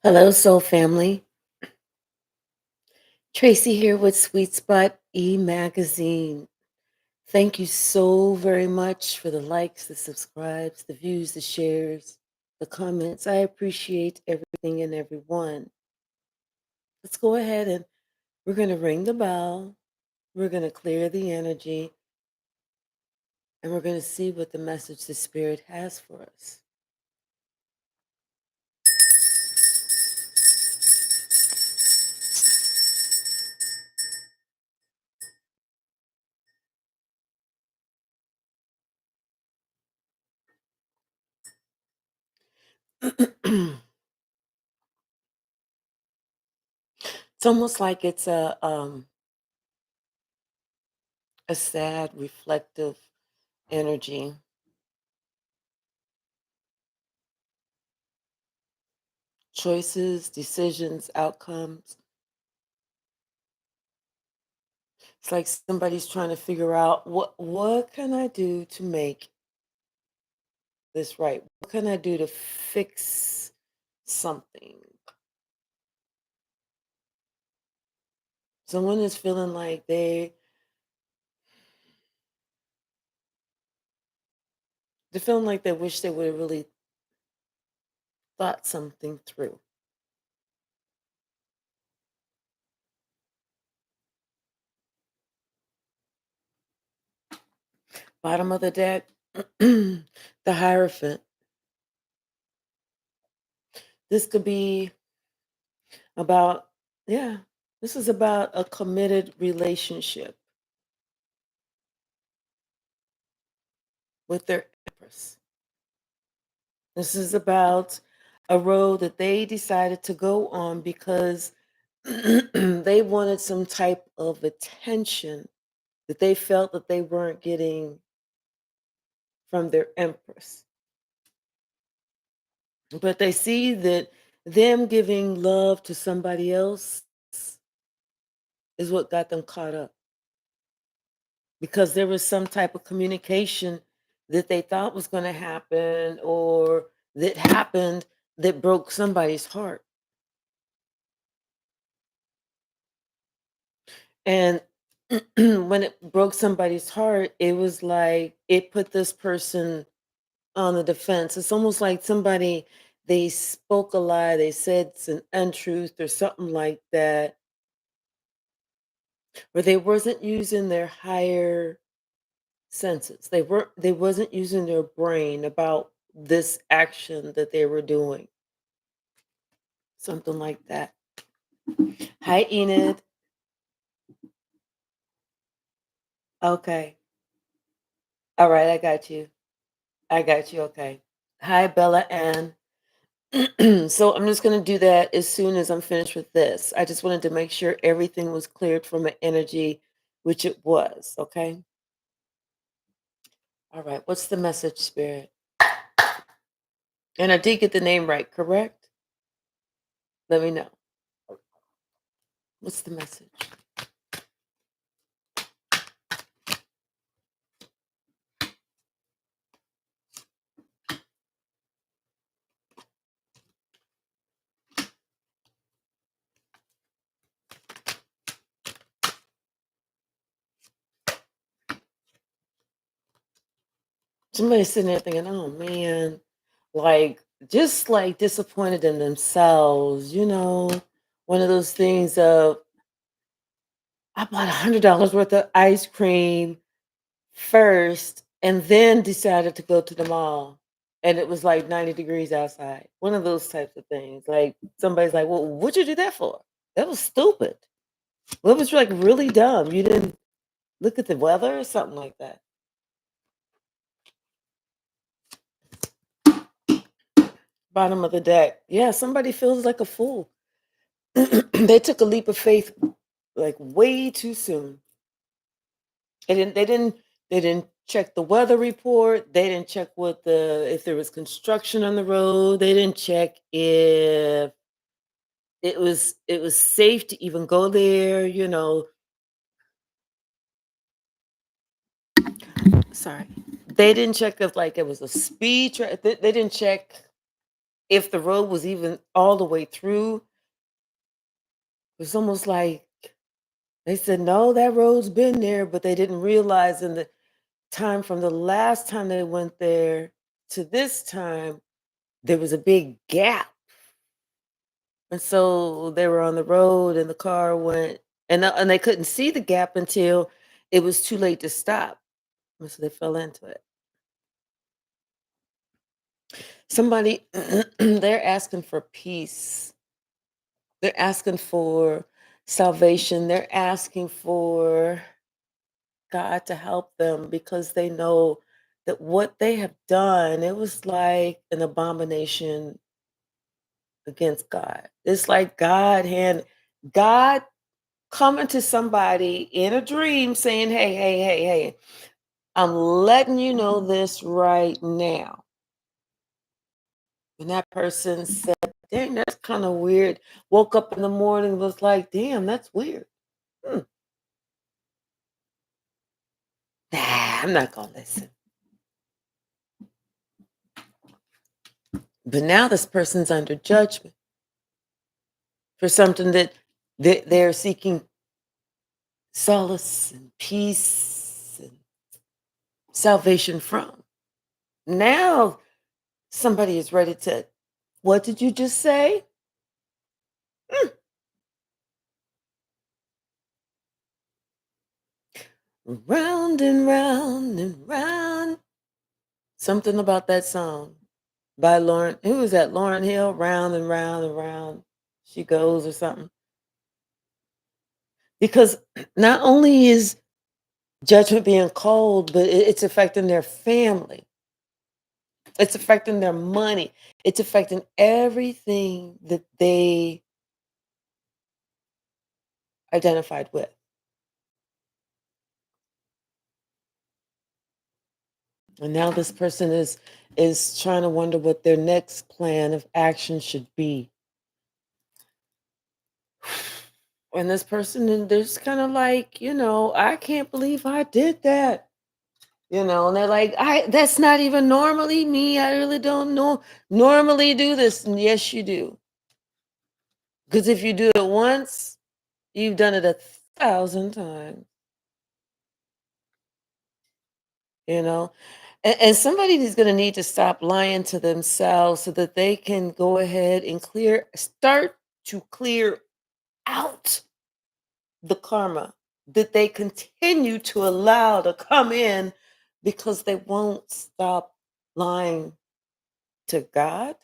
Hello, soul family. Tracy here with Sweet Spot magazine. Thank you so very much for the likes, the subscribes, the views, the shares, the comments. I appreciate everything and everyone. Let's go ahead and we're going to ring the bell. We're going to clear the energy and we're going to see what the message the Spirit has for us. It's almost like it's a sad, reflective energy. Choices, decisions, outcomes. It's like somebody's trying to figure out what can I do to make this right? What can I do to fix something? Someone is feeling like they're feeling like they wish they would have really thought something through. Bottom of the deck, the Hierophant. This could be about, yeah, this is about a committed relationship with their empress. This is about a road that they decided to go on because they wanted some type of attention that they felt that they weren't getting from their empress. But they see that them giving love to somebody else is what got them caught up because there was some type of communication that they thought was going to happen or that happened that broke somebody's heart. And when it broke somebody's heart, it was like it put this person on the defense. It's almost like somebody, they spoke a lie, they said an untruth or something like that, where they wasn't using their higher senses. They wasn't using their brain about this action that they were doing. Something like that. Hi, Enid. Okay. All right, I got you. I got you. Okay. Hi, Bella Ann. So I'm just going to do that as soon as I'm finished with this. I just wanted to make sure everything was cleared from an energy, which it was. Okay. All right. What's the message, Spirit? And I did get the name right, correct? Let me know. What's the message? Somebody's sitting there thinking, oh man, like just like disappointed in themselves, one of those things of I bought $100 worth of ice cream first and then decided to go to the mall and it was like 90 degrees outside. One of those types of things. Like somebody's like, well, what'd you do that for? That was stupid. Well, it was like really dumb. You didn't look at the weather or something like that. Bottom of the deck. Yeah, somebody feels like a fool. They took a leap of faith like way too soon. They didn't check the weather report. They didn't check what the if there was construction on the road. They didn't check if it was safe to even go there. Sorry. They didn't check if like it was a speed they didn't check if the road was even all the way through, it was almost like they said, "No, that road's been there," but they didn't realize in the time from the last time they went there to this time, there was a big gap. And so they were on the road and the car went and they couldn't see the gap until it was too late to stop. And so they fell into it. Somebody they're asking for peace. They're asking for salvation. They're asking for God to help them because they know that what they have done, it was like an abomination against God. It's like God coming to somebody in a dream saying, "Hey, hey, hey, hey, I'm letting you know this right now." And that person said, "Dang, that's kind of weird." Woke up in the morning, was like, "Damn, that's weird. Hmm. Nah, I'm not gonna listen." But now this person's under judgment for something that they're seeking solace and peace and salvation from. Now somebody is ready to, "What did you just say?" Mm. Round and round and round. Something about that song by Lauren. Who was that? Lauren Hill. Round and round and round she goes, or something. Because not only is judgment being cold, but it's affecting their family. It's affecting their money. It's affecting everything that they identified with. And now this person is trying to wonder what their next plan of action should be. And this person, and they're just kind of like, "I can't believe I did that." And they're like, "I that's not even normally me. I really don't know normally do this." And yes, you do. Because if you do it once, you've done it 1,000 times, you know? And somebody is going to need to stop lying to themselves so that they can go ahead and start to clear out the karma that they continue to allow to come in because they won't stop lying to God,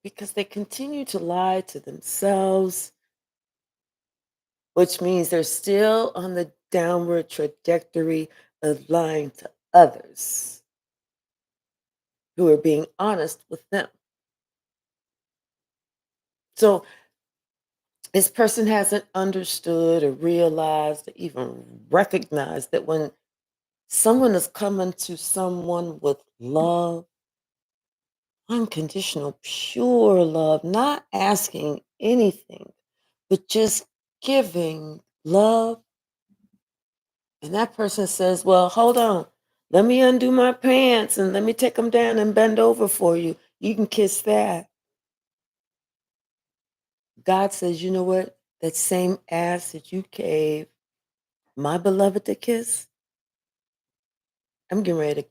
because they continue to lie to themselves, which means they're still on the downward trajectory of lying to others who are being honest with them. So this person hasn't understood or realized or even recognized that when someone is coming to someone with love, unconditional, pure love, not asking anything, but just giving love. And that person says, "Well, hold on. Let me undo my pants and let me take them down and bend over for you. You can kiss that." God says, "You know what? That same ass that you gave my beloved to kiss, I'm getting ready to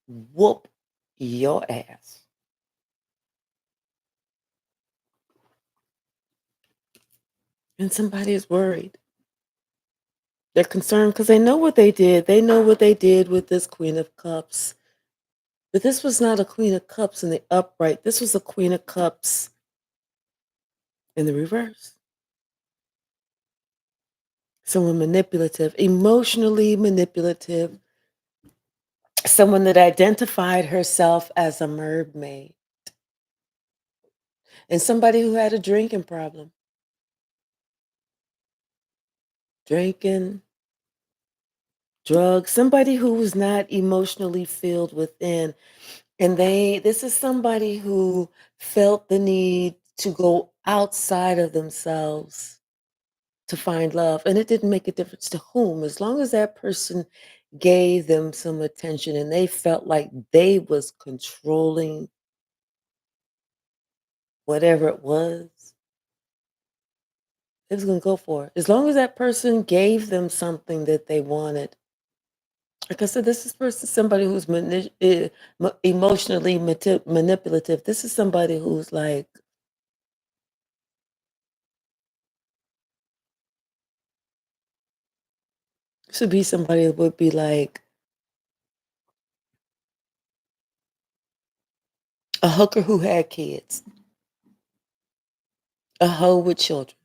whoop your ass." And somebody is worried. They're concerned because they know what they did. They know what they did with this Queen of Cups. But this was not a Queen of Cups in the upright. This was a Queen of Cups in the reverse. Someone manipulative, emotionally manipulative, someone that identified herself as a mermaid, and somebody who had a drinking problem, drinking, drugs, somebody who was not emotionally filled within. And this is somebody who felt the need to go outside of themselves to find love. And it didn't make a difference to whom, as long as that person gave them some attention and they felt like they was controlling whatever it was, they was gonna go for it. As long as that person gave them something that they wanted. Like I said, this is person somebody who's emotionally manipulative. This is somebody who's like should be somebody that would be like a hooker who had kids, a hoe with children.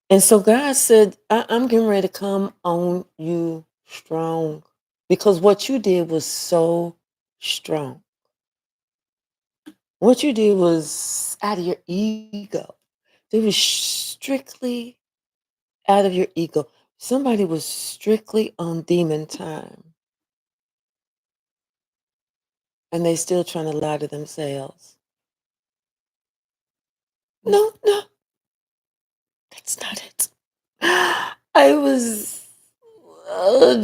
And so God said, I'm getting ready to come on you strong because what you did was so strong. What you did was out of your ego. It was strictly out of your ego. Somebody was strictly on demon time and they still trying to lie to themselves. No, no, that's not it. I was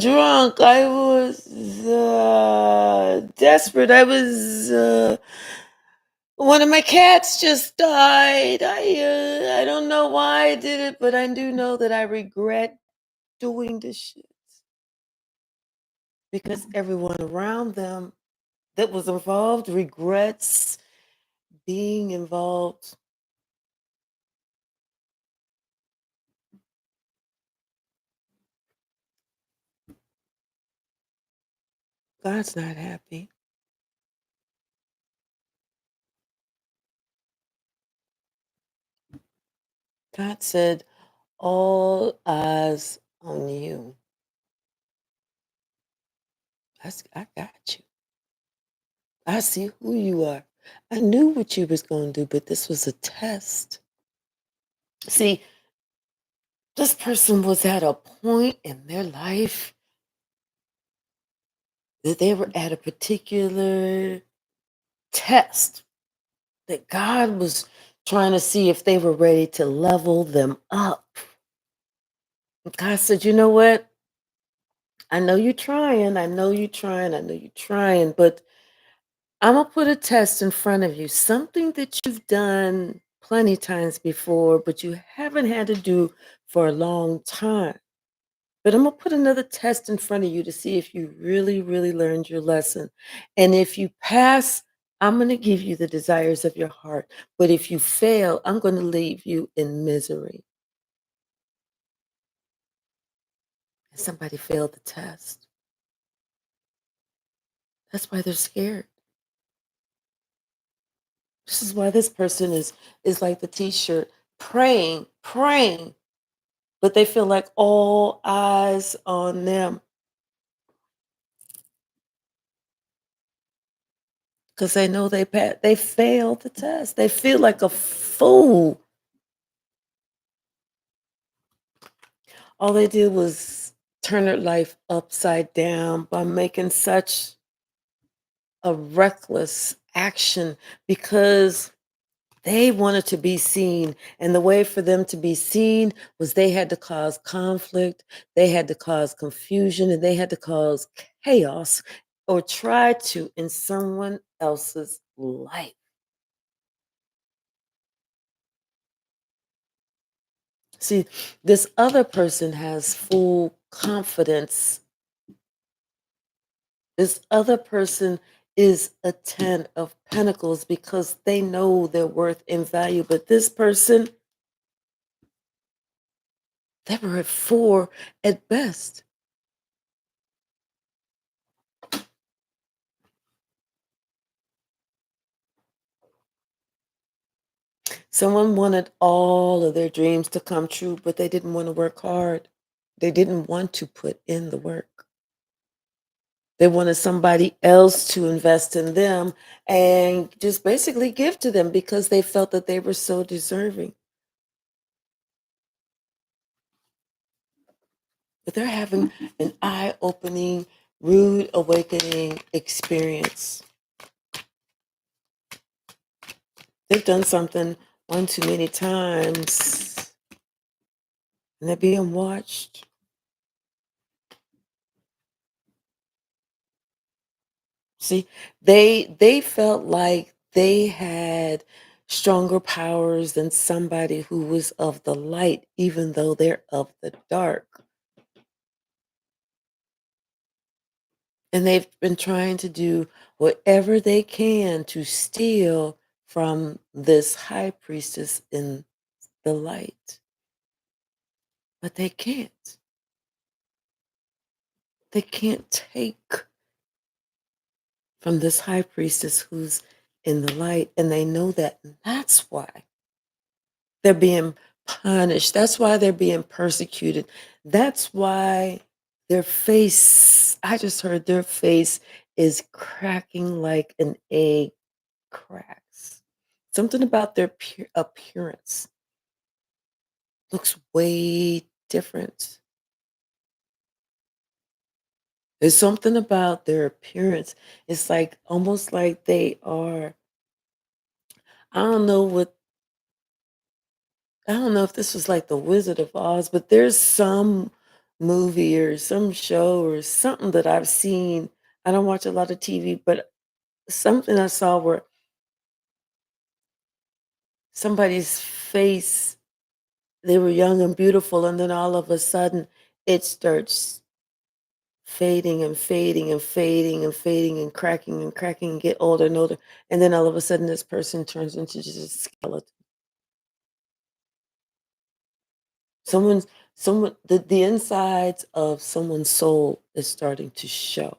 drunk. I was desperate. One of my cats just died. I don't know why I did it, but I do know that I regret doing this shit because everyone around them that was involved regrets being involved. God's not happy. God said, all eyes on you. I got you. I see who you are. I knew what you was going to do, but this was a test. See, this person was at a point in their life that they were at a particular test that God was trying to see if they were ready to level them up. God said, you know what? I know you're trying. I know you're trying. I know you're trying, but I'm going to put a test in front of you. Something that you've done plenty times before, but you haven't had to do for a long time. But I'm going to put another test in front of you to see if you really, really learned your lesson. And if you pass, I'm going to give you the desires of your heart. But if you fail, I'm going to leave you in misery. And somebody failed the test. That's why they're scared. This is why this person is like the t-shirt, praying, praying, but they feel like all eyes on them because they know they failed the test. They feel like a fool. All they did was turn their life upside down by making such a reckless action because they wanted to be seen. And the way for them to be seen was they had to cause conflict, they had to cause confusion, and they had to cause chaos or try to in someone else's life. See, this other person has full confidence. This other person is a 10 of pentacles because they know their worth and value. But this person, they were at 4 at best. Someone wanted all of their dreams to come true, but they didn't want to work hard. They didn't want to put in the work. They wanted somebody else to invest in them and just basically give to them because they felt that they were so deserving. But they're having an eye-opening, rude awakening experience. They've done something one too many times and they're being watched. See, they felt like they had stronger powers than somebody who was of the light, even though they're of the dark. And they've been trying to do whatever they can to steal from this high priestess in the light. But they can't. They can't take from this high priestess who's in the light. And they know that. And that's why they're being punished. That's why they're being persecuted. That's why their face, I just heard their face is cracking like an egg cracks. Something about their appearance looks way different. There's something about their appearance. It's like almost like they are, I don't know what, I don't know if this was like the Wizard of Oz, but there's some movie or some show or something that I've seen. I don't watch a lot of TV, but something I saw where somebody's face, they were young and beautiful, and then all of a sudden it starts fading and fading and fading and fading and cracking and get older and older. And then all of a sudden this person turns into just a skeleton. Someone's someone the insides of someone's soul is starting to show.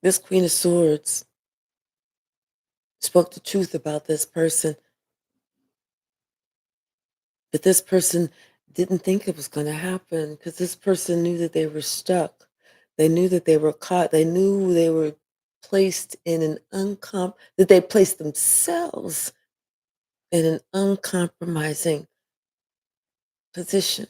This Queen of Swords spoke the truth about this person, but this person didn't think it was going to happen because this person knew that they were stuck. They knew that they were caught. They knew they were placed in an that they placed themselves in an uncompromising position,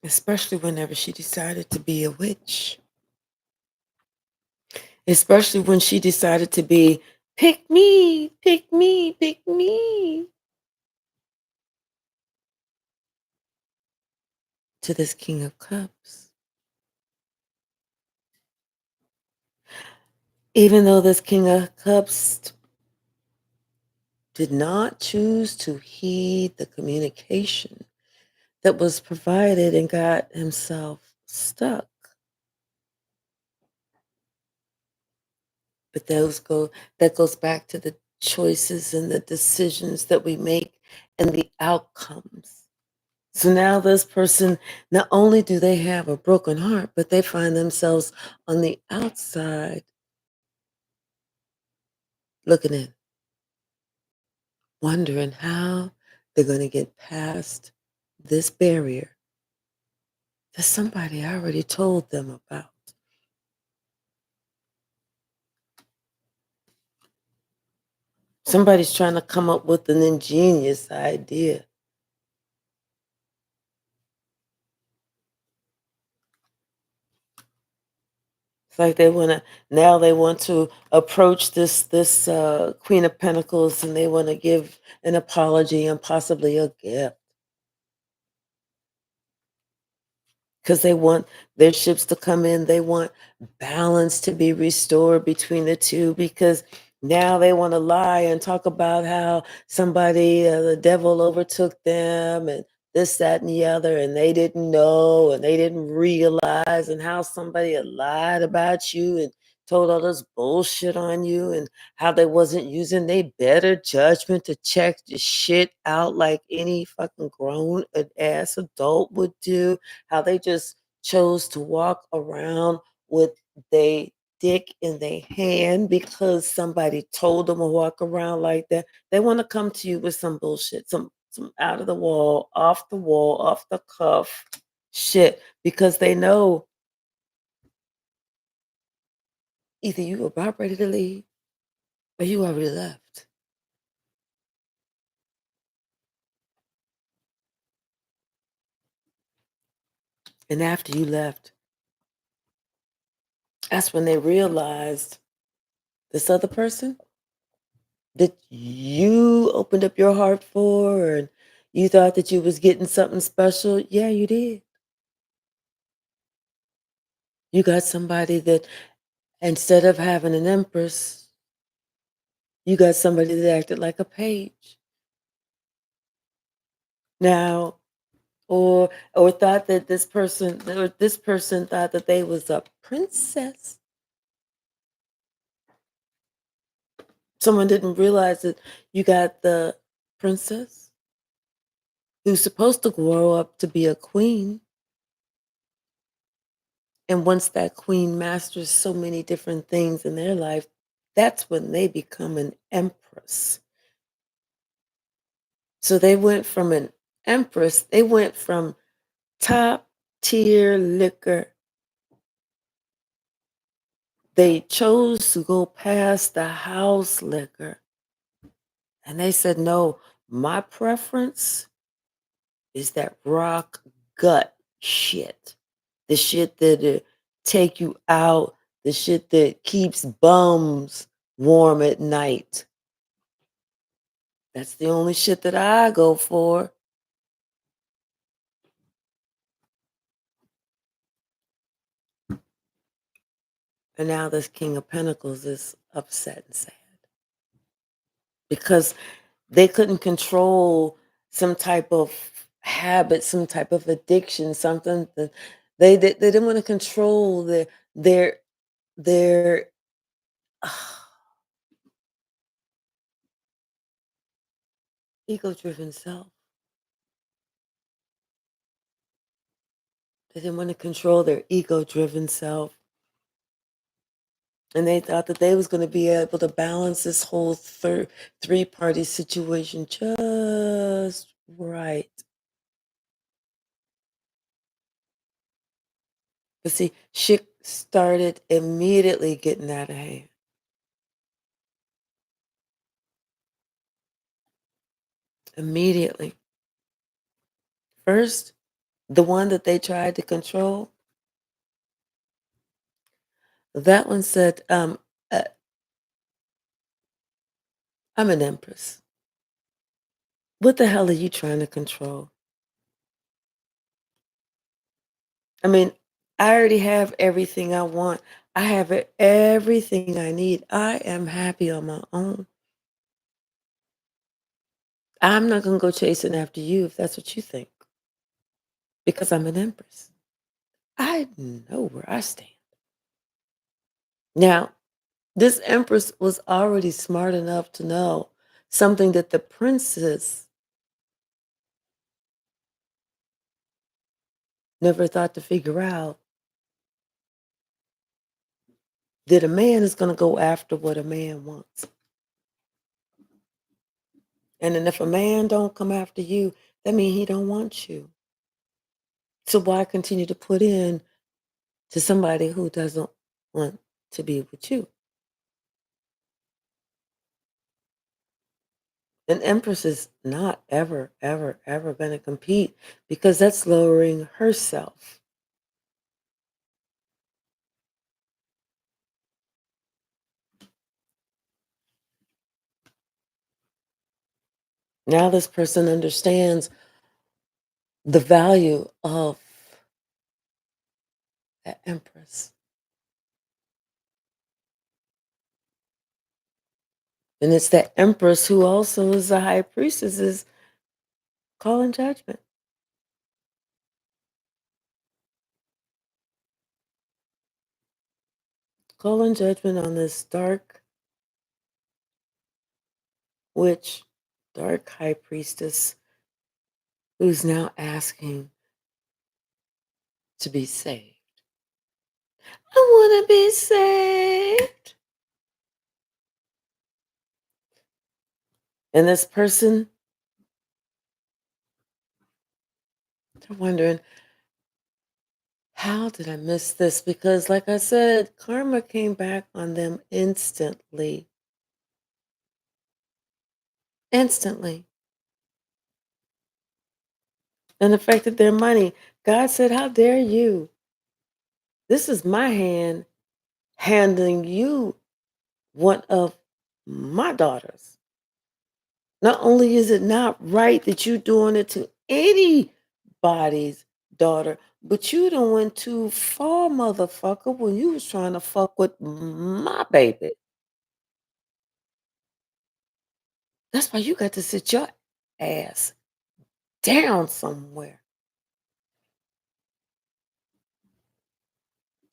especially whenever she decided to be a witch, especially when she decided to be, pick me, pick me, pick me, to this King of Cups. Even though this King of Cups did not choose to heed the communication that was provided and got himself stuck. But that goes back to the choices and the decisions that we make and the outcomes. So now this person, not only do they have a broken heart, but they find themselves on the outside looking in, wondering how they're going to get past this barrier that somebody already told them about. Somebody's trying to come up with an ingenious idea. It's like they want to approach this Queen of Pentacles, and they want to give an apology and possibly a gift because they want their ships to come in. They want balance to be restored between the two because now they want to lie and talk about how the devil overtook them and this, that, and the other, and they didn't know and they didn't realize, and how somebody had lied about you and told all this bullshit on you, and how they wasn't using their better judgment to check the shit out like any fucking grown ass adult would do, how they just chose to walk around with they dick in their hand because somebody told them to walk around like that. They want to come to you with some bullshit, some out of the wall, off the cuff shit because they know either you about ready to leave or you already left. And after you left, that's when they realized this other person, that you opened up your heart for and you thought that you was getting something special. Yeah, you did. You got somebody that instead of having an empress, you got somebody that acted like a page. Now, or thought that this person thought that they was a princess. Someone didn't realize that you got the princess who's supposed to grow up to be a queen. And once that queen masters so many different things in their life, that's when they become an empress. So they went from an empress, they went from top tier liquor. They chose to go past the house liquor. And they said, no, my preference is that rock gut shit. The shit that take you out, the shit that keeps bums warm at night. That's the only shit that I go for. And now this King of Pentacles is upset and sad because they couldn't control some type of habit, some type of addiction, something that they didn't want to control their their ego-driven self. They didn't want to control their ego-driven self. And they thought that they was going to be able to balance this whole three-party situation just right. But see, shit started immediately getting out of hand. Immediately. First, the one that they tried to control, that one said, I'm an empress. What the hell are you trying to control? I mean, I already have everything I want. I have everything I need. I am happy on my own. I'm not going to go chasing after you if that's what you think, because I'm an empress. I know where I stand. Now, this empress was already smart enough to know something that the princess never thought to figure out, that a man is going to go after what a man wants. And then if a man don't come after you, that means he don't want you. So why continue to put in to somebody who doesn't want to be with you? An empress is not ever, ever, ever going to compete because that's lowering herself. Now this person understands the value of that empress. And it's that empress who also is the high priestess is calling judgment. Calling judgment on this dark witch, dark high priestess who's now asking to be saved. I want to be saved. And this person, they're wondering, how did I miss this? Because, like I said, karma came back on them instantly. Instantly. And affected their money. God said, how dare you? This is my hand handing you one of my daughters. Not only is it not right that you doing it to anybody's daughter, but you done went too far, motherfucker, when you was trying to fuck with my baby. That's why you got to sit your ass down somewhere.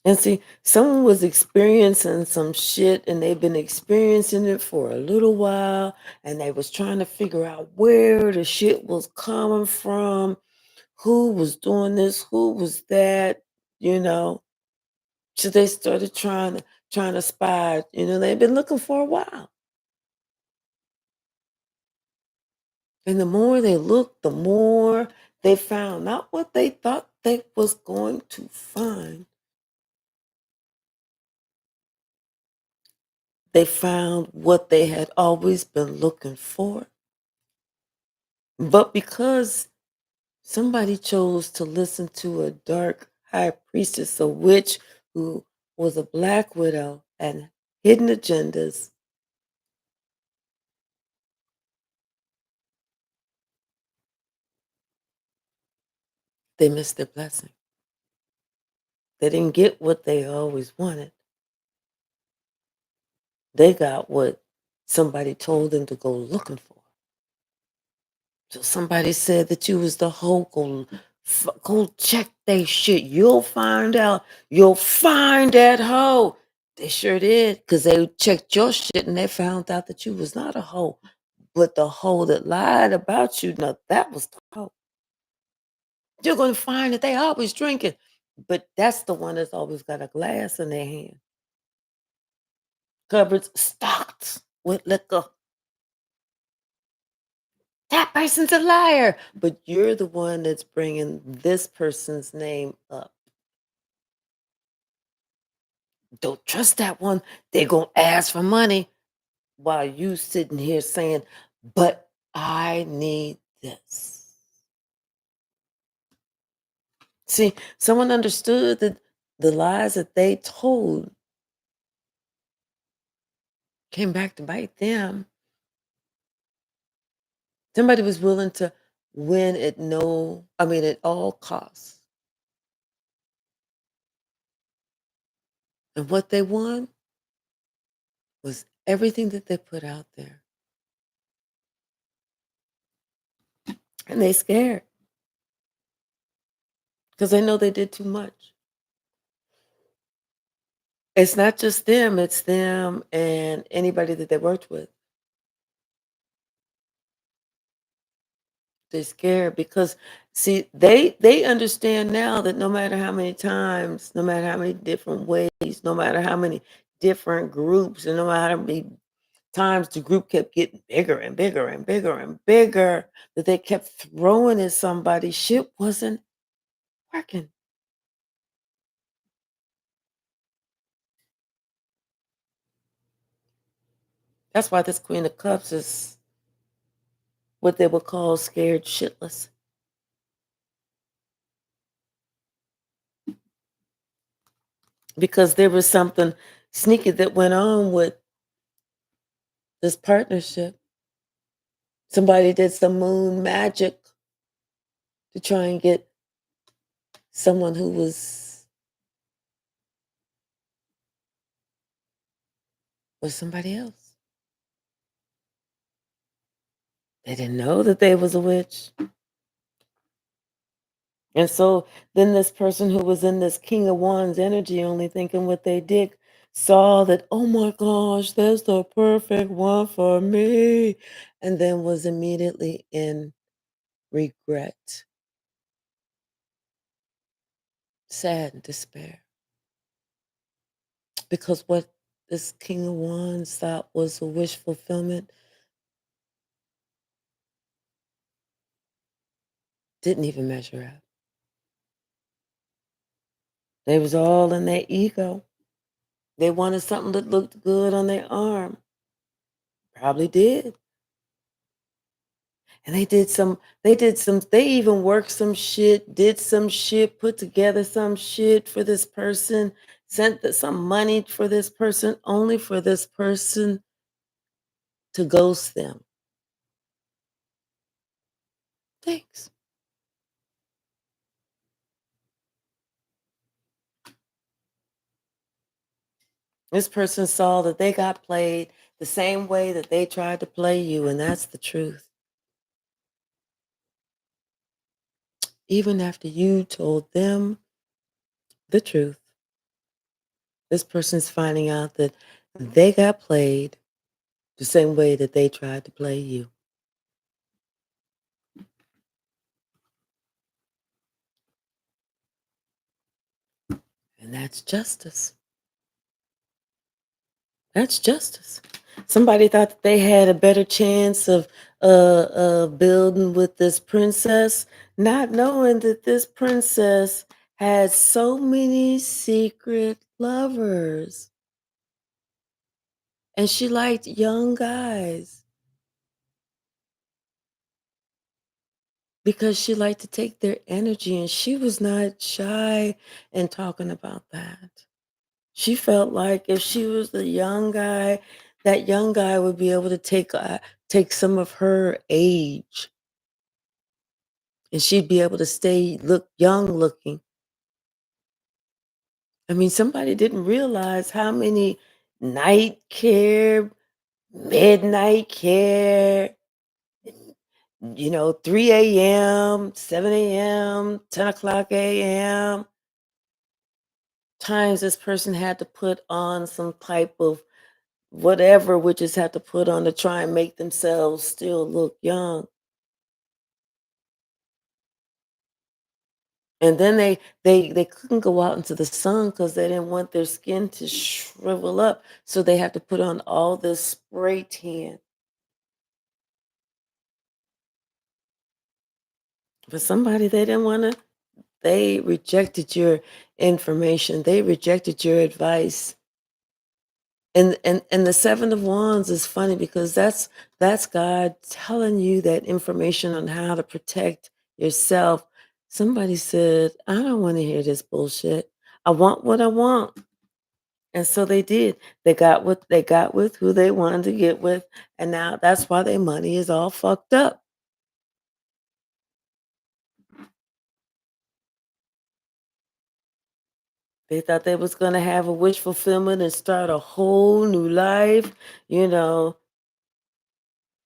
And see, someone was experiencing some shit and they've been experiencing it for a little while and they was trying to figure out where the shit was coming from, who was doing this, who was that, you know. So they started trying to spy. They've been looking for a while. And the more they looked, the more they found not what they thought they was going to find. They found what they had always been looking for. But because somebody chose to listen to a dark high priestess, a witch who was a black widow and hidden agendas, they missed their blessing. They didn't get what they always wanted. They got what somebody told them to go looking for. So somebody said that you was the hoe. Go check they shit. You'll find out. You'll find that hoe. They sure did, because they checked your shit and they found out that you was not a hoe, but the hoe that lied about you. Now that was the hoe. You're gonna find that they always drinking, but that's the one that's always got a glass in their hand, cupboards stocked with liquor. That person's a liar, but you're the one that's bringing this person's name up. Don't trust that one. They're going to ask for money while you sitting here saying, but I need this. See, someone understood that the lies that they told came back to bite them. Somebody was willing to win at all costs. And what they won was everything that they put out there. And they scared because they know they did too much. It's not just them, it's them and anybody that they worked with. They're scared because see, they understand now that no matter how many times, no matter how many different ways, no matter how many different groups, and no matter how many times the group kept getting bigger and bigger and bigger and bigger, that they kept throwing at somebody, shit wasn't working. That's why this Queen of Cups is what they would call scared shitless. Because there was something sneaky that went on with this partnership. Somebody did some moon magic to try and get someone who was somebody else. They didn't know that they was a witch. And so then this person who was in this King of Wands energy, only thinking what they did, saw that, oh my gosh, that's the perfect one for me. And then was immediately in regret, sad, and despair. Because what this King of Wands thought was a wish fulfillment didn't even measure up. They was all in their ego. They wanted something that looked good on their arm. Probably did. And they even worked some shit, did some shit, put together some shit for this person, sent some money for this person, only for this person to ghost them. Thanks. This person saw that they got played the same way that they tried to play you, and that's the truth. Even after you told them the truth, this person's finding out that they got played the same way that they tried to play you. And that's justice. That's justice. Somebody thought that they had a better chance of building with this princess, not knowing that this princess had so many secret lovers. And she liked young guys because she liked to take their energy, and she was not shy in talking about that. She felt like if she was the young guy, that young guy would be able to take some of her age, and she'd be able to stay look young looking. I mean, somebody didn't realize how many night care, midnight care, 3 a.m., 7 a.m., 10 o'clock a.m. times this person had to put on some type of whatever witches have to put on to try and make themselves still look young. And then they couldn't go out into the sun because they didn't want their skin to shrivel up. So they have to put on all this spray tan. For somebody they didn't want to, they rejected your information. They rejected your advice. And the seven of wands is funny because that's God telling you that information on how to protect yourself. Somebody said, I don't want to hear this bullshit. I want what I want. And so they did. They got what they got with who they wanted to get with. And now that's why their money is all fucked up. They thought they was gonna have a wish fulfillment and start a whole new life, you know,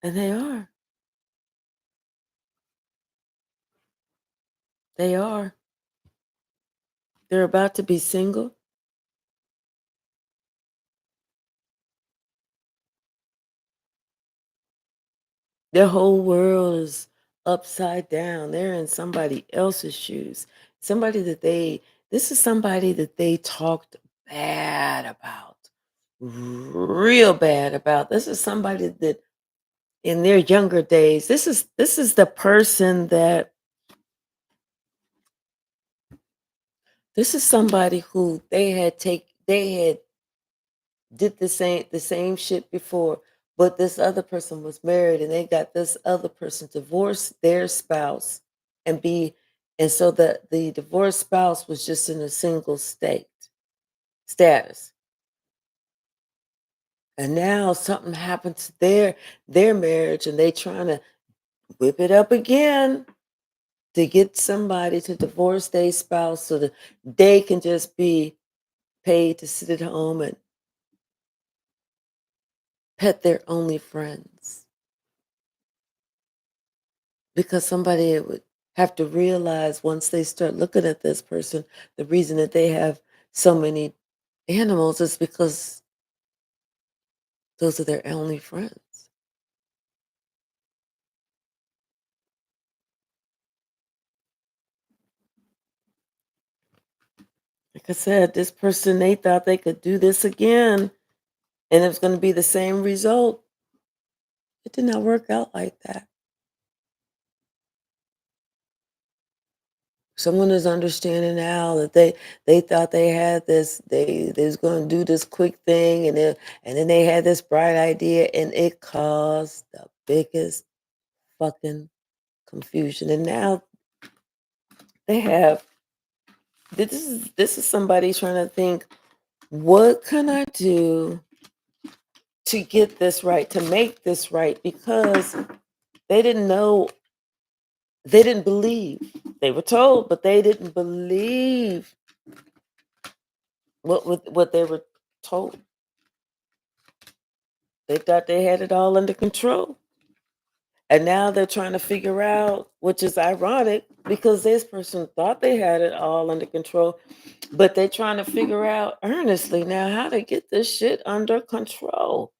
and they are. They are. They're about to be single. Their whole world is upside down. They're in somebody else's shoes. Somebody that they this is somebody that they talked bad about. Real bad about. This is somebody that in their younger days, this is the person that this is somebody who they had did the same shit before, but this other person was married and they got this other person divorced their spouse and be and so the divorced spouse was just in a single state status. And now something happened to their marriage and they trying to whip it up again to get somebody to divorce their spouse so that they can just be paid to sit at home and pet their only friends. Because somebody would have to realize once they start looking at this person, the reason that they have so many animals is because those are their only friends. Like I said, this person, they thought they could do this again and it was going to be the same result. It did not work out like that. Someone is understanding now that they thought they had this, they was going to do this quick thing and then they had this bright idea and it caused the biggest fucking confusion. And now they have this is somebody trying to think, what can I do to get this right, to make this right? Because they didn't know They didn't believe. They were told, but they didn't believe what they were told. They thought they had it all under control. And now they're trying to figure out, which is ironic because this person thought they had it all under control, but they're trying to figure out earnestly now how to get this shit under control,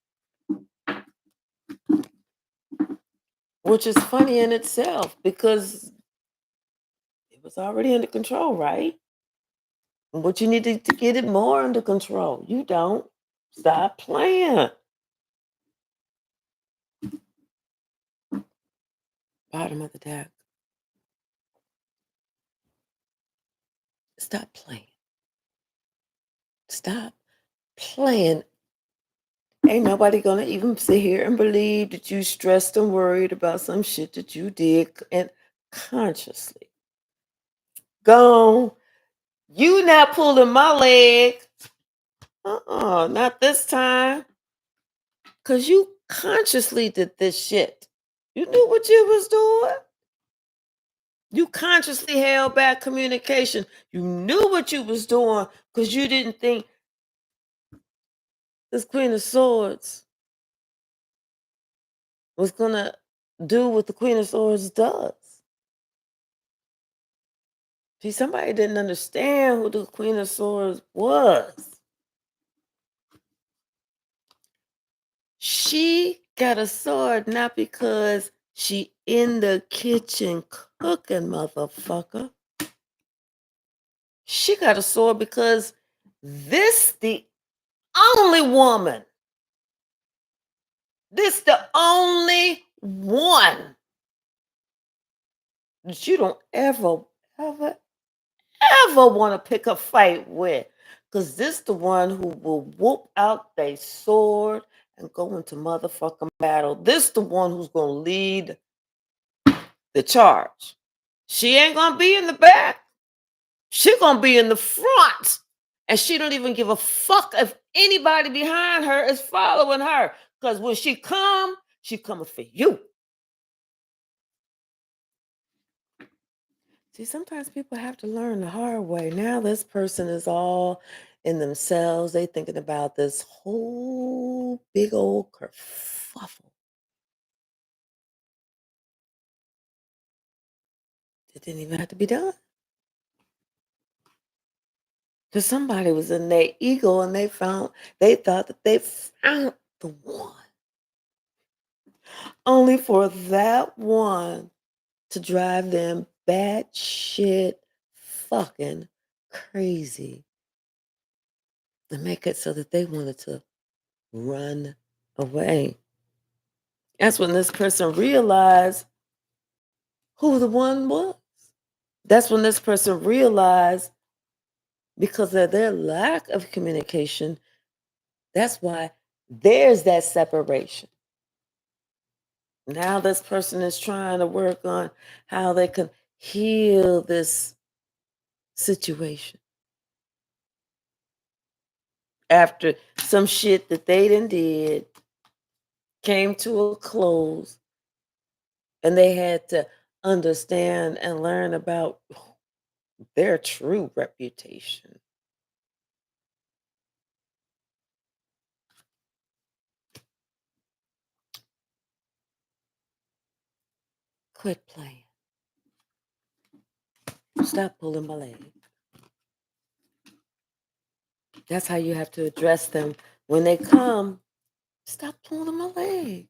which is funny in itself because it was already under control, right? But you need to get it more under control. You don't. Stop playing. Bottom of the deck. Stop playing. Stop playing. Ain't nobody gonna even sit here and believe that you stressed and worried about some shit that you did and consciously. Gone. You not pulling my leg. Not this time. Cause you consciously did this shit. You knew what you was doing. You consciously held back communication. You knew what you was doing because you didn't think this Queen of Swords was gonna do what the Queen of Swords does. See, somebody didn't understand who the Queen of Swords was. She got a sword not because she in the kitchen cooking, motherfucker. She got a sword because this the only woman. This the only one that you don't ever, ever want to pick a fight with. Because this the one who will whoop out their sword and go into motherfucking battle. This the one who's going to lead the charge. She ain't going to be in the back. She going to be in the front. And she don't even give a fuck if anybody behind her is following her. Because when she coming for you. See, sometimes people have to learn the hard way. Now this person is all in themselves. They thinking about this whole big old kerfuffle. It didn't even have to be done. Because somebody was in their ego and they thought that they found the one. Only for that one to drive them batshit fucking crazy. To make it so that they wanted to run away. That's when this person realized who the one was. That's when this person realized because of their lack of communication, that's why there's that separation. Now this person is trying to work on how they can heal this situation after some shit that they done did came to a close and they had to understand and learn about their true reputation. Quit playing. Stop pulling my leg. That's how you have to address them. When they come, stop pulling my leg.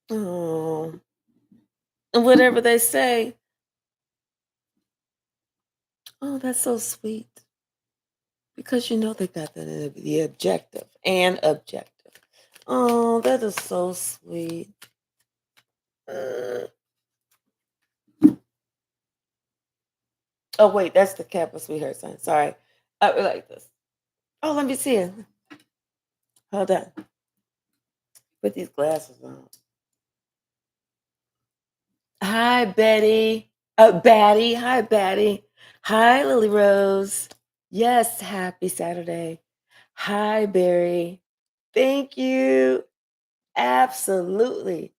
Oh. And whatever they say, oh, that's so sweet. Because you know they got the objective and objective. Oh, that is so sweet. Uh, oh, wait, that's the Kappa sweetheart sign. Sorry. I like this. Oh, let me see it. Hold on. Put these glasses on. Hi, Betty. Batty. Hi, Batty. Hi, Lily Rose. Yes, happy Saturday. Hi, Barry. Thank you. Absolutely.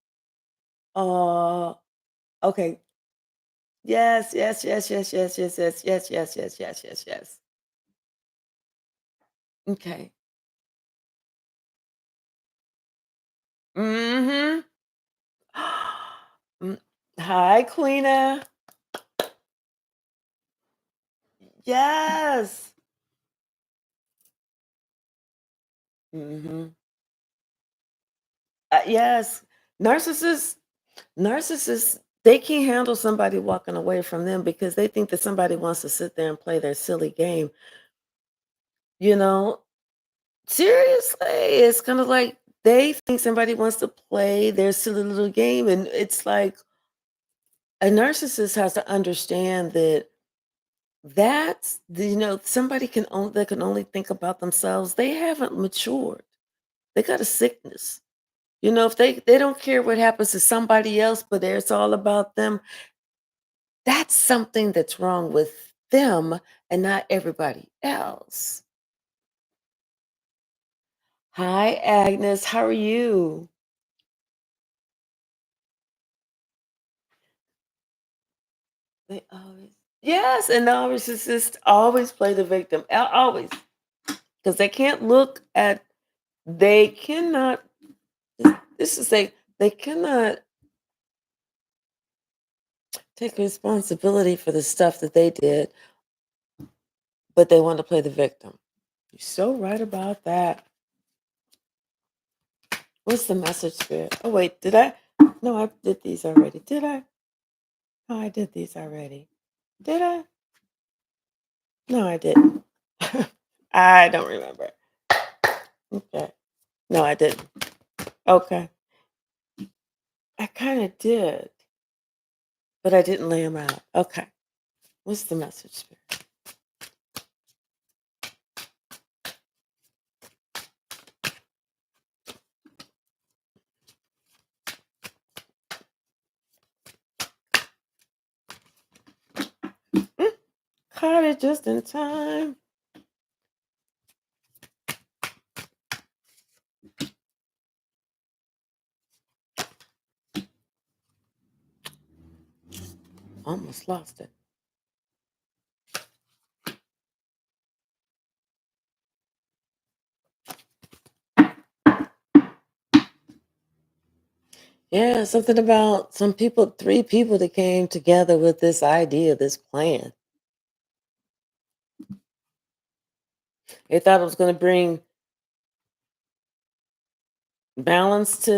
Oh, Okay. Yes, yes, yes, yes, yes, yes, yes, yes, yes, yes, yes, yes, yes. Okay. Mhm. Mm. Hi, Queena. Yes. Mhm. Yes. Narcissists narcissists, they can't handle somebody walking away from them because they think that somebody wants to sit there and play their silly game. You know, seriously, it's kind of like they think somebody wants to play their silly little game. And it's like a narcissist has to understand that somebody can only that can only think about themselves. They haven't matured. They got a sickness. If they don't care what happens to somebody else, but it's all about them, that's something that's wrong with them and not everybody else. Hi, Agnes. How are you? They always Yes, and narcissists always play the victim. Always. Because they can't look at they cannot this is they cannot take responsibility for the stuff that they did, but they want to play the victim. You're so right about that. What's the message, Spirit? Oh, wait, did I? No, I did these already. Did I? No, I did these already. Did I? No, I didn't. I don't remember. Okay. No, I didn't. Okay. I kind of did, but I didn't lay them out. Okay. What's the message, Spirit? Mm, Caught it just in time. Almost lost it. Yeah, something about some people, three people that came together with this idea, this plan. They thought it was going to bring balance to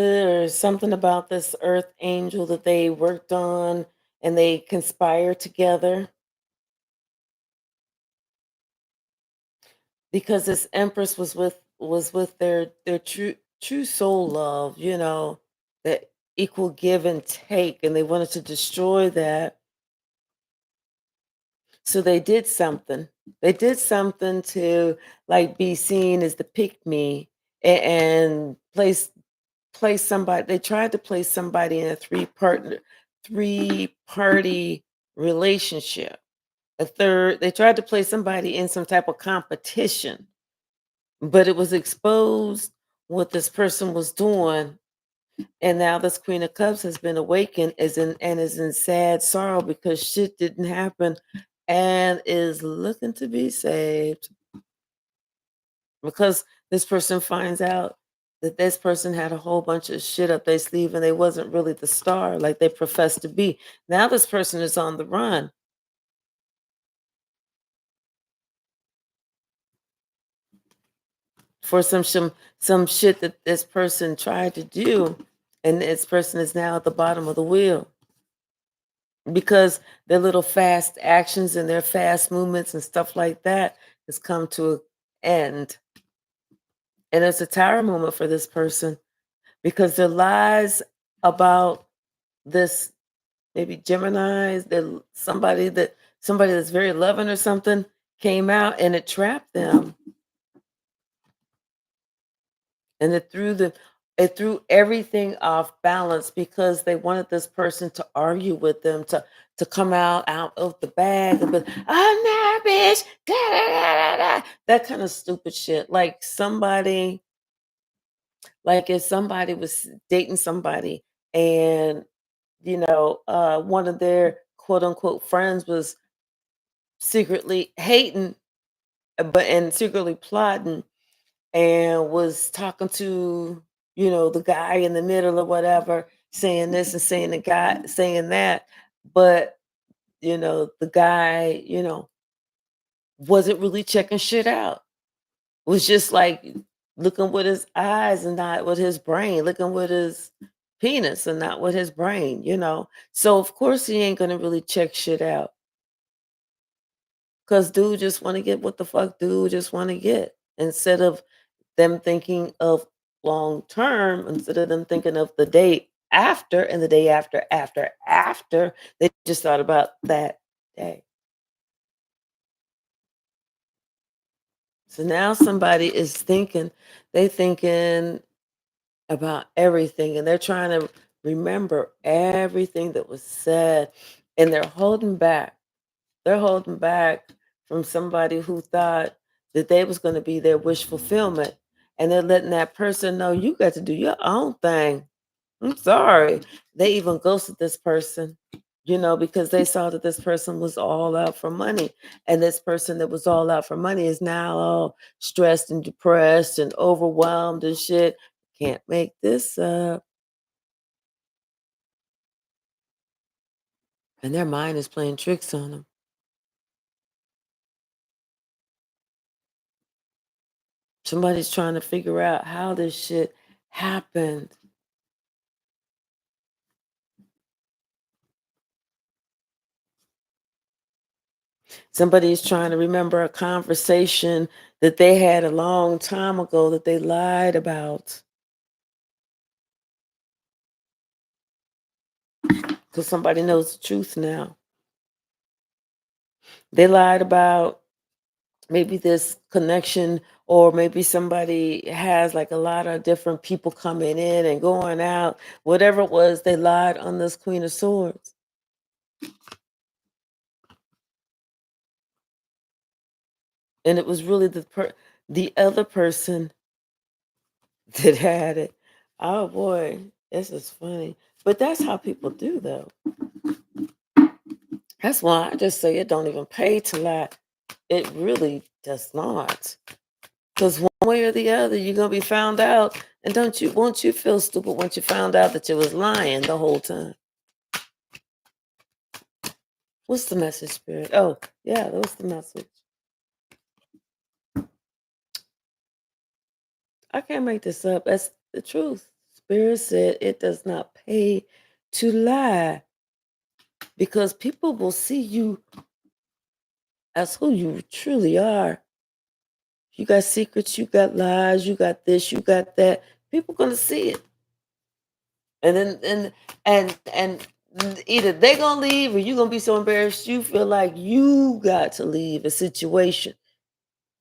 or something about this earth angel that they worked on and they conspired together because this empress was with their true soul love, that equal give and take, and they wanted to destroy that. So they did something to like be seen as the pick me, and place somebody. They tried to place somebody in a three party relationship. They tried to place somebody in some type of competition, but it was exposed what this person was doing. And now this Queen of Cups has been awakened is in sad sorrow because shit didn't happen, and is looking to be saved because this person finds out that this person had a whole bunch of shit up their sleeve and they wasn't really the star like they professed to be. Now this person is on the run for some shit that this person tried to do, and this person is now at the bottom of the wheel because their little fast actions and their fast movements and stuff like that has come to an end. And it's a tower moment for this person because their lies about this, maybe Gemini's, that somebody that's very loving or something, came out and it trapped them, and it threw everything off balance because they wanted this person to argue with them, to come out of the bag and be, "I'm not a bitch," da, da, da, da, da," that kind of stupid shit. Like if somebody was dating somebody, one of their quote unquote friends was secretly hating, and secretly plotting, and was talking to, the guy in the middle or whatever, saying this and saying the guy saying that. But, the guy, wasn't really checking shit out. Was just like looking with his eyes and not with his brain, looking with his penis and not with his brain. So of course he ain't gonna really check shit out. Cause dude just wanna get what the fuck dude just wanna get. Instead of them thinking of long term, instead of them thinking of the day after and the day after, they just thought about that day. So now somebody is thinking about everything, and they're trying to remember everything that was said, and they're holding back. They're holding back from somebody who thought that they was going to be their wish fulfillment, and they're letting that person know you got to do your own thing. I'm sorry. They even ghosted this person, because they saw that this person was all out for money. And this person that was all out for money is now all stressed and depressed and overwhelmed and shit. Can't make this up. And their mind is playing tricks on them. Somebody's trying to figure out how this shit happened. Somebody's trying to remember a conversation that they had a long time ago that they lied about. Because somebody knows the truth now. They lied about maybe this connection, or maybe somebody has like a lot of different people coming in and going out. Whatever it was, they lied on this Queen of Swords. And it was really the other person that had it. Oh boy, this is funny. But that's how people do though. That's why I just say it don't even pay to lie. It really does not. Because one way or the other, you're gonna be found out. And won't you feel stupid once you found out that you was lying the whole time? What's the message, Spirit? Oh, yeah, what's the message? I can't make this up. That's the truth. Spirit said it does not pay to lie, because people will see you as who you truly are. You got secrets, you got lies, you got this, you got that. People gonna see it. And then and either they gonna leave, or you gonna be so embarrassed you feel like you got to leave a situation.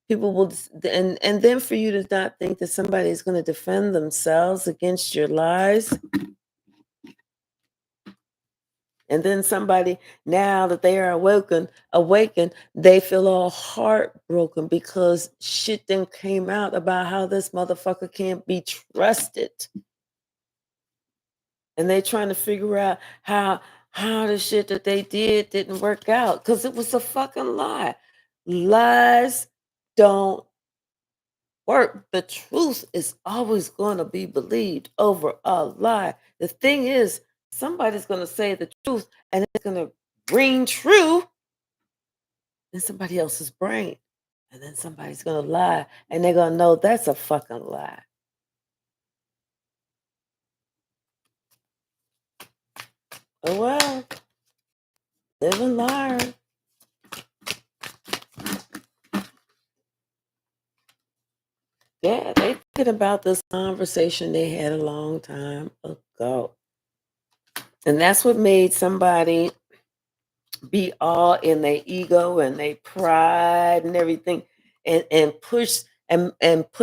People will and then for you to not think that somebody is going to defend themselves against your lies. And then somebody, now that they are awakened, they feel all heartbroken because shit then came out about how this motherfucker can't be trusted. And they trying to figure out how the shit that they didn't work out, because it was a fucking lie. Lies don't work. The truth is always going to be believed over a lie. The thing is, somebody's going to say the truth and it's going to ring true in somebody else's brain. And then somebody's going to lie and they're going to know that's a fucking lie. Oh well, live and learn. Yeah, they thinking about this conversation they had a long time ago. And that's what made somebody be all in their ego and their pride and everything, and push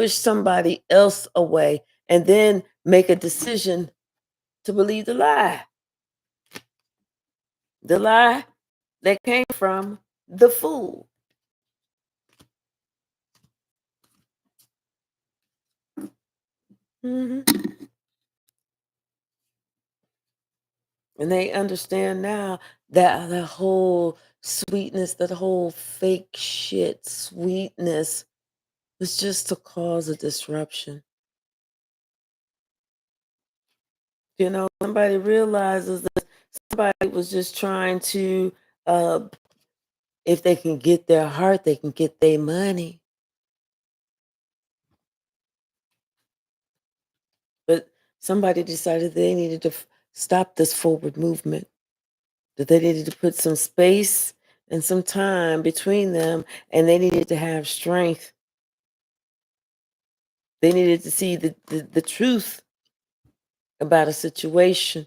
somebody else away, and then make a decision to believe the lie that came from the fool. Mhm. And they understand now that the whole sweetness, that whole fake shit sweetness was just to cause a disruption. Somebody realizes that somebody was just trying to, uh, if they can get their heart, they can get their money. But somebody decided they needed to stop this forward movement, that they needed to put some space and some time between them, and they needed to have strength. They needed to see the truth about a situation.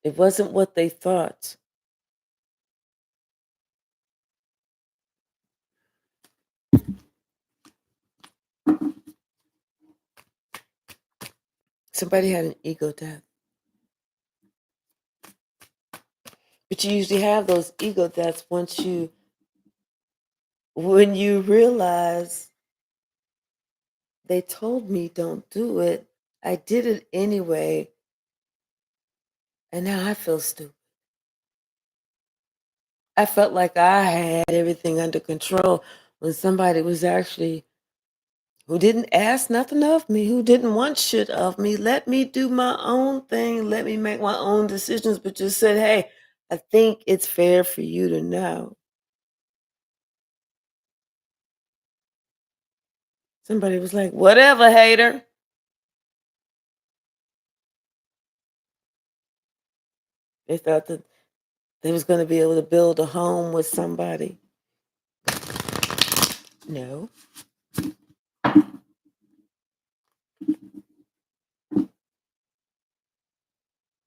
It wasn't what they thought. Somebody had an ego death. But you usually have those ego deaths when you realize they told me don't do it. I did it anyway, and now I feel stupid. I felt like I had everything under control when somebody was actually who didn't ask nothing of me, who didn't want shit of me, let me do my own thing, let me make my own decisions, but just said, hey, I think it's fair for you to know. Somebody was like, whatever, hater. They thought that they was going to be able to build a home with somebody. No.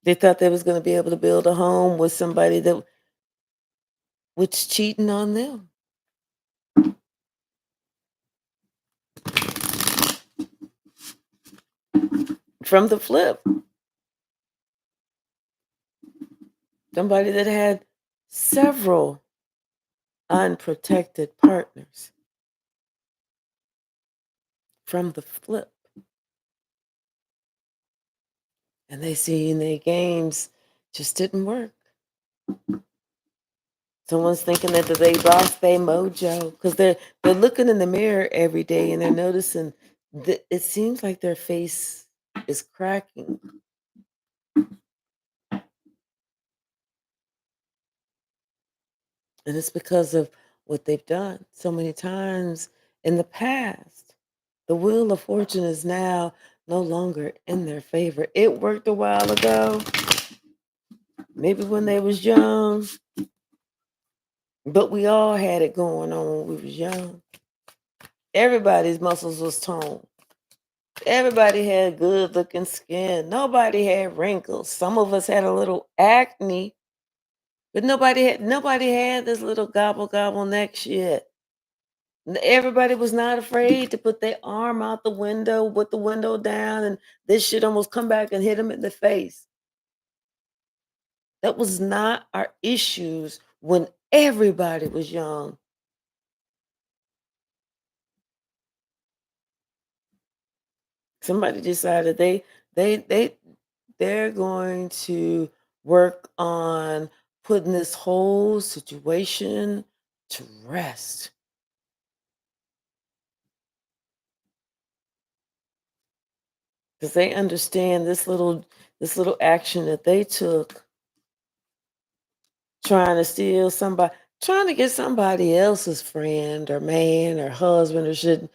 They thought they was going to be able to build a home with somebody that was cheating on them. From the flip, somebody that had several unprotected partners. From the flip. And they see in their games just didn't work. Someone's thinking that they lost their mojo because they're looking in the mirror every day and they're noticing that it seems like their face is cracking. And it's because of what they've done so many times in the past. The wheel of fortune is now no longer in their favor. It worked a while ago, maybe when they was young, but we all had it going on when we was young. Everybody's muscles was toned. Everybody had good looking skin. Nobody had wrinkles. Some of us had a little acne, but nobody had this little gobble gobble neck shit. Everybody was not afraid to put their arm out the window with the window down and this shit almost come back and hit them in the face. That was not our issues when everybody was young. Somebody decided they they're going to work on putting this whole situation to rest. Because they understand this little action that they took trying to steal somebody, trying to get somebody else's friend or man or husband or shit.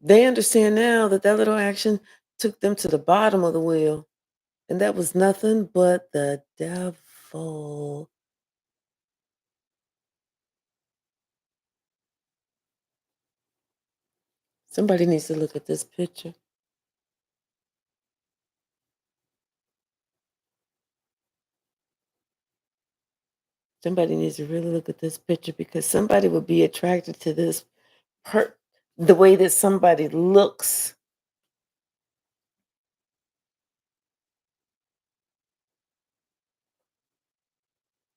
They understand now that that little action took them to the bottom of the wheel. And that was nothing but the devil. Somebody needs to look at this picture. Somebody needs to really look at this picture because somebody would be attracted to this per the way that somebody looks,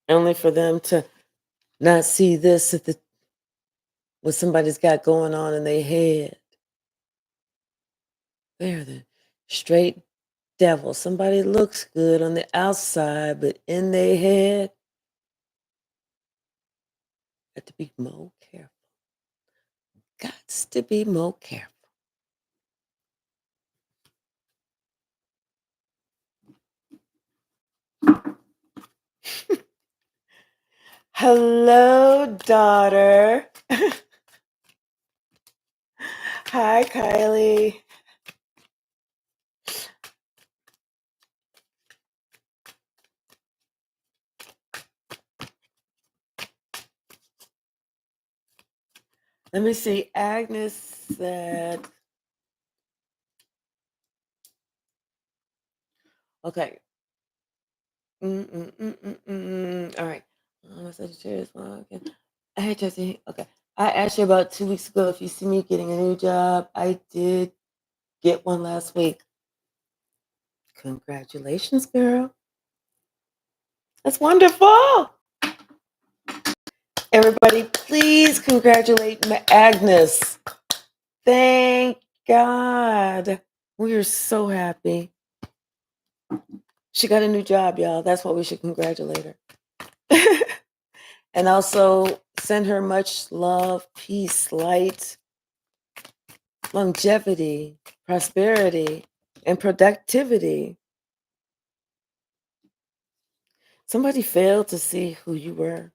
only for them to not see this at what somebody's got going on in their head. They're the straight devil. Somebody looks good on the outside, but in their head, got to be more careful. Gots to be more careful. Hello, daughter. Hi, Kylie. Let me see. Agnes said, okay. All right. I'm a Sagittarius. Well, okay. Hey, Tracy. Okay. I asked you about 2 weeks ago if you see me getting a new job. I did get one last week. Congratulations, girl. That's wonderful. Everybody, please congratulate Agnes. Thank God. We are so happy. She got a new job, y'all. That's why we should congratulate her. And also send her much love, peace, light, longevity, prosperity, and productivity. Somebody failed to see who you were,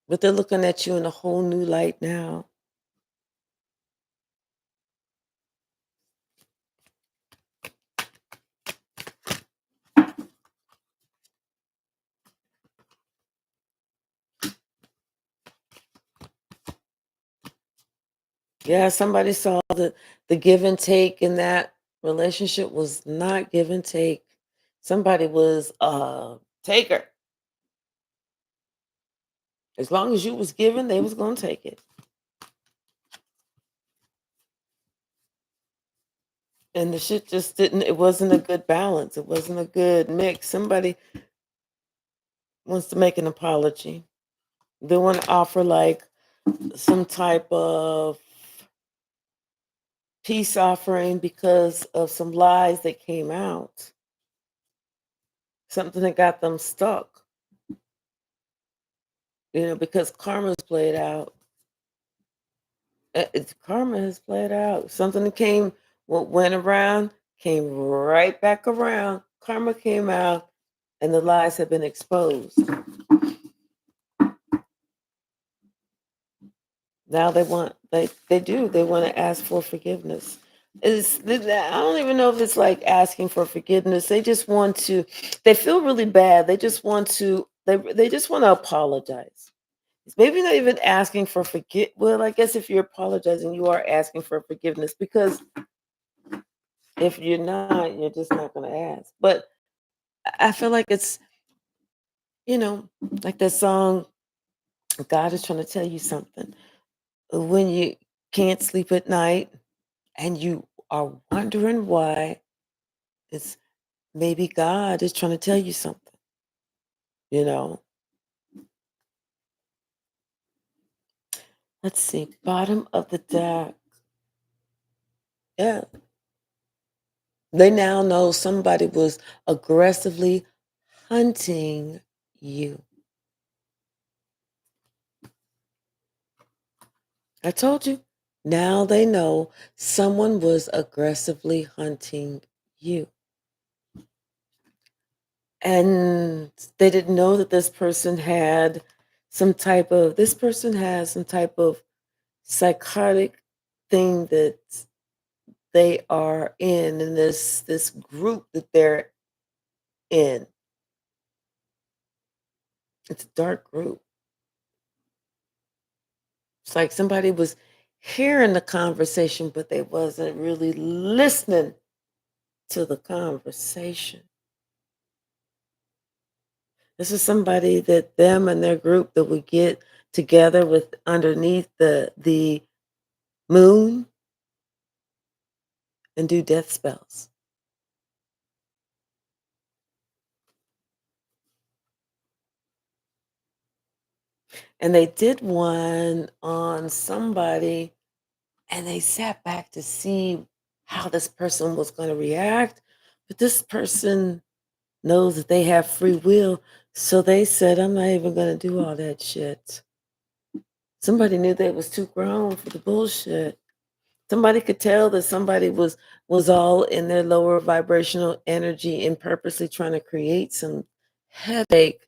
but they're looking at you in a whole new light now. Yeah, somebody saw the give and take in that relationship was not give and take. Somebody was a taker. As long as you was giving, they was gonna take it. And the shit just didn't, it wasn't a good balance. It wasn't a good mix. Somebody wants to make an apology. They want to offer like some type of peace offering because of some lies that came out. Something that got them stuck. Because karma's played out. It's karma has played out. Something that what went around, came right back around. Karma came out, and the lies have been exposed. Now they want to ask for forgiveness. I don't even know if it's like asking for forgiveness. They just want to. They feel really bad. They just want to. They just want to apologize. It's maybe not even asking for forget. Well, I guess if you're apologizing, you are asking for forgiveness because if you're not, you're just not going to ask. But I feel like it's you know like that song. God is trying to tell you something when you can't sleep at night and you are wondering why, it's maybe God is trying to tell you something, you know. Let's see, bottom of the deck. Yeah. They now know somebody was aggressively hunting you. I told you. Now they know someone was aggressively hunting you. And they didn't know that this person has some type of psychotic thing that they are in this group that they're in. It's a dark group. It's like somebody was hearing the conversation, but they wasn't really listening to the conversation. This is somebody that them and their group that would get together with underneath the moon and do death spells. And they did one on somebody and they sat back to see how this person was going to react. But this person knows that they have free will. So they said, I'm not even going to do all that shit. Somebody knew they was too grown for the bullshit. Somebody could tell that somebody was all in their lower vibrational energy and purposely trying to create some havoc,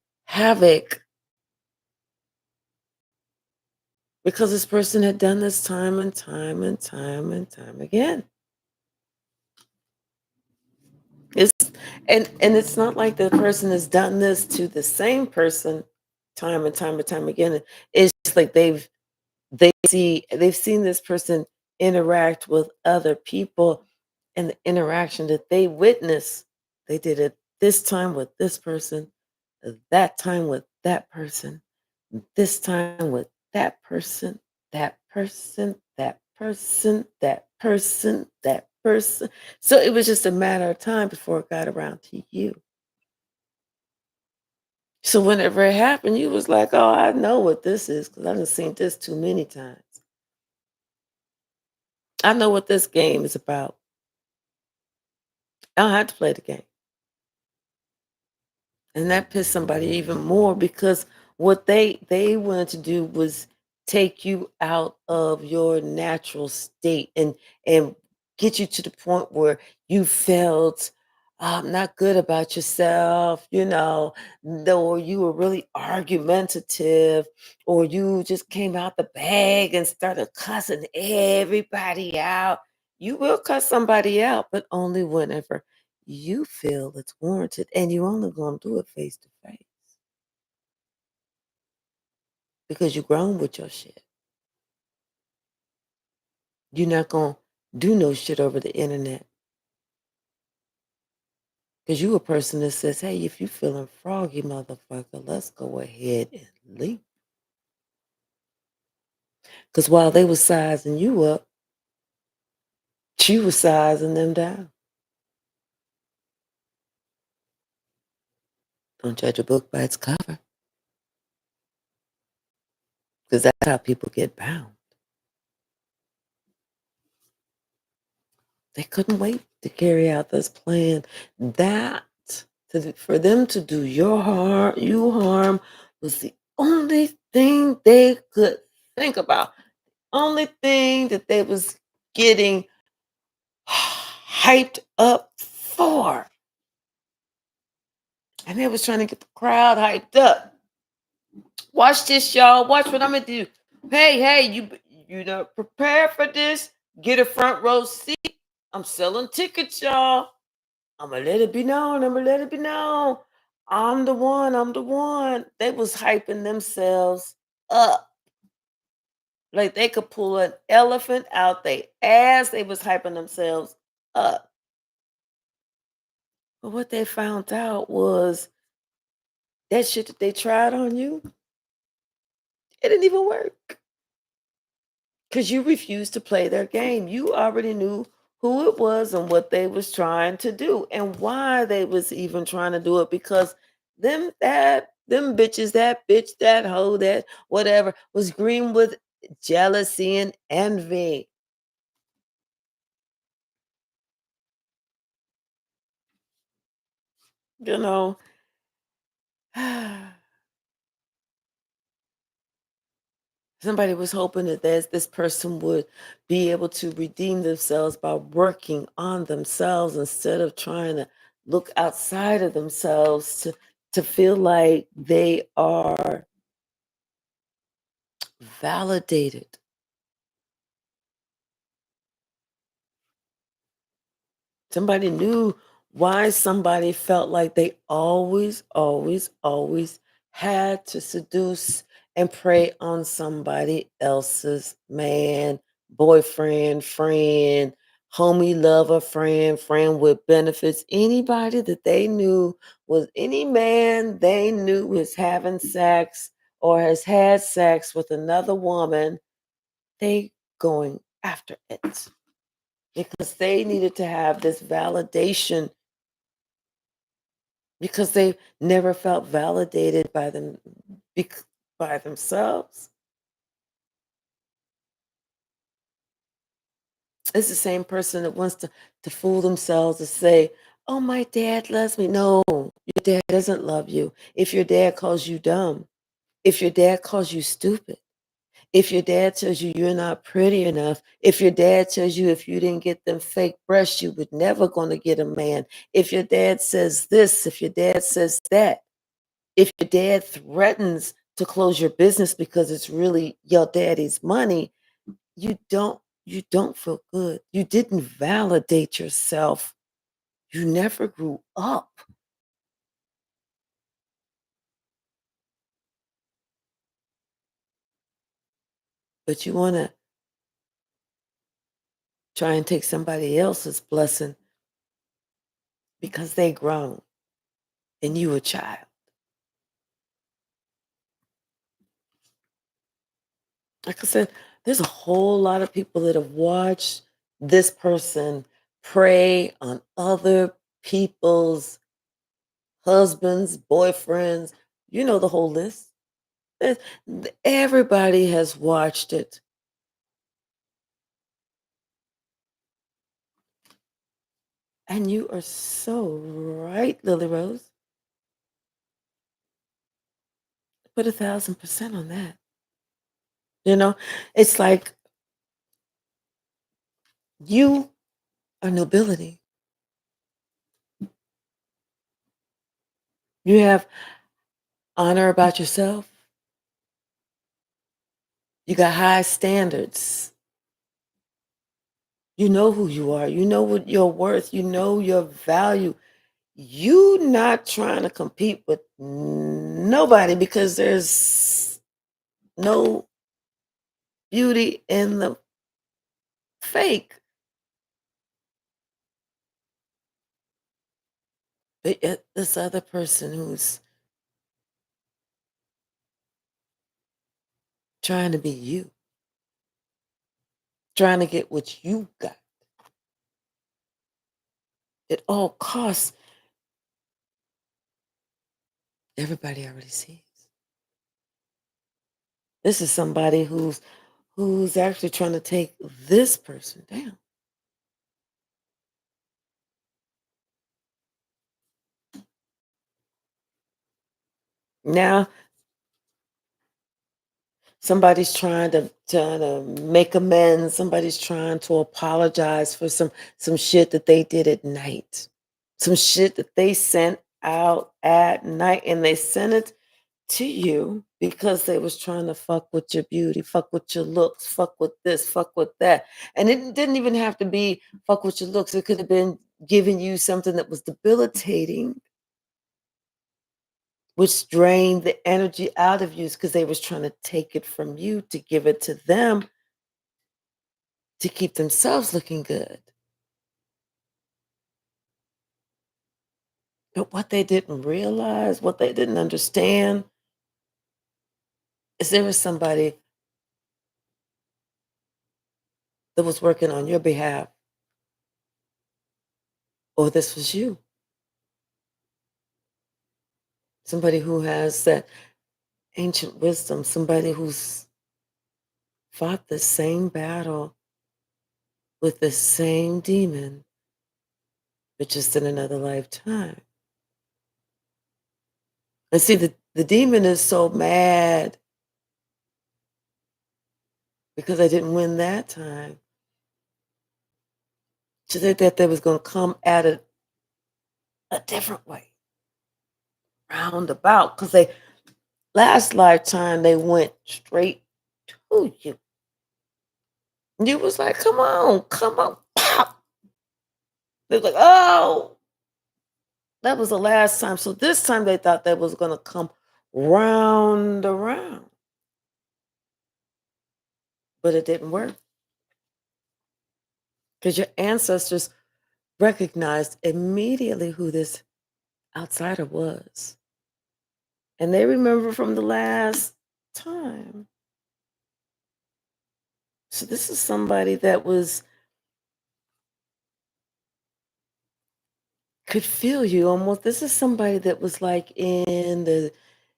because this person had done this time and time and time and time again. It's and it's not like the person has done this to the same person time and time and time again. It's just like they've seen this person interact with other people, and the interaction that they witness, they did it this time with this person, that time with that person, this time with that person, that person, that person, that person, that person. So it was just a matter of time before it got around to you. So whenever it happened, you was like, oh, I know what this is because I've seen this too many times. I know what this game is about. I don't have to play the game. And that pissed somebody even more because what they wanted to do was take you out of your natural state and get you to the point where you felt not good about yourself, or you were really argumentative, or you just came out the bag and started cussing everybody out. You will cuss somebody out, but only whenever you feel it's warranted, and you only gonna do it face to face because you grown with your shit. You're not gonna do no shit over the internet because you a person that says, hey, if you feeling froggy, motherfucker, let's go ahead and leave. Because while they was sizing you up, she was sizing them down. Don't judge a book by its cover, because that's how people get bound. They couldn't wait to carry out this plan. That for them to do you harm was the only thing they could think about. Only thing that they was getting hyped up for. And they was trying to get the crowd hyped up. Watch this, y'all. Watch what I'm gonna do. Hey, you not prepared for this? Get a front row seat. I'm selling tickets, y'all. I'ma let it be known. I'ma let it be known. I'm the one. I'm the one. They was hyping themselves up. Like they could pull an elephant out their ass. They was hyping themselves up. But what they found out was that shit that they tried on you, it didn't even work. Because you refused to play their game. You already knew who it was and what they was trying to do and why they was even trying to do it, because them bitches, that bitch, that hoe, that whatever, was green with jealousy and envy. You know, somebody was hoping that this person would be able to redeem themselves by working on themselves instead of trying to look outside of themselves to feel like they are validated. Somebody knew why somebody felt like they always had to seduce and prey on somebody else's man, boyfriend, friend, homie, lover, friend with benefits. Anybody that they knew was any man they knew was having sex or has had sex with another woman, they going after it because they needed to have this validation because they never felt validated by by themselves. It's the same person that wants to fool themselves to say, "Oh, my dad loves me." No, your dad doesn't love you. If your dad calls you dumb, if your dad calls you stupid, if your dad tells you you're not pretty enough, if your dad tells you if you didn't get them fake breasts, you would never gonna get a man, if your dad says this, if your dad says that, if your dad threatens to close your business because it's really your daddy's money, you don't feel good. You didn't validate yourself. You never grew up, but you want to try and take somebody else's blessing because they grown and you a child. Like I said, there's a whole lot of people that have watched this person prey on other people's husbands, boyfriends, the whole list. Eh, Everybody has watched it. And you are so right, Lily Rose. Put 1,000% on that. You know, it's like you are nobility. You have honor about yourself. You got high standards. You know who you are. You know what your worth. You know your value. You not trying to compete with nobody because there's no beauty in the fake. But yet this other person who's trying to be you, trying to get what you got at all costs, everybody already sees. This is somebody who's actually trying to take this person down. Now somebody's trying to make amends. Somebody's trying to apologize for some shit that they did at night. Some shit that they sent out at night and they sent it to you because they was trying to fuck with your beauty, fuck with your looks, fuck with this, fuck with that. And it didn't even have to be fuck with your looks. It could have been giving you something that was debilitating, which drained the energy out of you because they was trying to take it from you to give it to them to keep themselves looking good. But what they didn't realize, what they didn't understand, is there was somebody that was working on your behalf, or this was you. Somebody who has that ancient wisdom, somebody who's fought the same battle with the same demon, but just in another lifetime. And see, the demon is so mad because I didn't win that time. She said that they was going to come at it a different way, roundabout, because they last lifetime they went straight to you. And you was like, come on, pop. They was like, oh, that was the last time. So this time they thought that was going to come round around, but it didn't work because your ancestors recognized immediately who this outsider was. And they remember from the last time. So this is somebody that was could feel you almost. This is somebody that was like in the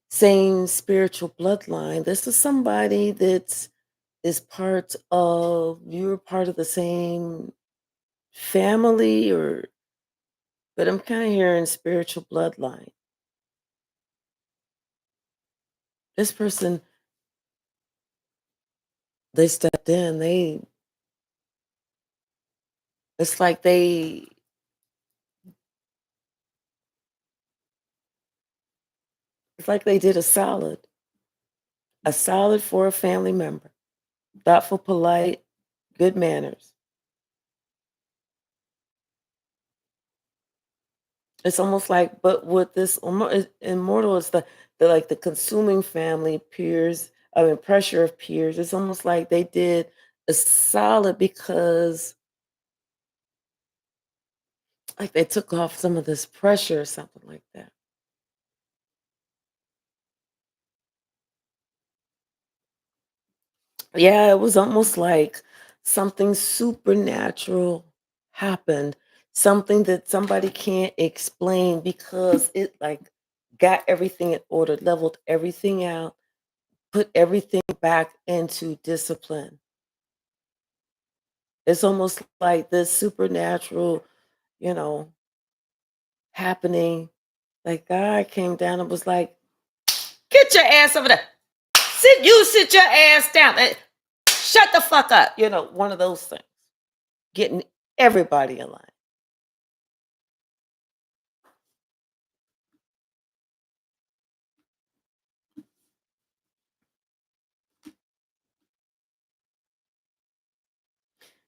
same spiritual bloodline. This is somebody that's is part of you're part of the same family or but I'm kinda hearing spiritual bloodline. This person, they stepped in, it's like it's like they did a salad for a family member. Thoughtful, polite, good manners. It's almost like but with this immortal is the, like, the consuming family peers I mean, pressure of peers. It's almost like they did a solid because, like, they took off some of this pressure or something like that. Yeah, it was almost like something supernatural happened, something that somebody can't explain because it, like, got everything in order, leveled everything out, put everything back into discipline. It's almost like this supernatural, you know, happening. Like God came down and was like, "Get your ass over there. Sit your ass down. Shut the fuck up." One of those things. Getting everybody in line.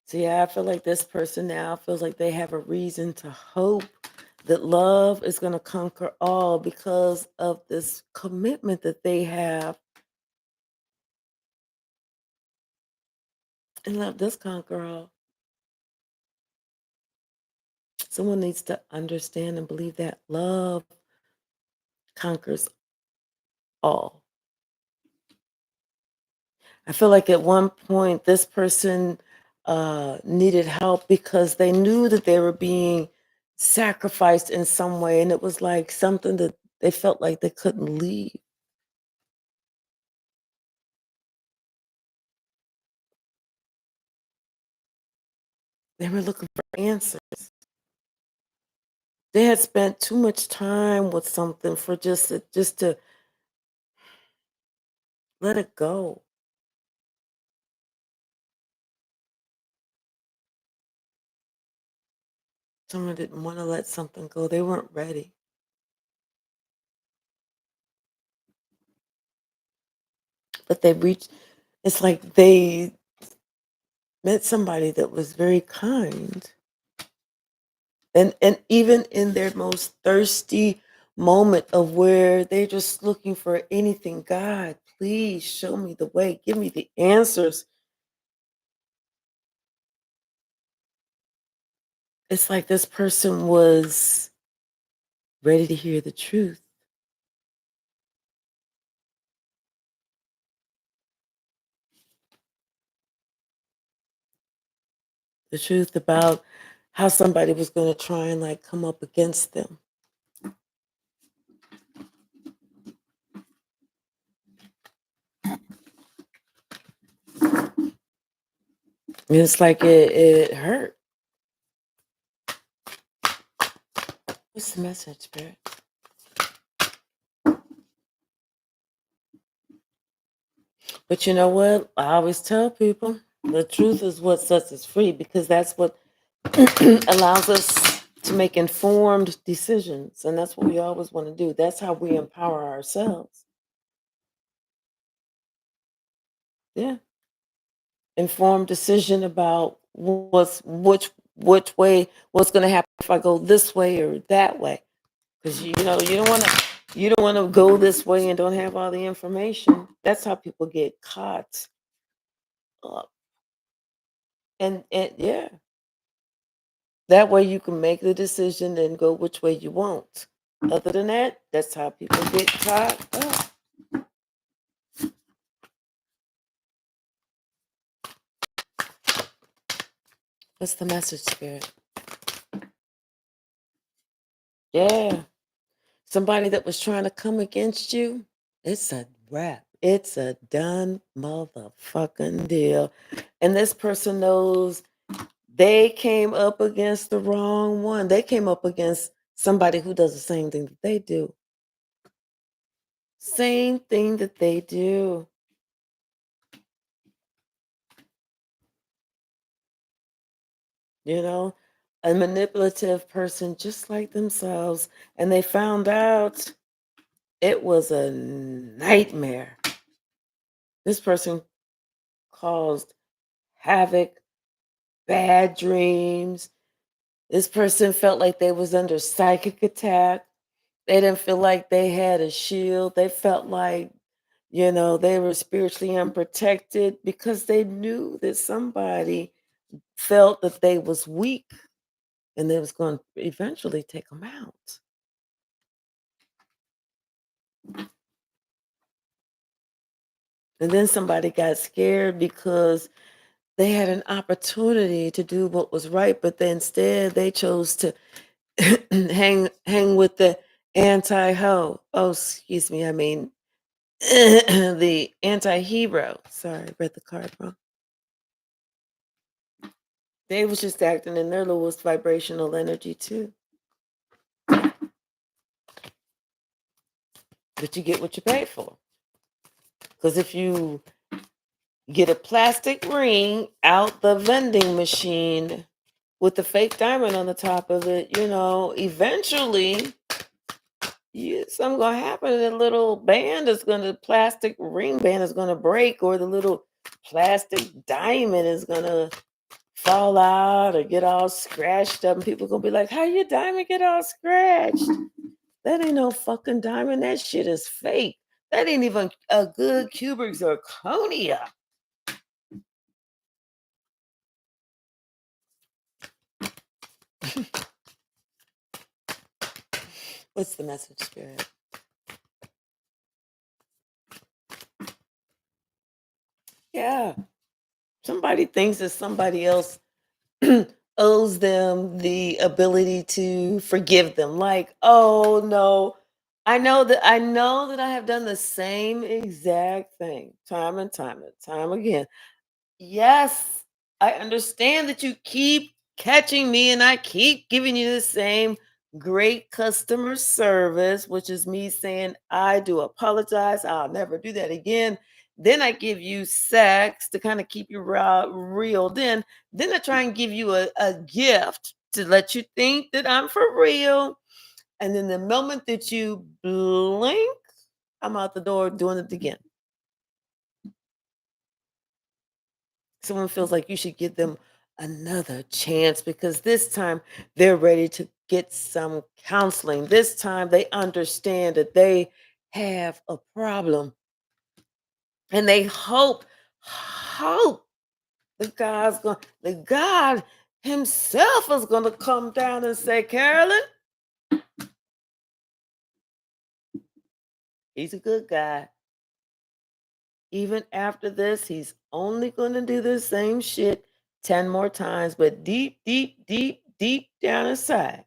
So yeah, I feel like this person now feels like they have a reason to hope that love is going to conquer all because of this commitment that they have. And love does conquer all. Someone needs to understand and believe that love conquers all. I feel like at one point this person needed help because they knew that they were being sacrificed in some way, and it was like something that they felt like they couldn't leave. They were looking for answers. They had spent too much time with something for just to let it go. Someone didn't want to let something go. They weren't ready, but they reached. It's like they met somebody that was very kind. And even in their most thirsty moment of where they're just looking for anything, God, please show me the way, give me the answers. It's like this person was ready to hear the truth about how somebody was going to try and like come up against them. And it's like it hurt. What's the message, Spirit? But you know what? I always tell people the truth is what sets us free because that's what allows us to make informed decisions. And that's what we always want to do. That's how we empower ourselves. Yeah. Informed decision about which way, what's going to happen if I go this way or that way. Because you don't want to go this way and don't have all the information. That's how people get caught up. And yeah, that way you can make the decision and go which way you want. Other than that, that's how people get caught up. What's the message, Spirit? Yeah. Somebody that was trying to come against you, it's a wrap. It's a done motherfucking deal. And this person knows they came up against the wrong one. They came up against somebody who does the same thing that they do. Same thing that they do, you know? A manipulative person just like themselves. And they found out it was a nightmare. This person caused havoc, bad dreams. This person felt like they was under psychic attack. They didn't feel like they had a shield. They felt like, they were spiritually unprotected because they knew that somebody felt that they was weak and they was going to eventually take them out. And then somebody got scared because they had an opportunity to do what was right, but then instead they chose to hang with the anti-ho. Oh, excuse me. I mean, the anti-hero. Sorry, I read the card wrong. They was just acting in their lowest vibrational energy too. But you get what you pay for. Because if you get a plastic ring out the vending machine with the fake diamond on the top of it, eventually something gonna happen. The little band is gonna plastic ring band is gonna break, or the little plastic diamond is gonna fall out or get all scratched up, and people gonna be like, "How your diamond get all scratched?" That ain't no fucking diamond. That shit is fake. That ain't even a good cubic zirconia. What's the message, Spirit? Yeah. Somebody thinks that somebody else owes them the ability to forgive them. Like, oh no, I know that I have done the same exact thing time and time again. Yes, I understand that you keep catching me and I keep giving you the same great customer service, which is me saying, I do apologize. I'll never do that again. Then I give you sex to kind of keep you reeled in. Then I try and give you a gift to let you think that I'm for real. And then the moment that you blink, I'm out the door doing it again. Someone feels like you should give them another chance because this time they're ready to get some counseling. This time they understand that they have a problem and they hope the God himself is going to come down and say, Carolyn, he's a good guy. Even after this, he's only going to do the same shit 10 more times, but deep, deep, deep, deep down inside,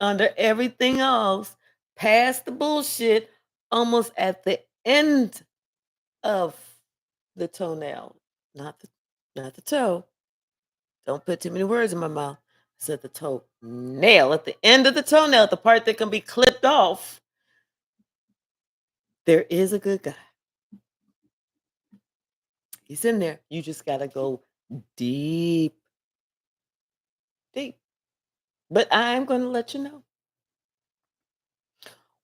under everything else, past the bullshit, almost at the end of the toenail, not the toe. Don't put too many words in my mouth. I said the toe nail at the end of the toenail, the part that can be clipped off. There is a good guy. He's in there. You just gotta go deep, deep. But I'm gonna let you know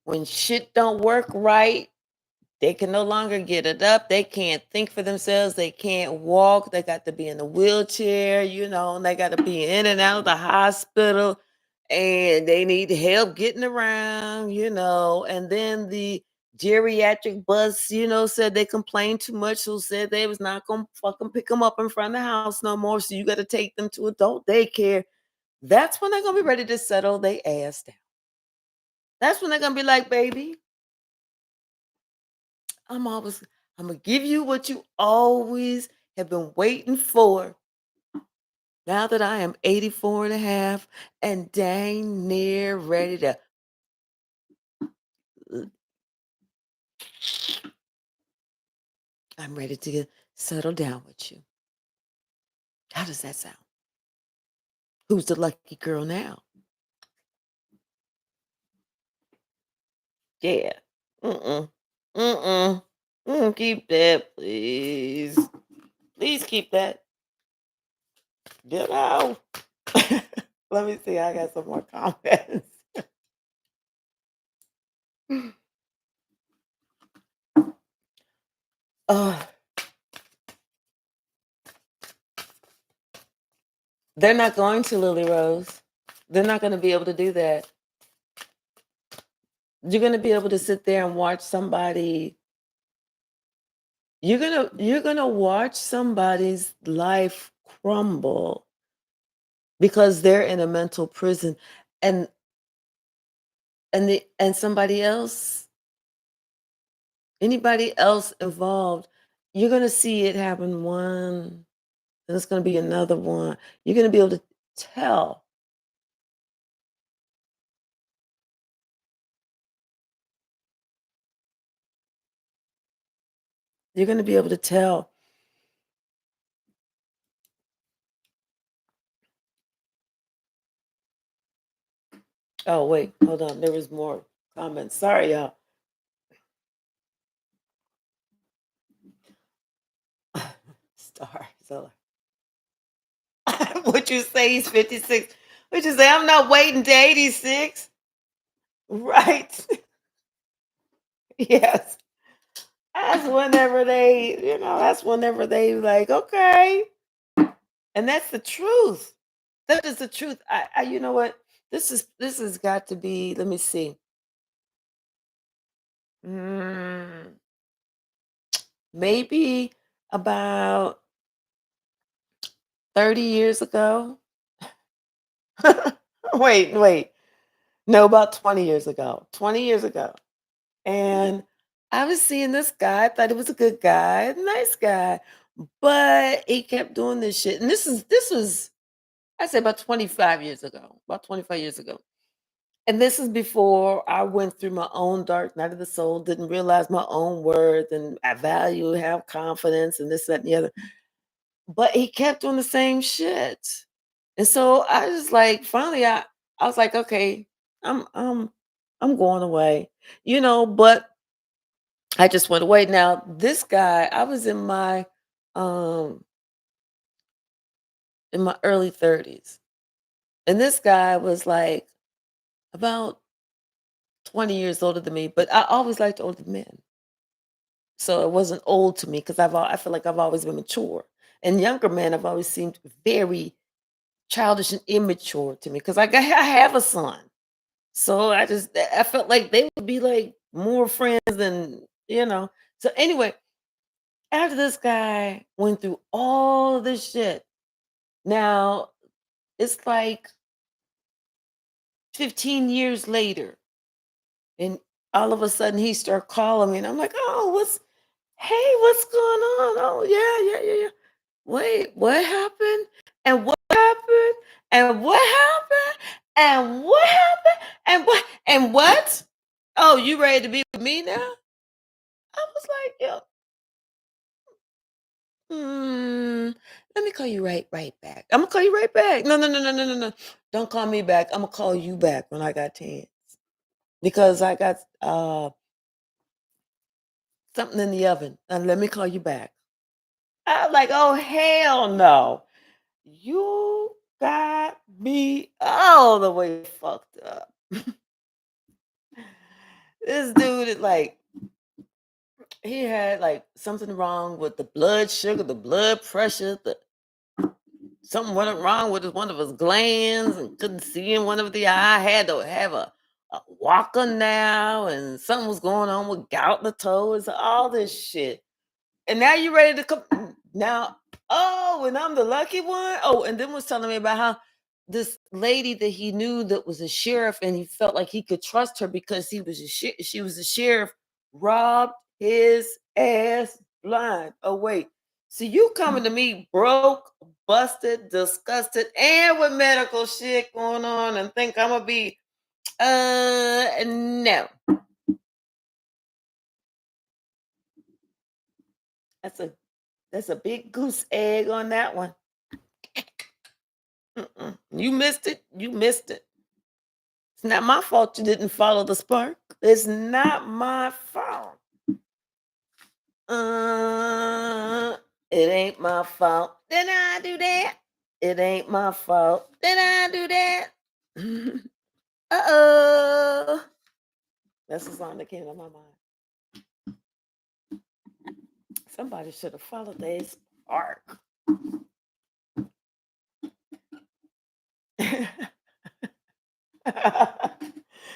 when shit don't work right. They can no longer get it up. They can't think for themselves. They can't walk. They got to be in a wheelchair, and they got to be in and out of the hospital. And they need help getting around, And then the geriatric bus, said they complained too much. So said they was not going to fucking pick them up in front of the house no more. So you got to take them to adult daycare. That's when they're going to be ready to settle their ass down. That's when they're going to be like, baby, I'm gonna give you what you always have been waiting for. Now that I am 84 and a half and dang near ready to I'm ready to settle down with you. How does that sound? Who's the lucky girl now? Yeah. Mm-mm. Mm-mm. Keep that, please. Please keep that. You know. Let me see. I got some more comments. Uh, they're not going to, Lily Rose. They're not going to be able to do that. You're going to be able to sit there and watch somebody. You're gonna watch somebody's life crumble because they're in a mental prison, and and somebody else, anybody else involved, you're gonna see it happen one, and it's gonna be another one. You're gonna be able to tell. You're gonna be able to tell. Oh wait, hold on. There was more comments. Sorry, y'all. Star. So, would you say he's 56? Would you say I'm not waiting to 86? Right. Yes. That's whenever they like, okay. And that's the truth. That is the truth. You know what? This has got to be, let me see. Mm, maybe about 30 years ago. Wait. No, about 20 years ago. 20 years ago. And I was seeing this guy, I thought he was a good guy, nice guy, but he kept doing this shit. And this was I say about 25 years ago, about 25 years ago. And this is before I went through my own dark night of the soul, didn't realize my own worth and I value, have confidence, and this, that, and the other. But he kept doing the same shit. And so I just like finally I was like, okay, I'm I'm I'm going away. But I just went away. Now, this guy, I was um in my early 30s. And this guy was like about 20 years older than me, but I always liked older men. So it wasn't old to me because I feel like I've always been mature. And younger men have always seemed very childish and immature to me because I have a son. So I felt like they would be like more friends than. So anyway, after this guy went through all this shit, now it's like 15 years later, and all of a sudden he started calling me, and I'm like, oh, what's going on? Oh, yeah. Wait, what happened? And what happened? And what happened? And what happened? And what? Oh, you ready to be with me now? I was like, yo, let me call you right back. I'm gonna call you right back. No. Don't call me back. I'm gonna call you back when I got 10. Because I got something in the oven. And let me call you back. I'm like, oh hell no. You got me all the way fucked up. This dude is like, he had like something wrong with the blood sugar, the blood pressure, something went wrong with one of his glands and couldn't see in one of the eye. Had to have a walker now, and something was going on with gout in the toes, all this shit. And now you ready to come now? Oh, and I'm the lucky one. Oh, and then was telling me about how this lady that he knew that was a sheriff, and he felt like he could trust her because she was a sheriff, robbed his ass blind. Oh wait, so you coming to me broke, busted, disgusted, and with medical shit going on, and think I'm gonna be? No. That's a big goose egg on that one. Mm-mm. You missed it. You missed it. It's not my fault you didn't follow the spark. It's not my fault. Uh, it ain't my fault. Did I do that? It ain't my fault. Did I do that? Uh-oh. That's the song that came to my mind. Somebody should have followed their spark.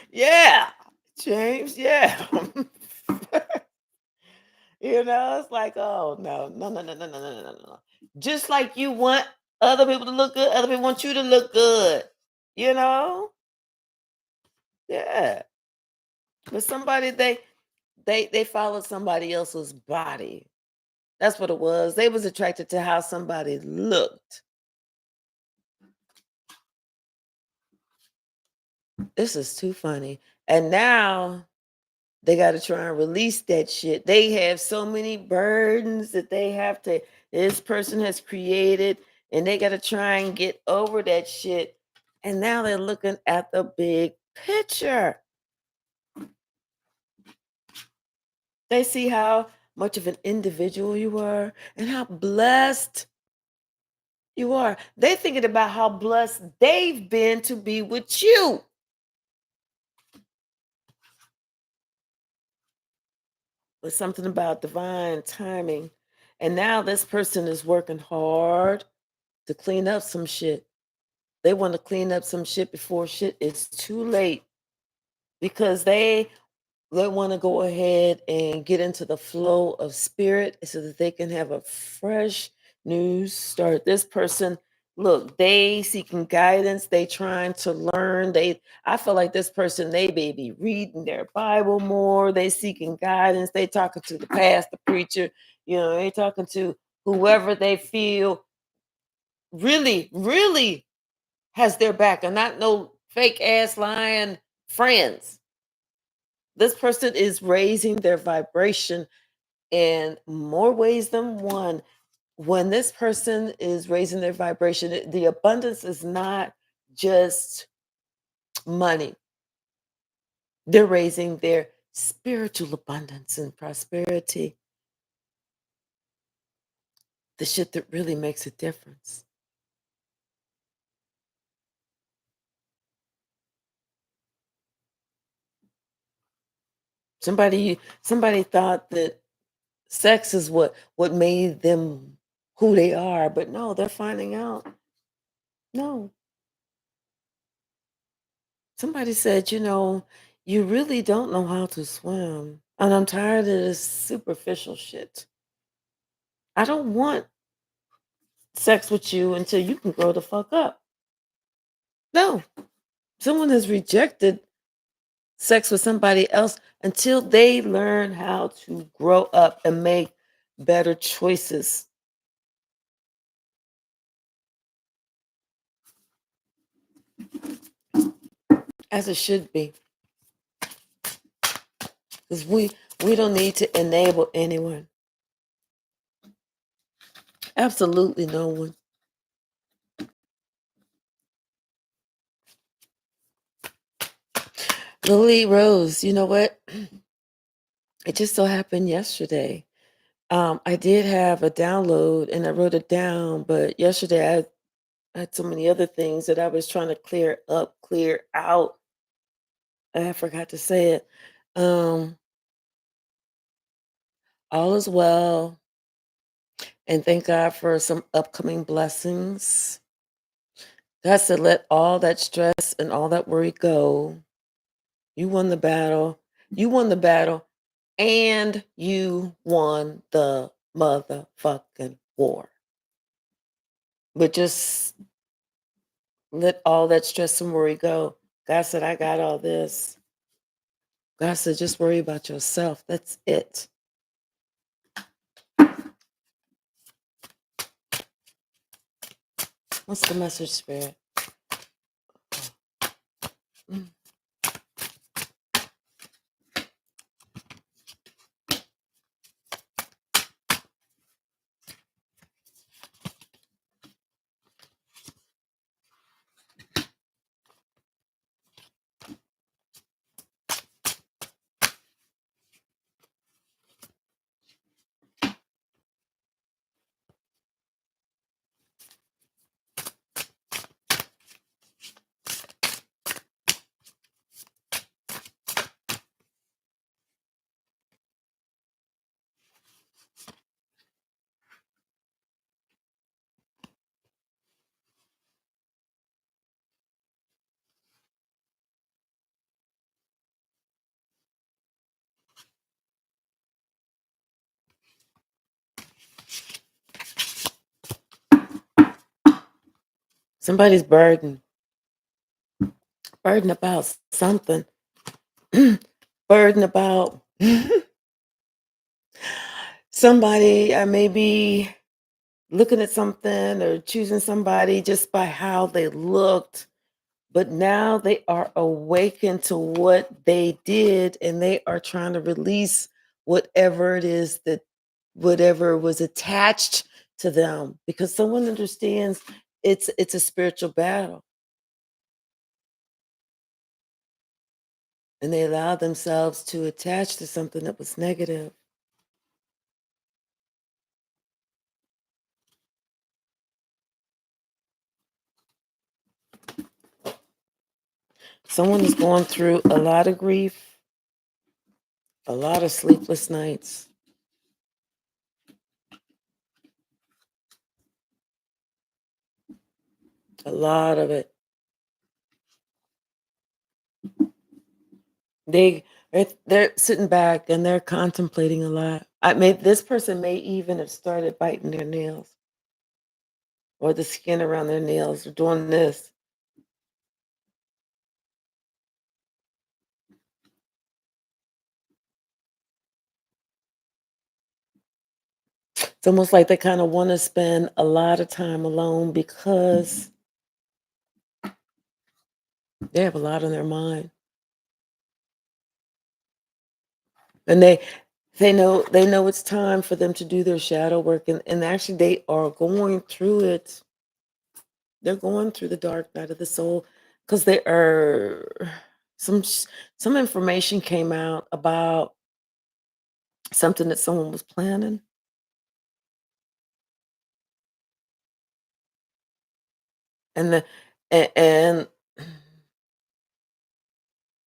Yeah, James, yeah. It's like, oh no, no, no, no, no, no, no, no, no, no. Just like you want other people to look good, other people want you to look good. You know? Yeah. But somebody they followed somebody else's body. That's what it was. They was attracted to how somebody looked. This is too funny. And now they got to try and release that shit. They have so many burdens that they have to, this person has created, and they got to try and get over that shit. And now they're looking at the big picture. They see how much of an individual you are and how blessed you are. They thinking about how blessed they've been to be with you. But something about divine timing. And now this person is working hard to clean up some shit. They want to clean up some shit before shit is too late because they want to go ahead and get into the flow of spirit so that they can have a fresh new start. This person, look, they seeking guidance, they trying to learn. I feel like this person, they may be reading their Bible more, they seeking guidance, they talking to the pastor, preacher, they talking to whoever they feel really, really has their back and not no fake ass lying friends. This person is raising their vibration in more ways than one. When this person is raising their vibration, the abundance is not just money. They're raising their spiritual abundance and prosperity, the shit that really makes a difference. Somebody thought that sex is what made them who they are, but no, they're finding out. No. Somebody said, you really don't know how to swim. And I'm tired of this superficial shit. I don't want sex with you until you can grow the fuck up. No. Someone has rejected sex with somebody else until they learn how to grow up and make better choices. As it should be. Because we don't need to enable anyone. Absolutely no one. Lily Rose, you know what? It just so happened yesterday. I did have a download and I wrote it down, but yesterday I had so many other things that I was trying to clear up, clear out. I forgot to say it. Um, all is well, and thank God for some upcoming blessings. God said, let all that stress and all that worry go. You won the battle. You won the battle, and you won the motherfucking war. But just let all that stress and worry go. God said, I got all this. God said, just worry about yourself. That's it. What's the message, Spirit? Mm. Somebody's burdened about something, burdened about somebody. I may be looking at something or choosing somebody just by how they looked, but now they are awakened to what they did and they are trying to release whatever it is that whatever was attached to them because someone understands it's a spiritual battle and they allow themselves to attach to something that was negative. Someone is going through a lot of grief, a lot of sleepless nights, a lot of it. They're sitting back and they're contemplating a lot. This person may even have started biting their nails or the skin around their nails or doing this. It's almost like they kind of want to spend a lot of time alone because they have a lot on their mind. And they know it's time for them to do their shadow work and actually they are going through it. They're going through the dark night of the soul because they are some information came out about something that someone was planning, and and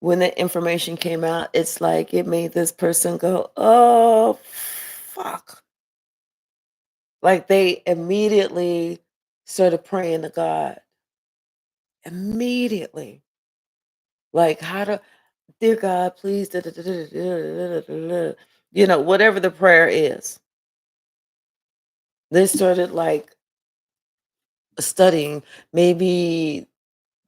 when the information came out, it's like it made this person go, "Oh, fuck." Like, they immediately started praying to God. Immediately. Like, how to "Dear God, please" da da da da da da da da," whatever the prayer is. They started, like, studying, maybe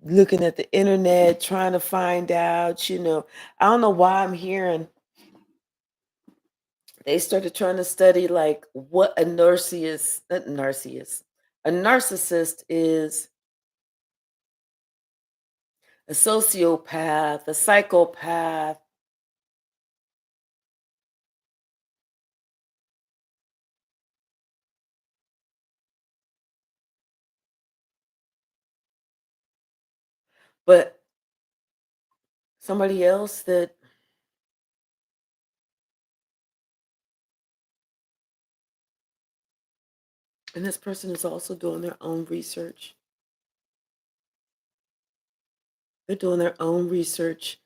looking at the internet, trying to find out, I don't know why I'm hearing they started trying to study like what a narcissist is, a sociopath, a psychopath, but somebody else that and this person is also doing their own research. They're doing their own research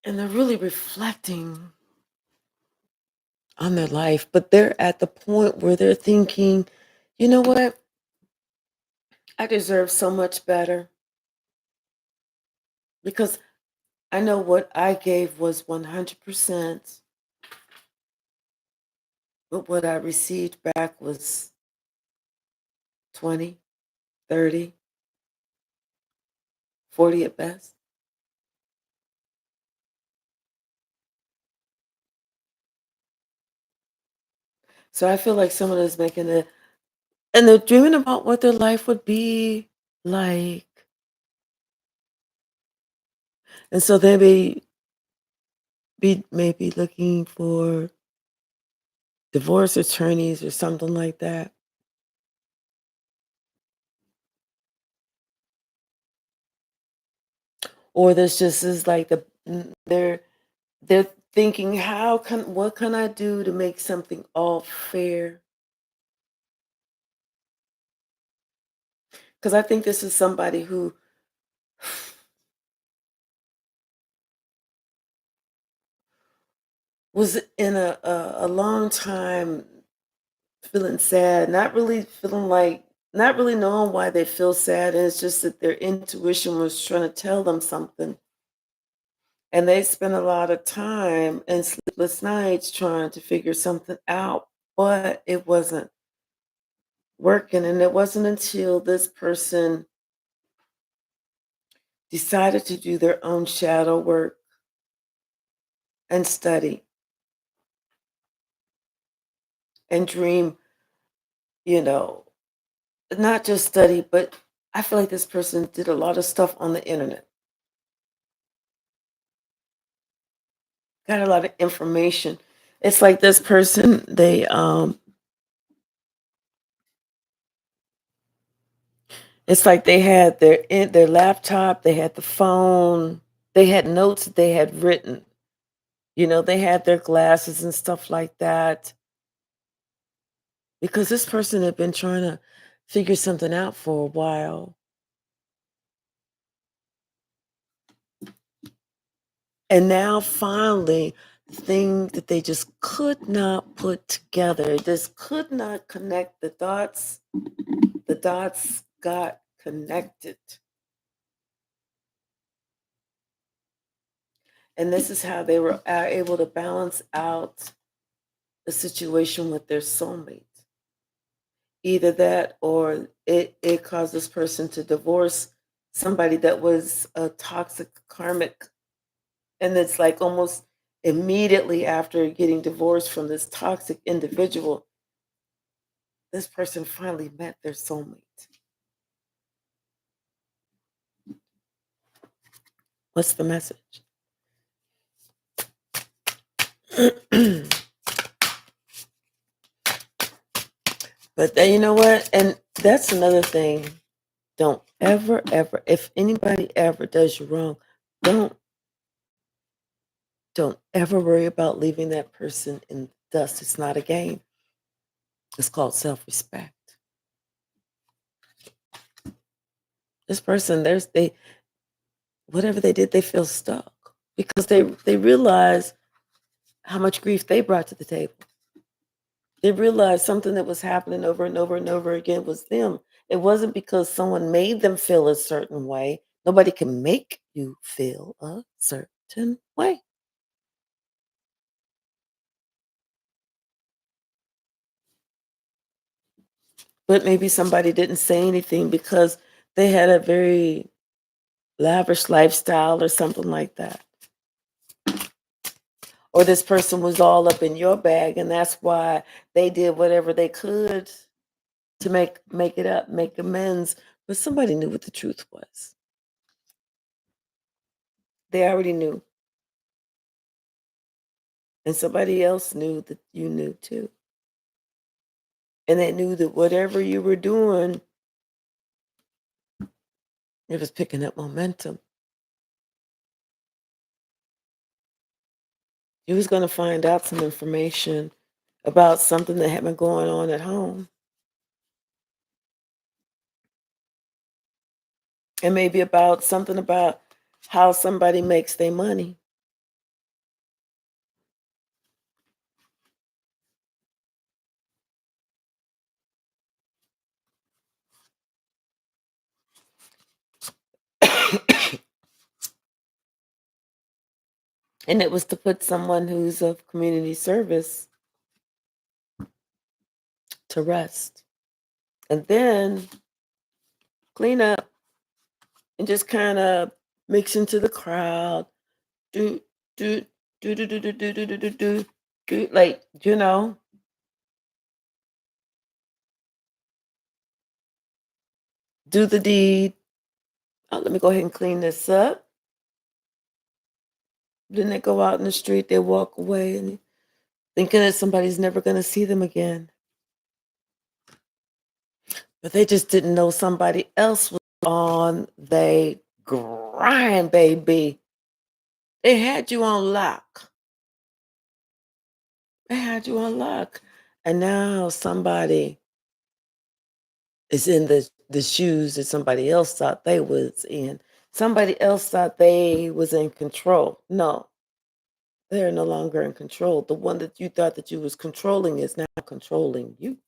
and they're really reflecting on their life, but they're at the point where they're thinking, you know what? I deserve so much better because I know what I gave was 100%, but what I received back was 20, 30, 40 at best. So I feel like someone is making it, and they're dreaming about what their life would be like. And so they maybe looking for divorce attorneys or something like that. Or there's just is like they're thinking, what can I do to make something all fair? Because I think this is somebody who was in a long time feeling sad, not really knowing why they feel sad. And it's just that their intuition was trying to tell them something. And they spent a lot of time and sleepless nights trying to figure something out, but it wasn't working. And it wasn't until this person decided to do their own shadow work and study and dream, you know, not just study, but I feel like this person did a lot of stuff on the internet, got a lot of information. It's like this person, it's like they had their laptop, they had the phone, they had notes that they had written. They had their glasses and stuff like that because this person had been trying to figure something out for a while. And now finally, the thing that they just could not put together, just could not connect the dots got connected. And this is how they were able to balance out the situation with their soulmate. Either that or it caused this person to divorce somebody that was a toxic karmic. And it's like almost immediately after getting divorced from this toxic individual, this person finally met their soulmate. What's the message? But then, you know what? And that's another thing. Don't ever, ever, if anybody ever does you wrong, don't don't ever worry about leaving that person in the dust. It's not a game. It's called self-respect. This person, they whatever they did, they feel stuck because they realize how much grief they brought to the table. They realized something that was happening over and over and over again was them. It wasn't because someone made them feel a certain way. Nobody can make you feel a certain way. But maybe somebody didn't say anything because they had a very lavish lifestyle or something like that. Or this person was all up in your bag and that's why they did whatever they could to make it up, make amends. But somebody knew what the truth was. They already knew. And somebody else knew that you knew too. And they knew that whatever you were doing, it was picking up momentum. You was going to find out some information about something that had been going on at home. And maybe about something about how somebody makes their money. And it was to put someone who's of community service to rest. And then clean up and just kind of mix into the crowd. Do, do, do, like, do the deed. Oh, let me go ahead and clean this up. Then they go out in the street, they walk away and thinking that somebody's never going to see them again. But they just didn't know somebody else was on they grind, baby. They had you on lock. They had you on lock. And now somebody is in the shoes that somebody else thought they was in. Somebody else thought they was in control. No, they're no longer in control. The one that you thought that you was controlling is now controlling you.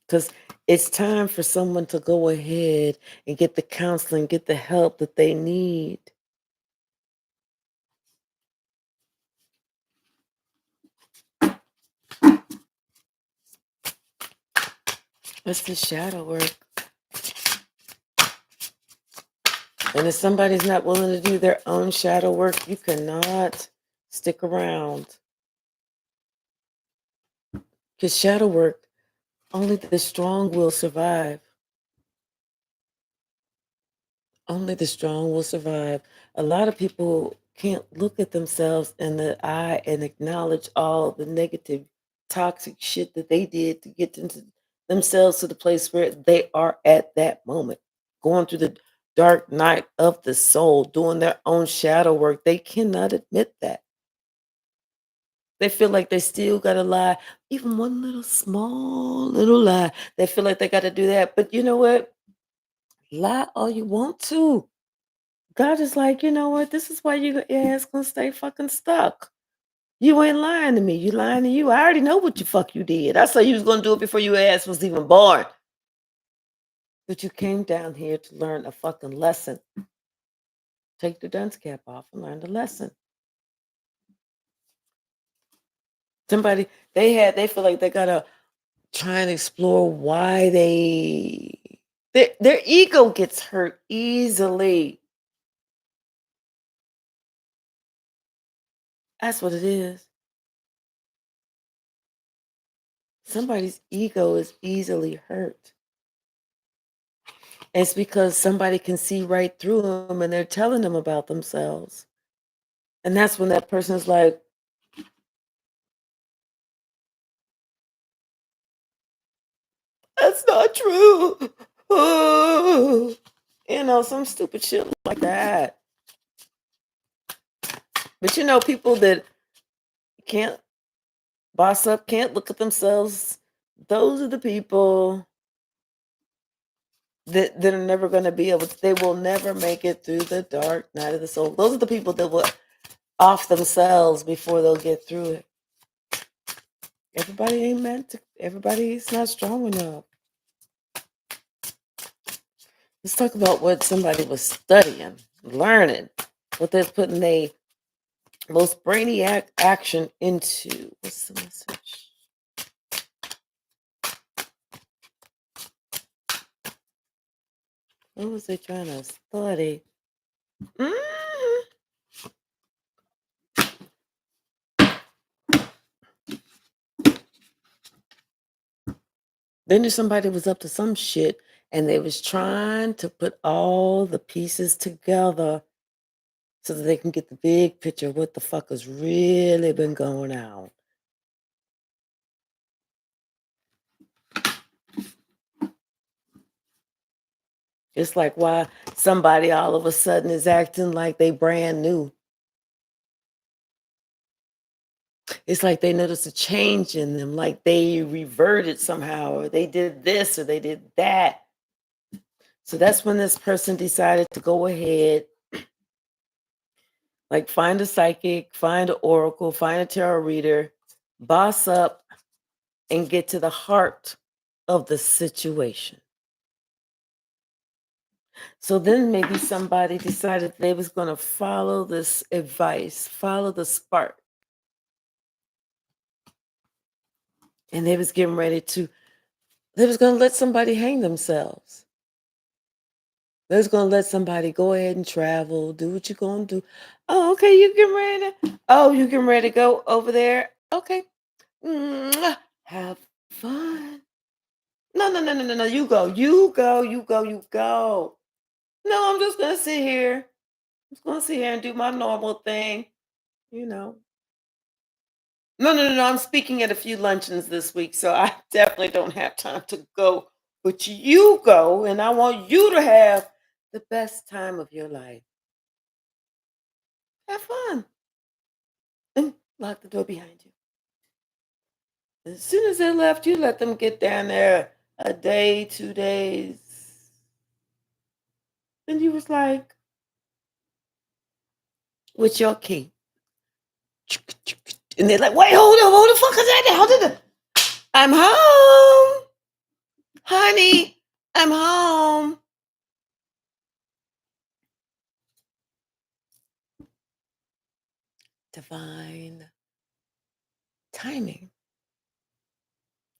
Because it's time for someone to go ahead and get the counseling, get the help that they need. It's the shadow work. And if somebody's not willing to do their own shadow work, you cannot stick around. Because shadow work, only the strong will survive. Only the strong will survive. A lot of people can't look at themselves in the eye and acknowledge all the negative, toxic shit that they did to get themselves to the place where they are at that moment, going through the dark night of the soul, doing their own shadow work. They cannot admit that. They feel like they still got to lie, even one little small little lie. They feel like they got to do that. But you know what? Lie all you want to. God is like, you know what? This is why your ass gonna stay fucking stuck. You ain't lying to me. You lying to you. I already know what you fuck you did. I saw you was gonna do it before your ass was even born. But you came down here to learn a fucking lesson. Take the dunce cap off and learn the lesson. Somebody they feel like they gotta try and explore why their ego gets hurt easily. That's what it is. Somebody's ego is easily hurt. It's because somebody can see right through them and they're telling them about themselves. And that's when that person's like, that's not true. Oh. Some stupid shit like that. But people that can't boss up, can't look at themselves, those are the people that are never going to be able to, they will never make it through the dark night of the soul. Those are the people that will off themselves before they'll get through it. Everybody's not strong enough. Let's talk about what somebody was studying, learning, what they're putting their most brainiac action into. What's the message? What was they trying to study? Mhm. Then there's somebody was up to some shit and they was trying to put all the pieces together so that they can get the big picture of what the fuck has really been going on. It's like why somebody all of a sudden is acting like they brand new. It's like they noticed a change in them, like they reverted somehow, or they did this, or they did that. So that's when this person decided to go ahead, like find a psychic, find an oracle, find a tarot reader, boss up, and get to the heart of the situation. So then maybe somebody decided they was going to follow this advice, follow the spark, and they was getting ready to, they was going to let somebody hang themselves. They was going to let somebody go ahead and travel, do what you're going to do. Oh, okay, you getting ready to, oh, you getting ready to go over there? Okay. Mwah. Have fun. No, no, no, no, no, no. You go, you go, you go, you go. No, I'm just going to sit here. I'm just going to sit here and do my normal thing, you know. No, no, no, no. I'm speaking at a few luncheons this week, so I definitely don't have time to go. But you go, and I want you to have the best time of your life. Have fun. And lock the door behind you. As soon as they left, you let them get down there a day, 2 days. And you was like, with your key. And they're like, wait, hold on, hold the fuck is that? Hold it. I'm home. Honey, I'm home. Divine timing.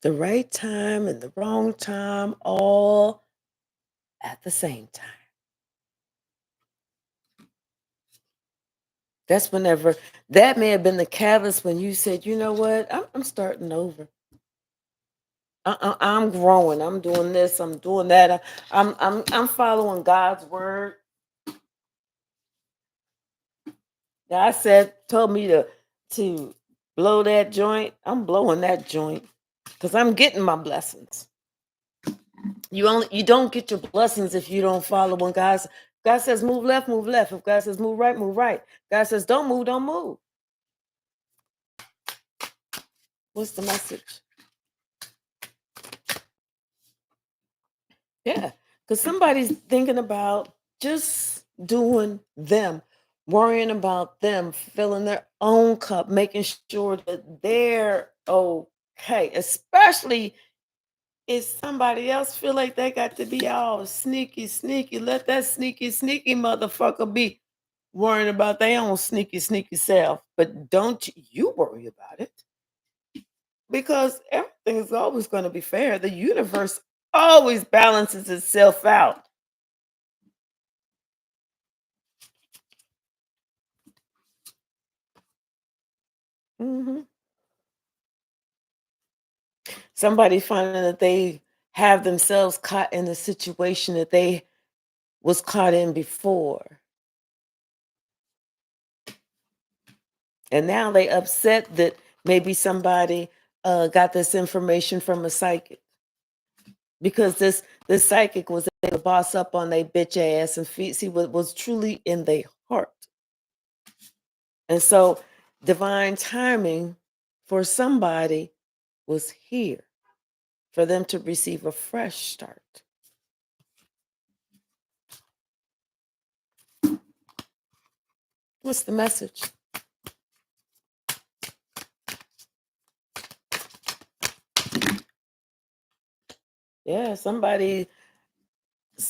The right time and the wrong time all at the same time. That's whenever that may have been the catalyst when you said, "You know what? I'm starting over. I'm growing. I'm doing this. I'm doing that. I'm following God's word." God said, told me to blow that joint. I'm blowing that joint because I'm getting my blessings. You don't get your blessings if you don't follow when God says move left, move left. If God says move right, move right. God says don't move, don't move. What's the message? Yeah, because somebody's thinking about just doing them, worrying about them, filling their own cup, making sure that they're okay, especially if somebody else feel like they got to be all sneaky, sneaky. Let that sneaky, sneaky motherfucker be worrying about their own sneaky, sneaky self. But don't you worry about it because everything is always going to be fair. The universe always balances itself out. Mhm. Somebody finding that they have themselves caught in a situation that they was caught in before. And now they upset that maybe somebody got this information from a psychic because this psychic was able to boss up on their bitch ass and see what was truly in their heart. And so divine timing for somebody was here for them to receive a fresh start. What's the message? Yeah, somebody,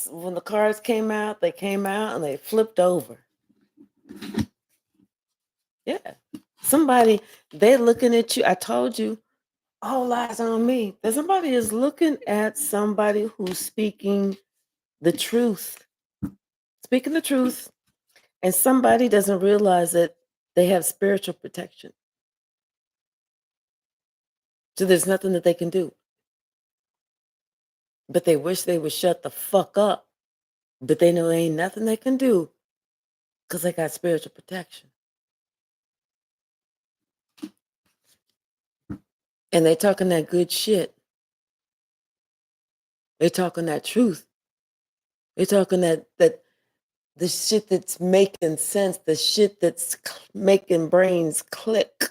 when the cards came out, they came out and they flipped over. Yeah. Somebody, they're looking at you. I told you, all eyes on me. That somebody is looking at somebody who's the truth, speaking the truth, and somebody doesn't realize that they have spiritual protection. So there's nothing that they can do. But they wish they would shut the fuck up. But they know there ain't nothing they can do because they got spiritual protection. And they talking that good shit. They talking that truth. They talking that the shit that's making sense, the shit that's making brains click.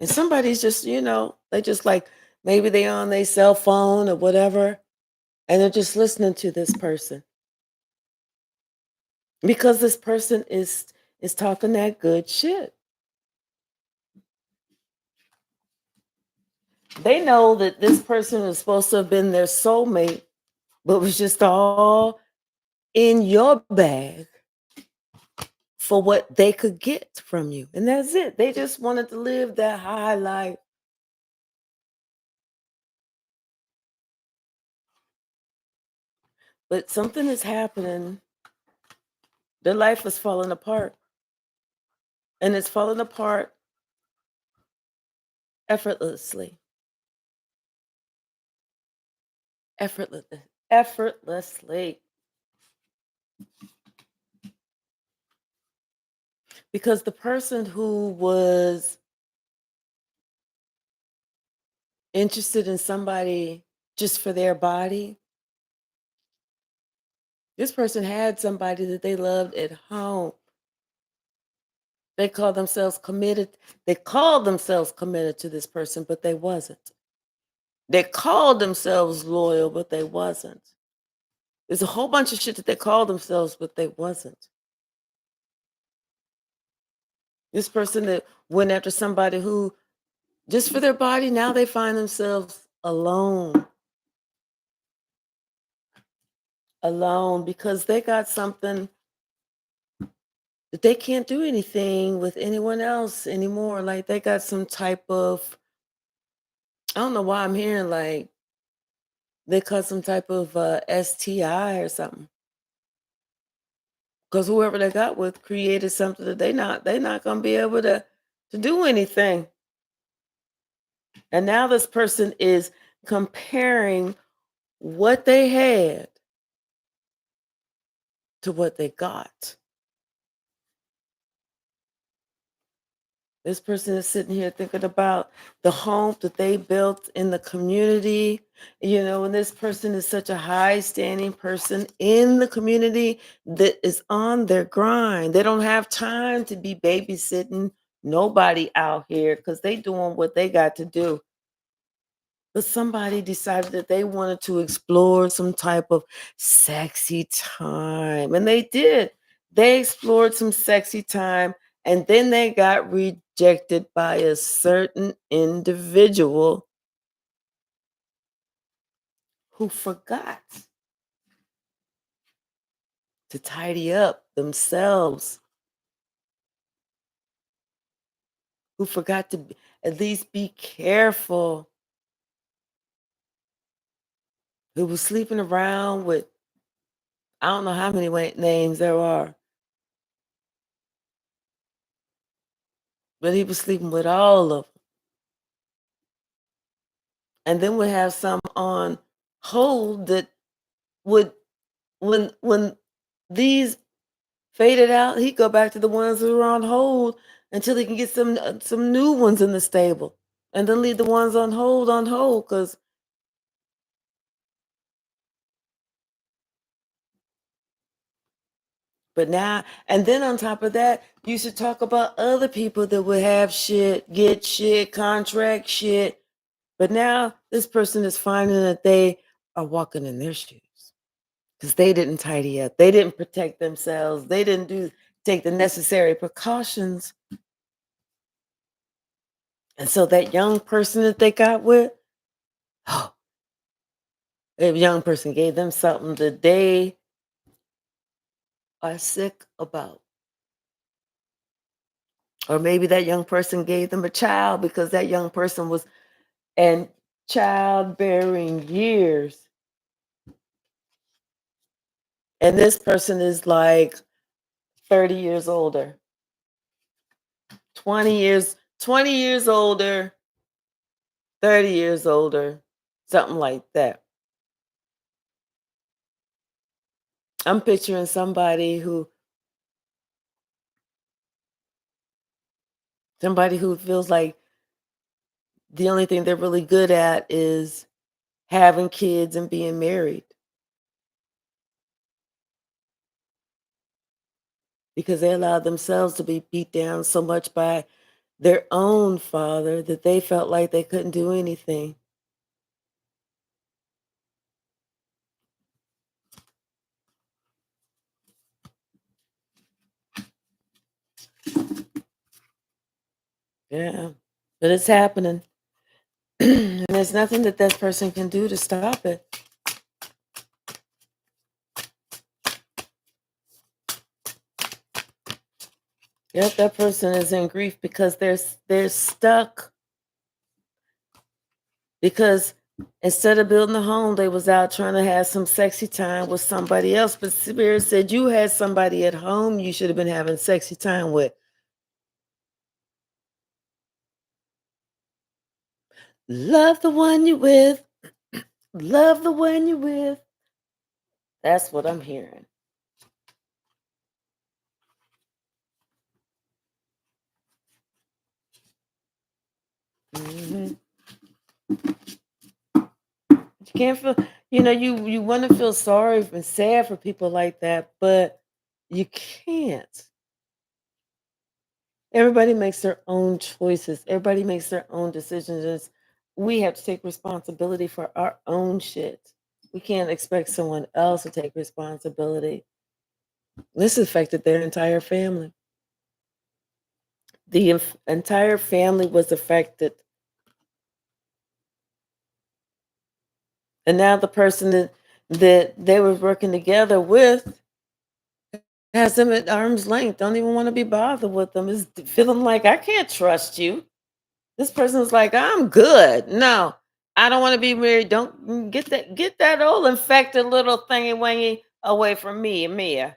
And somebody's just, they just like maybe they on their cell phone or whatever, and they're just listening to this person because this person is talking that good shit. They know that this person was supposed to have been their soulmate, but was just all in your bag for what they could get from you. And that's it. They just wanted to live that high life. But something is happening. Their life is falling apart. And it's falling apart effortlessly. Effortlessly. Because the person who was interested in somebody just for their body, this person had somebody that they loved at home. They called themselves committed. They called themselves committed to this person, but they wasn't. They called themselves loyal, but they wasn't. There's a whole bunch of shit that they called themselves, but they wasn't. This person that went after somebody who, just for their body, now they find themselves alone. Alone because they got something that they can't do anything with anyone else anymore. Like they got some type of I don't know why I'm hearing like they caught some type of STI or something. Because whoever they got with created something that they not gonna be able to do anything. And now this person is comparing what they had to what they got. This person is sitting here thinking about the home that they built in the community, and this person is such a high standing person in the community that is on their grind. They don't have time to be babysitting nobody out here because they doing what they got to do. But somebody decided that they wanted to explore some type of sexy time. And they did. They explored some sexy time and then they got rejected by a certain individual who forgot to tidy up themselves, who forgot to at least be careful, who was sleeping around with, I don't know how many names there are, but he was sleeping with all of them. And then we have some on hold that would when these faded out, he'd go back to the ones who were on hold until he can get some new ones in the stable, and then leave the ones on hold. Cause but now and then on top of that, you should talk about other people that would have shit, get shit, contract shit. But now this person is finding that they are walking in their shoes. Because they didn't tidy up. They didn't protect themselves. They didn't take the necessary precautions. And so that young person that they got with, oh, that young person gave them something that they are sick about. Or maybe that young person gave them a child because that young person was in childbearing years. And this person is like 30 years older, 20 years older, 30 years older, something like that. I'm picturing somebody who feels like the only thing they're really good at is having kids and being married because they allowed themselves to be beat down so much by their own father that they felt like they couldn't do anything. Yeah, but it's happening. And there's nothing that that person can do to stop it. Yep, that person is in grief because they're stuck because instead of building a home, they was out trying to have some sexy time with somebody else. But Spirit said you had somebody at home you should have been having sexy time with. Love the one you with. Love the one you with. That's what I'm hearing. Mhm. You can't feel, you want to feel sorry and sad for people like that, but you can't. Everybody makes their own choices. Everybody makes their own decisions. We have to take responsibility for our own shit. We can't expect someone else to take responsibility. This affected their entire family. The entire family was affected. And now the person that they were working together with has them at arm's length, don't even want to be bothered with them. Is feeling like I can't trust you. This person's like, I'm good. No. I don't want to be married. Don't get that old infected little thingy wingy away from me and Mia.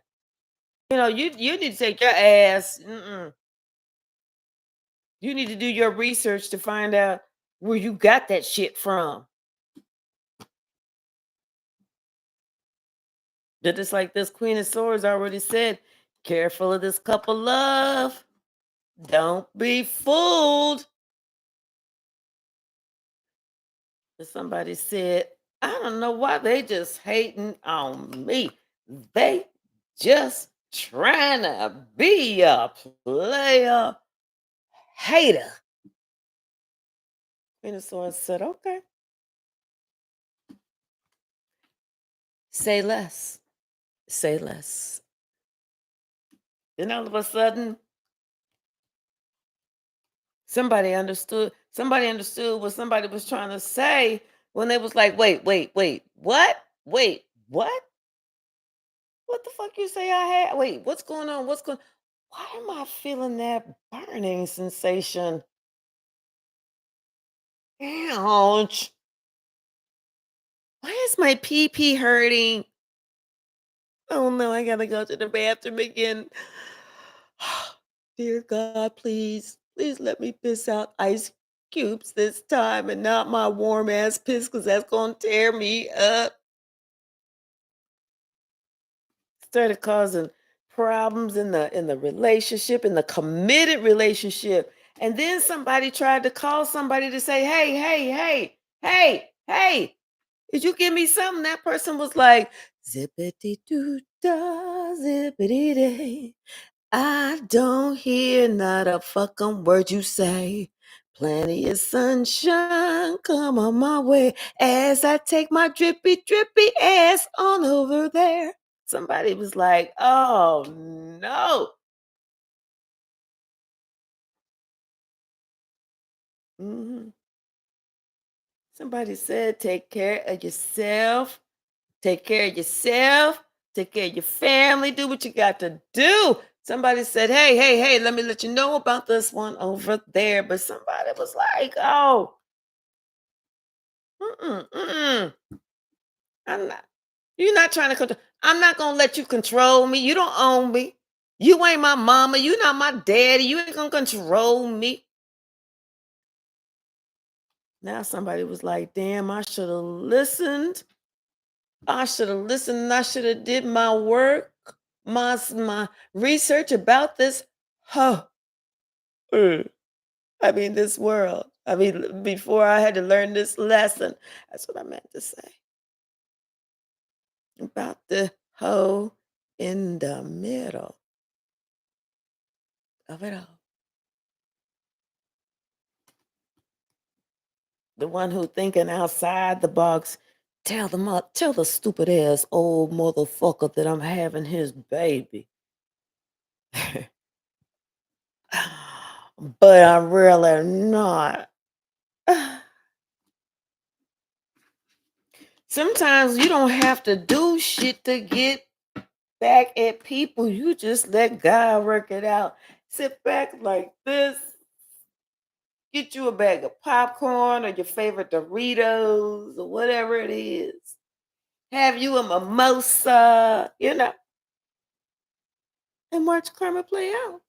You need to take your ass. You need to do your research to find out where you got that shit from. Just like this Queen of Swords already said, careful of this couple love. Don't be fooled. And somebody said, I don't know why they just hating on me. They just trying to be a player hater. Queen of Swords said, okay, say less. Say less. Then all of a sudden, somebody understood what somebody was trying to say when they was like, wait, what the fuck you say I had, wait, what's going on, why am I feeling that burning sensation? Ouch, why is my pee hurting? Oh no, I gotta go to the bathroom again. Dear God, please let me piss out ice cubes this time and not my warm ass piss, because that's gonna tear me up. Started causing problems in the relationship, in the committed relationship. And then somebody tried to call somebody to say, hey, did you give me something? That person was like, zippity doo dah, zippity day. I don't hear not a fucking word you say. Plenty of sunshine come on my way as I take my drippy ass on over there. Somebody was like, oh no. Mhm. Somebody said, take care of yourself. Take care of yourself. Take care of your family. Do what you got to do. Somebody said, hey, let me let you know about this one over there. But somebody was like, oh, mm-mm. I'm not. You're not trying to control. I'm not gonna let you control me. You don't own me. You ain't my mama. You not my daddy. You ain't gonna control me. Now somebody was like, damn, I should have listened. I should have listened and I should have did my work, my research about this. Huh. I mean, this world. I mean, before I had to learn this lesson. That's what I meant to say about the hoe in the middle of it all. The one who thinking outside the box. Tell the stupid ass old motherfucker that I'm having his baby. But I'm really not. Sometimes you don't have to do shit to get back at people. You just let God work it out. Sit back like this, get you a bag of popcorn or your favorite Doritos or whatever it is. Have you a mimosa, and watch karma play out.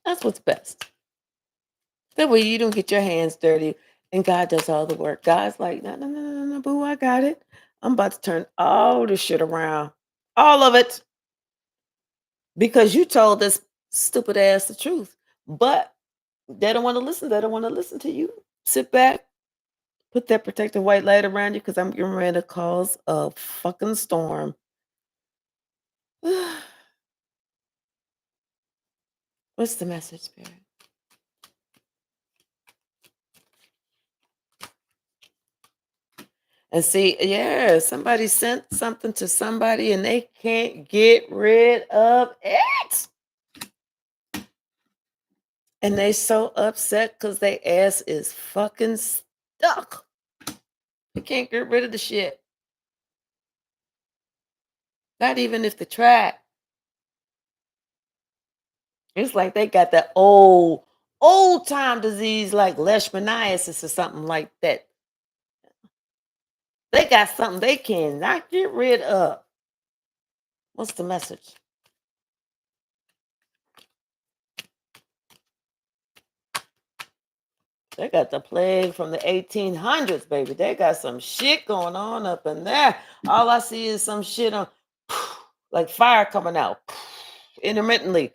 That's what's best. That way you don't get your hands dirty and God does all the work. God's like, no, boo, I got it. I'm about to turn all this shit around. All of it. Because you told this stupid ass the truth. But they don't want to listen. They don't want to listen to you. Sit back, put that protective white light around you because I'm getting ready to cause a fucking storm. What's the message, Spirit? And see, yeah, somebody sent something to somebody and they can't get rid of it. And they so upset because their ass is fucking stuck. They can't get rid of the shit. Not even if they try. It's like they got that old old time disease like leishmaniasis or something like that. They got something they cannot get rid of. What's the message? They got the plague from the 1800s, baby. They got some shit going on up in there. All I see is some shit on, like fire coming out intermittently.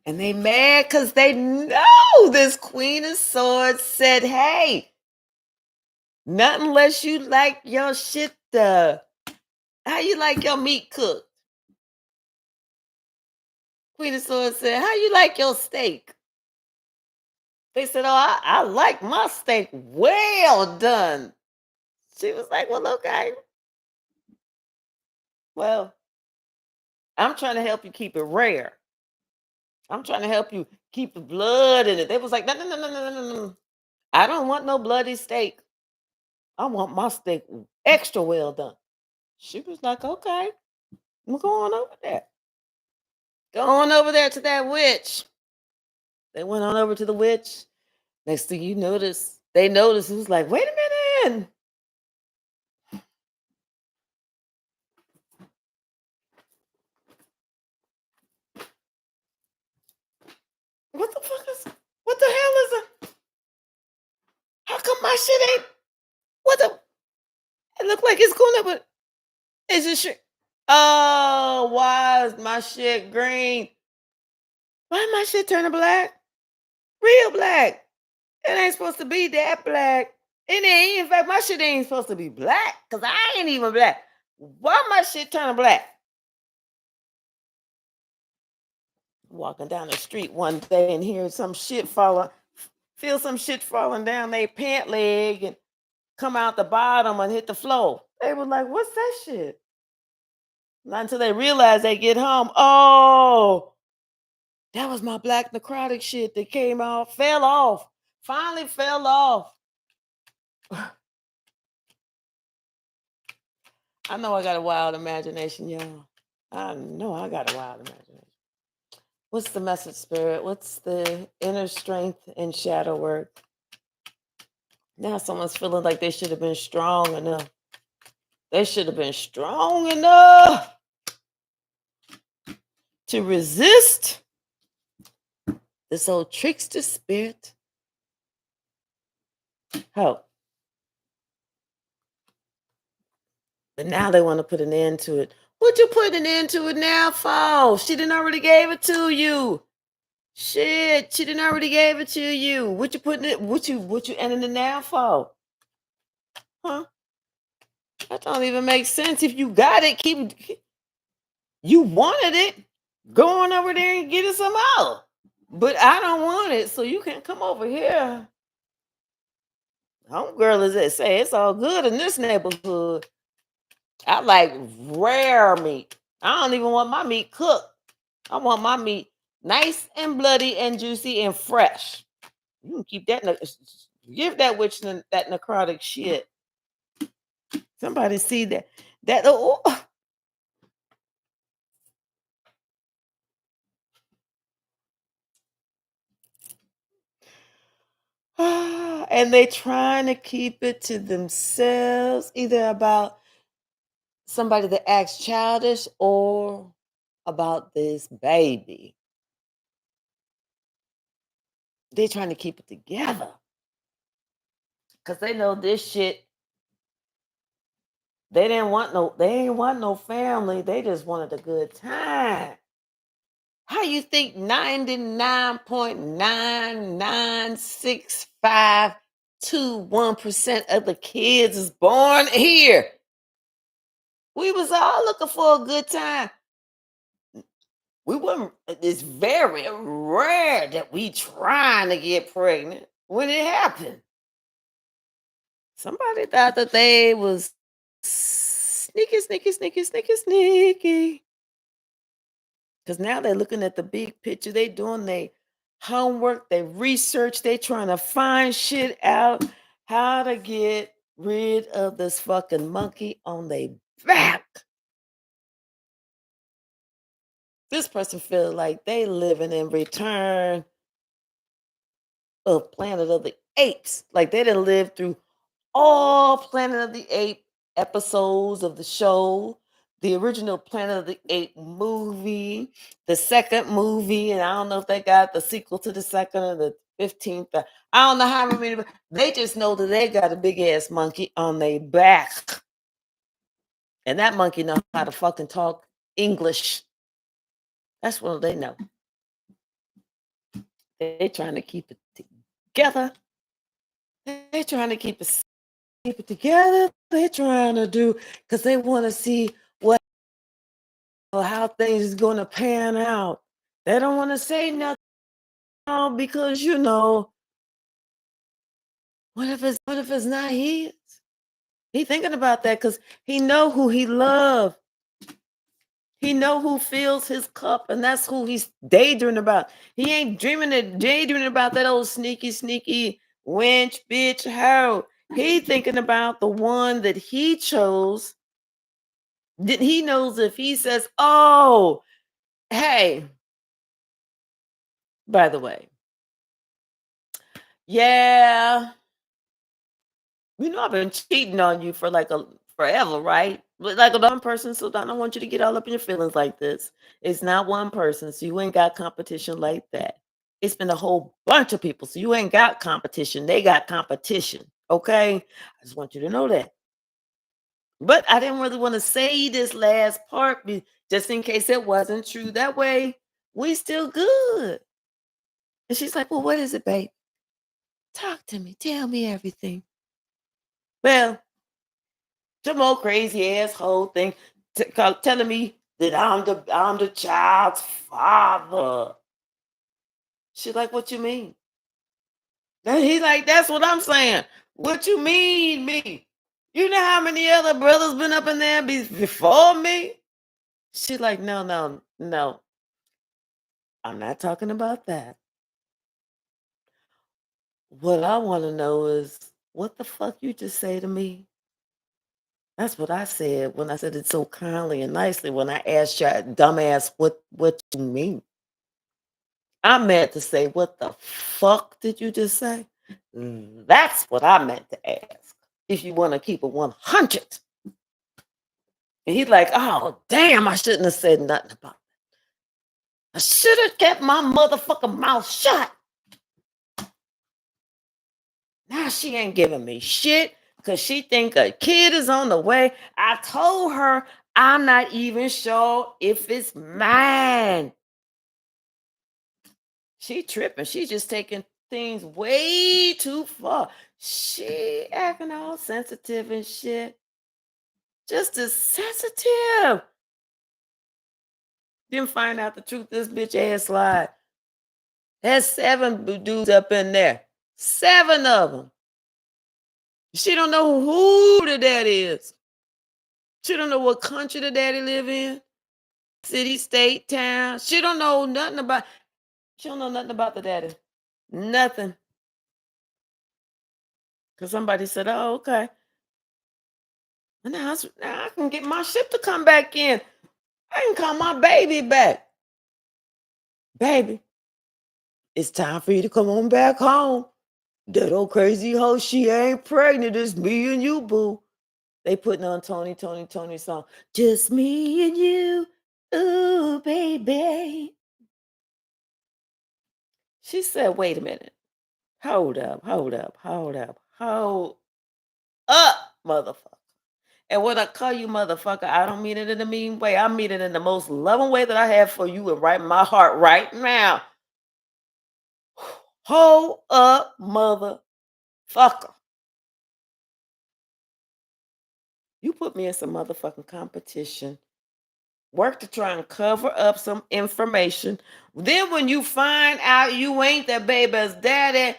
And they mad because they know this Queen of Swords said, hey, nothing unless you like your shit, how you like your meat cooked? Queen of Swords said, how you like your steak? They said, oh, I like my steak well done. She was like, well, okay. Well, I'm trying to help you keep it rare. I'm trying to help you keep the blood in it. They was like, no, no, no, no, no, no, no, no. I don't want no bloody steak. I want my steak extra well done. She was like, okay, we're going over there. Go on over there to that witch. They went on over to the witch. Next thing you notice, they noticed it was like, wait a minute. What the fuck is, what the hell is it? How come my shit ain't, what the, it look like it's going up, but it's just shit. Oh, why is my shit green? Why my shit turning black? Real black. It ain't supposed to be that black. It ain't. In fact, my shit ain't supposed to be black because I ain't even black. Why my shit turning black? Walking down the street one day and hear some shit falling, feel some shit falling down their pant leg and come out the bottom and hit the floor. They were like, what's that shit? Not until they realize they get home. Oh, that was my black necrotic shit that came out, fell off, finally fell off. I know I got a wild imagination, y'all. I know I got a wild imagination. What's the message, Spirit? What's the inner strength and shadow work? Now someone's feeling like they should have been strong enough. They should have been strong enough to resist this old trickster spirit. Help. But now they want to put an end to it. What you put an end to it now for? She didn't already gave it to you. Shit, she didn't already gave it to you. What you putting it? What you ending it now for? Huh? That don't even make sense. If you got it, keep. You wanted it. Go on over there and get it some out. But I don't want it, so you can't come over here. Homegirl is that say it's all good in this neighborhood. I like rare meat. I don't even want my meat cooked. I want my meat nice and bloody and juicy and fresh. You can keep that. Give that witch that necrotic shit. Somebody see that. That oh, and they trying to keep it to themselves, either about somebody that acts childish or about this baby. They're trying to keep it together because they know this shit. They didn't want no. They ain't want no family. They just wanted a good time. How you think 99.99652 of the kids is born here? We was all looking for a good time. We wouldn't. It's very rare that we trying to get pregnant when it happened. Somebody thought that they was sneaky, sneaky, sneaky, sneaky, sneaky. Because now they're looking at the big picture. They doing their homework, they research, they trying to find shit out how to get rid of this fucking monkey on their back. This person feel like they living in Return of Planet of the Apes. Like they done lived through all Planet of the Apes episodes of the show, the original Planet of the Apes movie, the second movie, and I don't know if they got the sequel to the second or the 15th. I don't know how many, but they just know that they got a big ass monkey on their back. And that monkey know how to fucking talk English. That's what they know. They trying to keep it together. They trying to keep it together. They trying to do because they want to see what or how things is going to pan out. They don't want to say nothing because what if it's not his? He thinking about that because he know who he love. He know who fills his cup, and that's who he's daydreaming about. He ain't daydreaming about that old sneaky wench bitch hoe. He thinking about the one that he chose. That he knows if he says, "Oh, hey, by the way, yeah, I've been cheating on you for like a forever, right? Like a one person, so I don't want you to get all up in your feelings like this. It's not one person, so you ain't got competition like that. It's been a whole bunch of people, so you ain't got competition. They got competition. Okay, I just want you to know that. But I didn't really want to say this last part just in case it wasn't true. That way, we still good. And she's like, "Well, what is it, babe? Talk to me. Tell me everything." Well, some old crazy asshole thing telling me that I'm the child's father. She's like, "What you mean?" And he's like, "That's what I'm saying. What you mean, me? You know how many other brothers been up in there before me?" She's like, "No, no, no. I'm not talking about that. What I want to know is what the fuck you just say to me." That's what I said when I said it so kindly and nicely when I asked your dumbass what you mean. I meant to say, "What the fuck did you just say?" That's what I meant to ask. If you want to keep it 100. And he's like, "Oh, damn, I shouldn't have said nothing about it. I should have kept my motherfucking mouth shut." Now she ain't giving me shit because she think a kid is on the way. I told her I'm not even sure if it's mine. She tripping. She just taking things way too far. She acting all sensitive and shit. Just as sensitive. Didn't find out the truth. This bitch ass lied. There's 7 dudes up in there. 7 of them. She don't know who the daddy is. She don't know what country the daddy live in. City, state, town. She don't know nothing about. She don't know nothing about the daddy. Nothing. Cause somebody said, "Oh, okay." And now I can get my ship to come back in. I can call my baby back. Baby, it's time for you to come on back home. That old crazy hoe, she ain't pregnant. It's me and you, boo. They putting on Tony song. Just me and you. Ooh, baby. She said, "Wait a minute. Hold up, hold up, motherfucker." And when I call you motherfucker, I don't mean it in a mean way. I mean it in the most loving way that I have for you and right in my heart right now. Hold up, motherfucker. You put me in some motherfucking competition. Work to try and cover up some information. Then when you find out you ain't that baby's daddy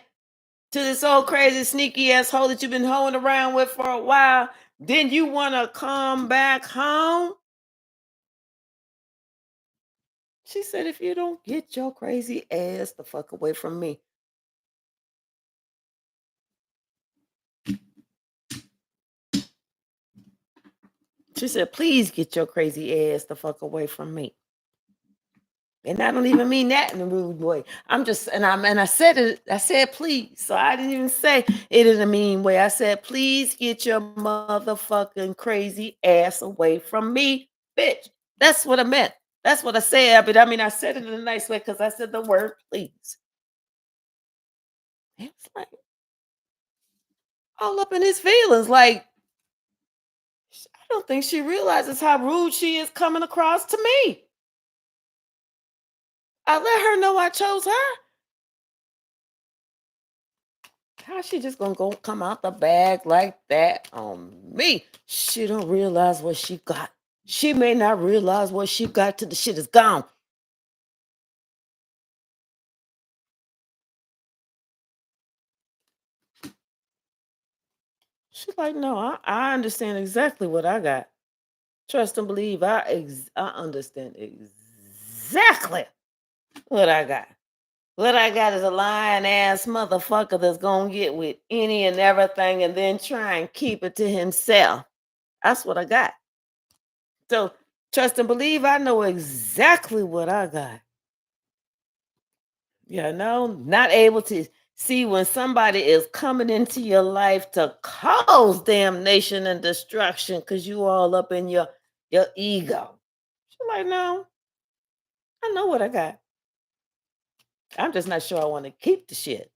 to this old crazy sneaky asshole that you've been holding around with for a while, then you want to come back home? She said, "If you don't get your crazy ass the fuck away from me." She said, "Please get your crazy ass the fuck away from me." And I don't even mean that in a rude way. I'm just and I said it, I said please. So I didn't even say it in a mean way. I said, please get your motherfucking crazy ass away from me, bitch. That's what I meant. That's what I said. But I mean, I said it in a nice way because I said the word please. It's like all up in his feelings. Like, I don't think she realizes how rude she is coming across to me. I let her know I chose her. How she just gonna go come out the bag like that on me? She don't realize what she got. She may not realize what she got till the shit is gone. She's like, no, I understand exactly what I got. Trust and believe. I understand exactly what I got. What I got is a lying ass motherfucker that's gonna get with any and everything and then try and keep it to himself. That's what I got. So trust and believe I know exactly what I got. Not able to see when somebody is coming into your life to cause damnation and destruction because you all up in your ego. She's like, no, I know what I got. I'm just not sure I want to keep the shit.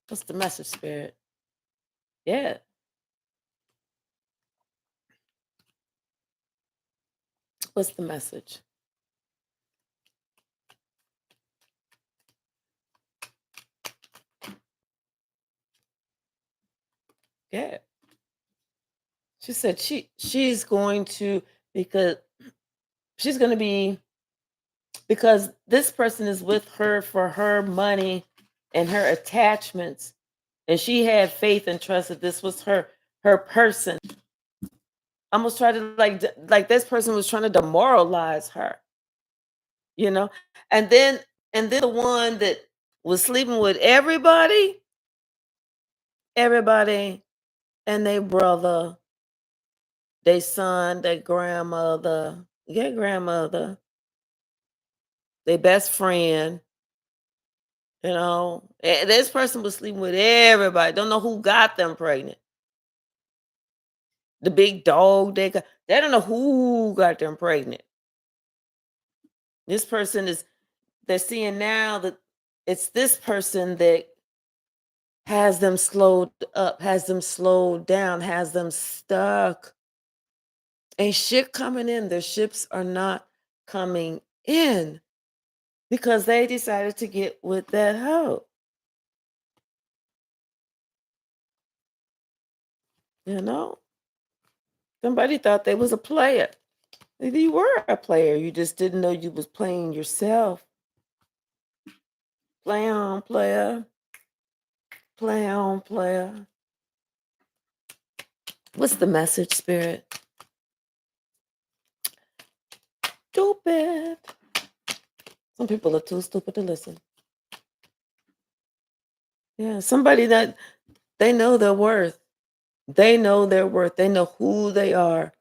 What's the message, spirit? Yeah. What's the message? Yeah. She said she's going to because she's going to be because this person is with her for her money and her attachments, and she had faith and trust that this was her person. Almost tried to like this person was trying to demoralize her, you know and then the one that was sleeping with everybody and their brother, their son, their grandmother, their best friend. This person was sleeping with everybody. Don't know who got them pregnant. The big dog they don't know who got them pregnant. This person is they're seeing now that it's this person that has them slowed up, has them slowed down, has them stuck. Ain't shit coming in. Their ships are not coming in because they decided to get with that hoe. You know? Somebody thought they was a player. Maybe you were a player. You just didn't know you was playing yourself. Play on, player. Play on, player. What's the message, spirit? Stupid. Some people are too stupid to listen. Yeah, somebody that they know their worth. They know their worth. They know who they are.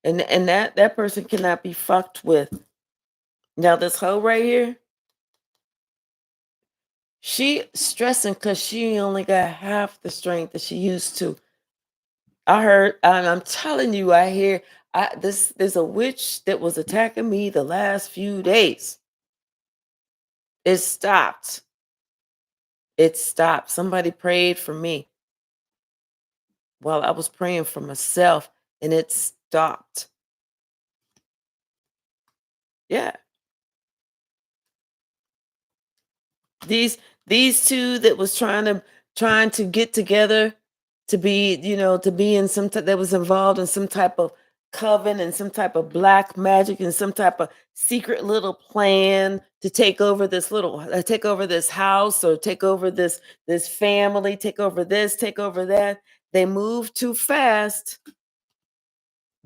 And that person cannot be fucked with. Now this hoe right here, she stressing because she only got half the strength that she used to. I heard, and I'm telling you, I hear there's a witch that was attacking me the last few days. It stopped. It stopped. Somebody prayed for me while I was praying for myself, and it stopped. Yeah. These these two that was trying to get together to be, to be in that was involved in some type of coven and some type of black magic and some type of secret little plan to take over this house or take over this family, take over this, take over that. They move too fast.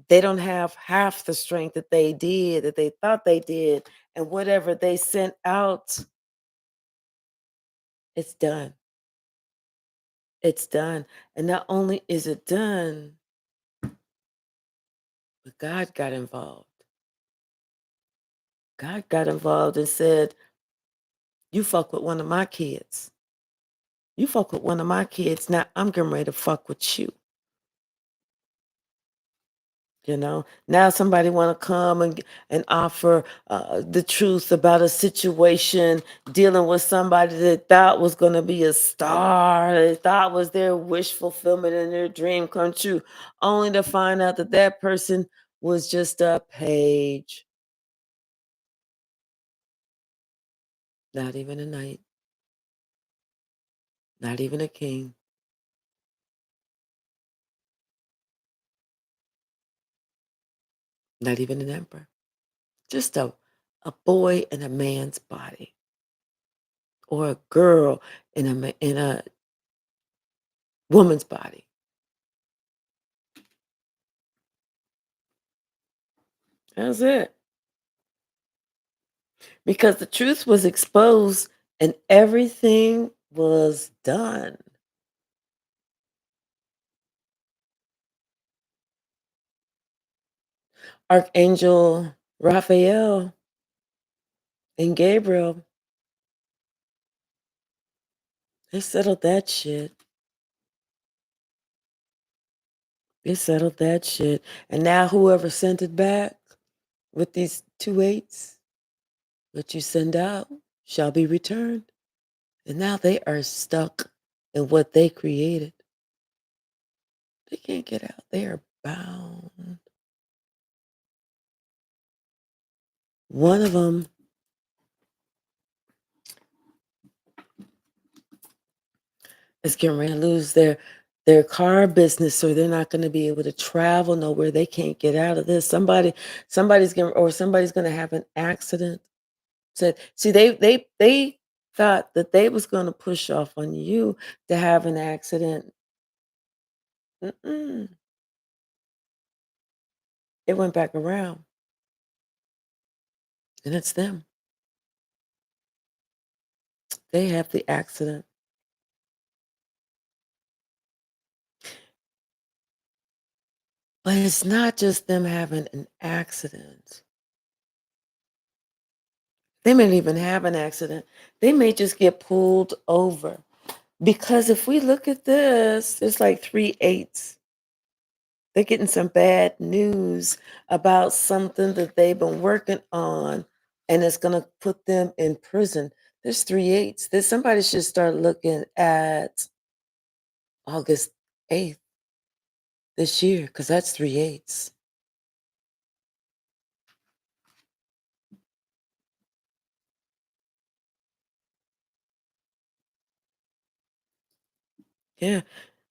They don't have half the strength that they thought they did, and whatever they sent out, it's done. It's done. And not only is it done, God got involved. God got involved and said, "You fuck with one of my kids. You fuck with one of my kids. Now I'm getting ready to fuck with you." Now somebody want to come and offer the truth about a situation dealing with somebody that thought was going to be a star, they thought was their wish fulfillment and their dream come true, only to find out that that person was just a page, not even a knight, not even a king, not even an emperor, just a boy in a man's body, or a girl in a woman's body. That's it. Because the truth was exposed and everything was done. Archangel Raphael and Gabriel, they settled that shit. They settled that shit. And now whoever sent it back with these two eights, what you send out shall be returned. And now they are stuck in what they created. They can't get out. They are bound. One of them is getting ready to lose their car business, so they're not going to be able to travel nowhere. They can't get out of this. Somebody's going to have an accident. Said, see, they thought that they was going to push off on you to have an accident. Mm-mm. It went back around, and it's them. They have the accident, but it's not just them having an accident. They may not even have an accident. They may just get pulled over. Because if we look at this, there's like three eights. They're getting some bad news about something that they've been working on, and it's going to put them in prison. There's three eights. Somebody should start looking at August 8th this year, because that's three eights. Yeah.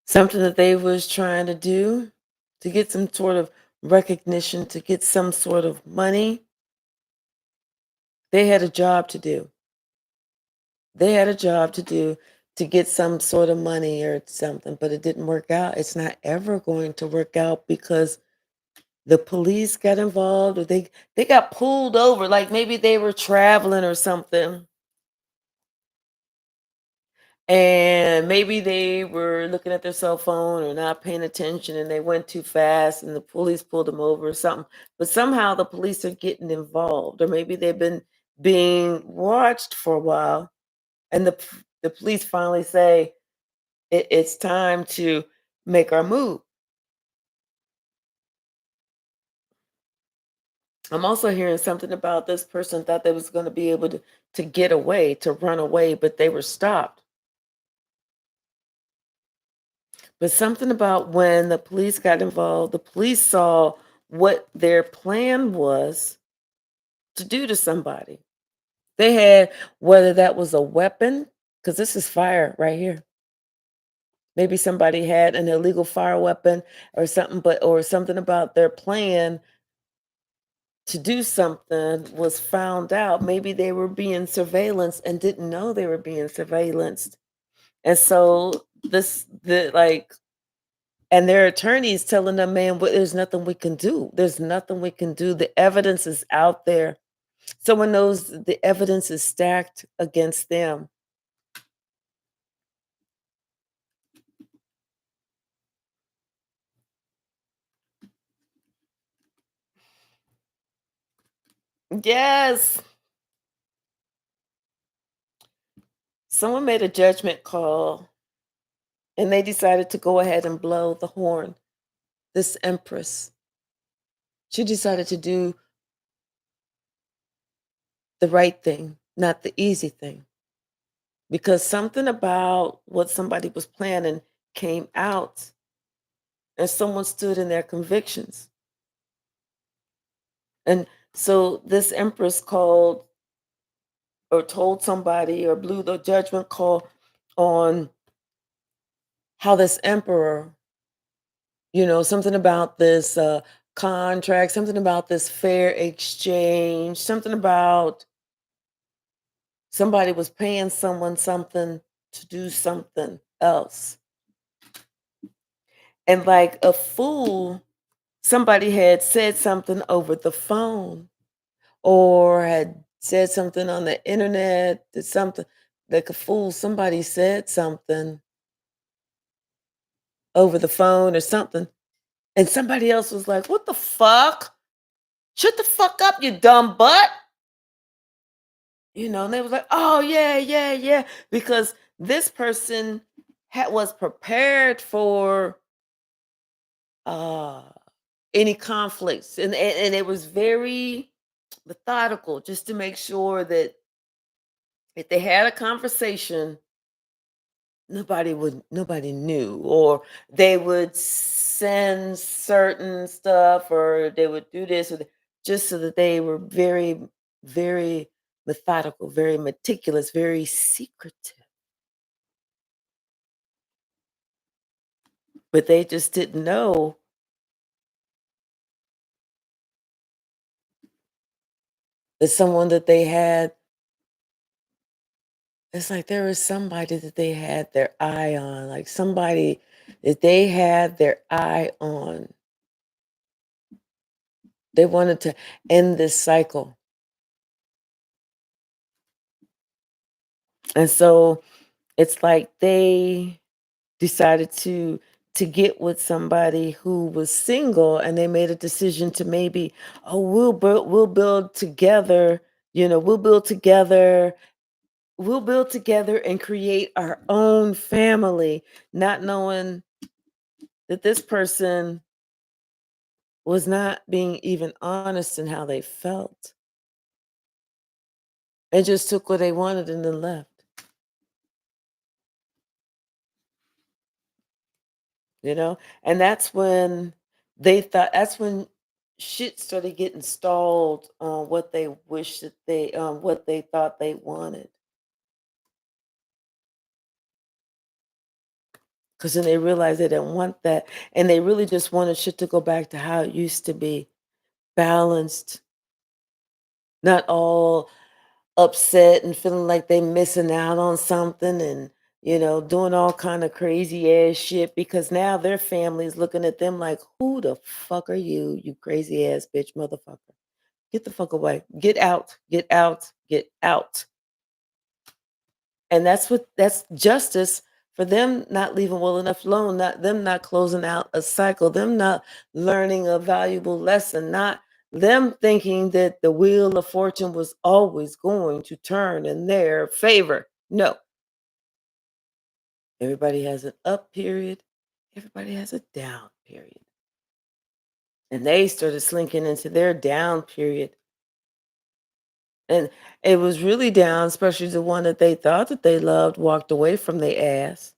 Something that they was trying to do to get some sort of recognition, to get some sort of money. They had a job to do. They had a job to do to get some sort of money or something, but it didn't work out. It's not ever going to work out because the police got involved, or they got pulled over, like maybe they were traveling or something, and maybe they were looking at their cell phone or not paying attention, and they went too fast and the police pulled them over or something. But somehow the police are getting involved, or maybe they've been being watched for a while, and the police finally say, it's time to make our move. I'm also hearing something about this person thought they was going to be able to get away, to run away, but they were stopped. But something about when the police got involved, the police saw what their plan was to do to somebody. They had, whether that was a weapon, because this is fire right here. Maybe somebody had an illegal fire weapon or something, or something about their plan to do something was found out. Maybe they were being surveillanced and didn't know they were being surveillanced. And so and their attorneys telling them, man, there's nothing we can do. There's nothing we can do. The evidence is out there. So when the evidence is stacked against them, Yes. Someone made a judgment call and they decided to go ahead and blow the horn. This empress, she decided to do the right thing, not the easy thing, because something about what somebody was planning came out and someone stood in their convictions. And so this empress called or told somebody or blew the judgment call on how this emperor, something about this contract, something about this fair exchange, something about somebody was paying someone something to do something else. And like a fool, somebody had said something over the phone or had said something on the internet, did something like a fool, somebody said something over the phone or something. And somebody else was like, "What the fuck? Shut the fuck up, you dumb butt." And they was like, "Oh, yeah, yeah, yeah." Because this person was prepared for uh, any conflicts. And it was very methodical just to make sure that if they had a conversation, nobody knew, or they would send certain stuff, or they would do this, just so that they were very, very methodical, very meticulous, very secretive. But they just didn't know that someone that they had, it's like there was somebody that they had their eye on, like somebody that they had their eye on. They wanted to end this cycle. And so it's like they decided to get with somebody who was single, and they made a decision to maybe, oh, we'll build together, we'll build together, and create our own family, not knowing that this person was not being even honest in how they felt, and just took what they wanted and then left. And that's when shit started getting stalled on what they wish that what they thought they wanted. Because then they realized they didn't want that, and they really just wanted shit to go back to how it used to be, balanced, not all upset and feeling like they missing out on something, and doing all kind of crazy ass shit, because now their family's looking at them like, who the fuck are you crazy ass bitch motherfucker. Get the fuck away. Get out. Get out. Get out. And that's justice for them not leaving well enough alone, not them not closing out a cycle, them not learning a valuable lesson, not them thinking that the wheel of fortune was always going to turn in their favor. No, everybody has an up period, everybody has a down period. And they started slinking into their down period. And it was really down, especially the one that they thought that they loved walked away from their ass.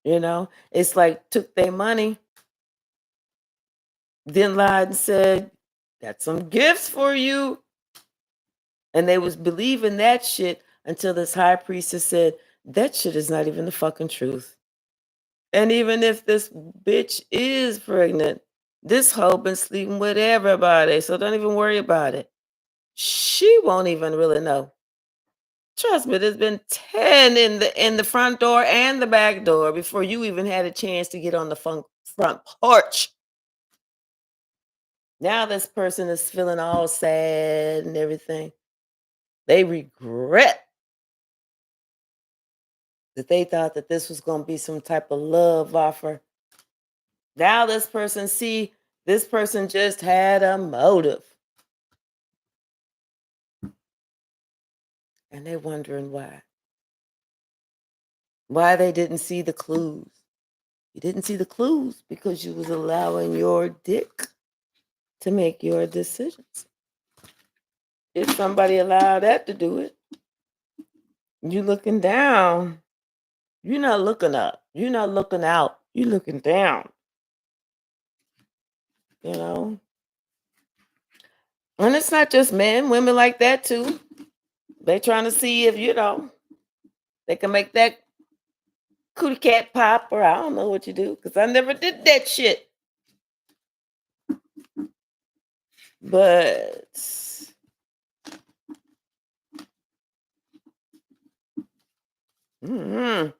It's like took their money, then lied and said, got some gifts for you. And they was believing that shit until this high priestess said, that shit is not even the fucking truth. And even if this bitch is pregnant, this hoe been sleeping with everybody, so don't even worry about it. She won't even really know. Trust me, there's been 10 in the front door and the back door before you even had a chance to get on the front porch. Now this person is feeling all sad and everything. They regret that they thought that this was going to be some type of love offer. Now this person just had a motive. And they're wondering why. Why they didn't see the clues. You didn't see the clues because you was allowing your dick to make your decisions. If somebody allowed that to do it, you looking down. You're not looking up. You're not looking out. You're looking down. You know? And it's not just men, women like that too. They trying to see if, they can make that cootie cat pop, or I don't know what you do, because I never did that shit. But mhm.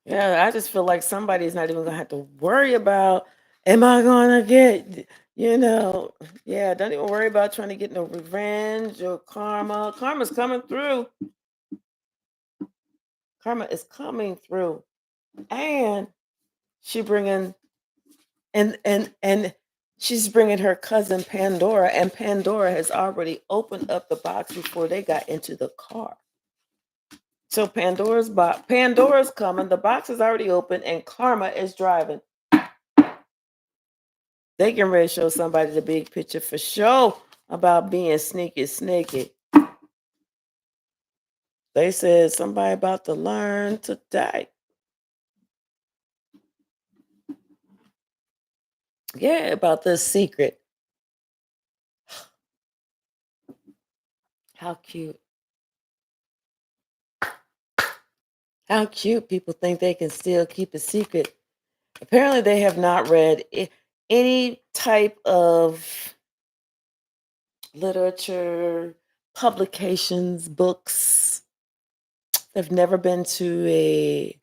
Yeah, I just feel like somebody's not even gonna have to worry about, am I gonna get, yeah, don't even worry about trying to get no revenge or karma. Karma's coming through. Karma is coming through. And she bringing, and she's bringing her cousin Pandora, and Pandora has already opened up the box before they got into the car. So Pandora's coming, the box is already open, and Karma is driving. They can ready to show somebody the big picture for sure about being sneaky, sneaky. They said somebody about to learn today. Yeah, about this secret. How cute. How cute people think they can still keep a secret. Apparently, they have not read any type of literature, publications, books. They've never been to a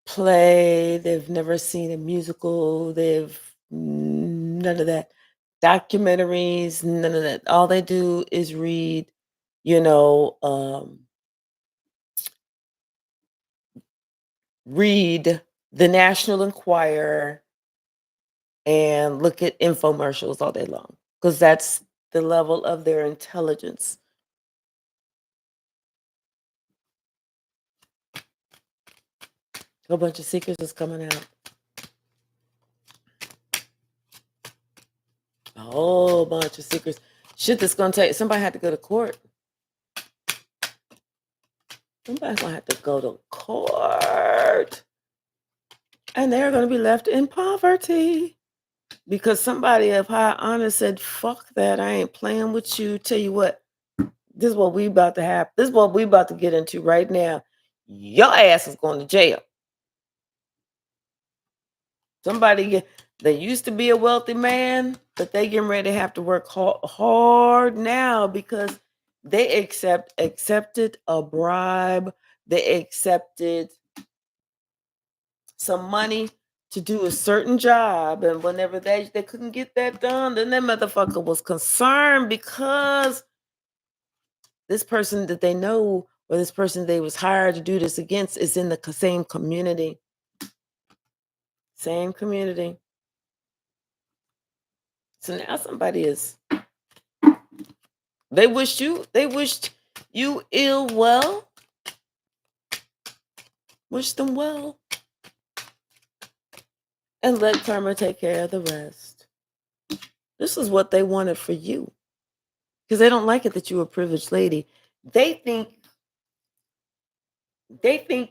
play. They've never seen a musical. None of that. Documentaries, none of that. All they do is read, you know, um, read the National Enquirer and look at infomercials all day long because that's the level of their intelligence. A whole bunch of secrets is coming out. A whole bunch of secrets. Shit that's gonna take, somebody had to go to court. Somebody's gonna have to go to court. And they're gonna be left in poverty. Because somebody of high honor said, fuck that. I ain't playing with you. Tell you what, this is what we about to have. This is what we about to get into right now. Your ass is going to jail. They used to be a wealthy man, but they getting ready to have to work hard now because they accepted a bribe. They accepted some money to do a certain job, and whenever they couldn't get that done, then that motherfucker was concerned because this person that they know, or this person they was hired to do this against, is in the same community. Same community. So now somebody is, they wished you ill well. Wish them well. And let karma take care of the rest. This is what they wanted for you. Because they don't like it that you're a privileged lady. They think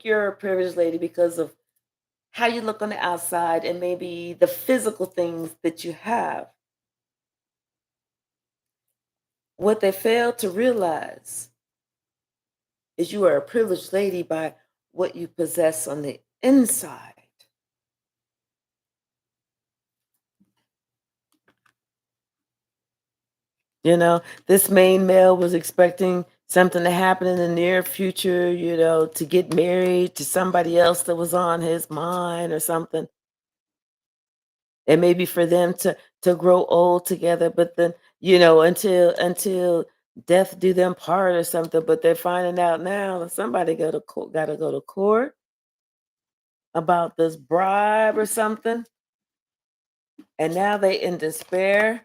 you're a privileged lady because of how you look on the outside and maybe the physical things that you have. What they fail to realize is you are a privileged lady by what you possess on the inside. This main male was expecting something to happen in the near future, to get married to somebody else that was on his mind or something. And maybe for them to grow old together, but then, until death do them part or something. But they're finding out now that somebody gotta go to court about this bribe or something. And now they in despair.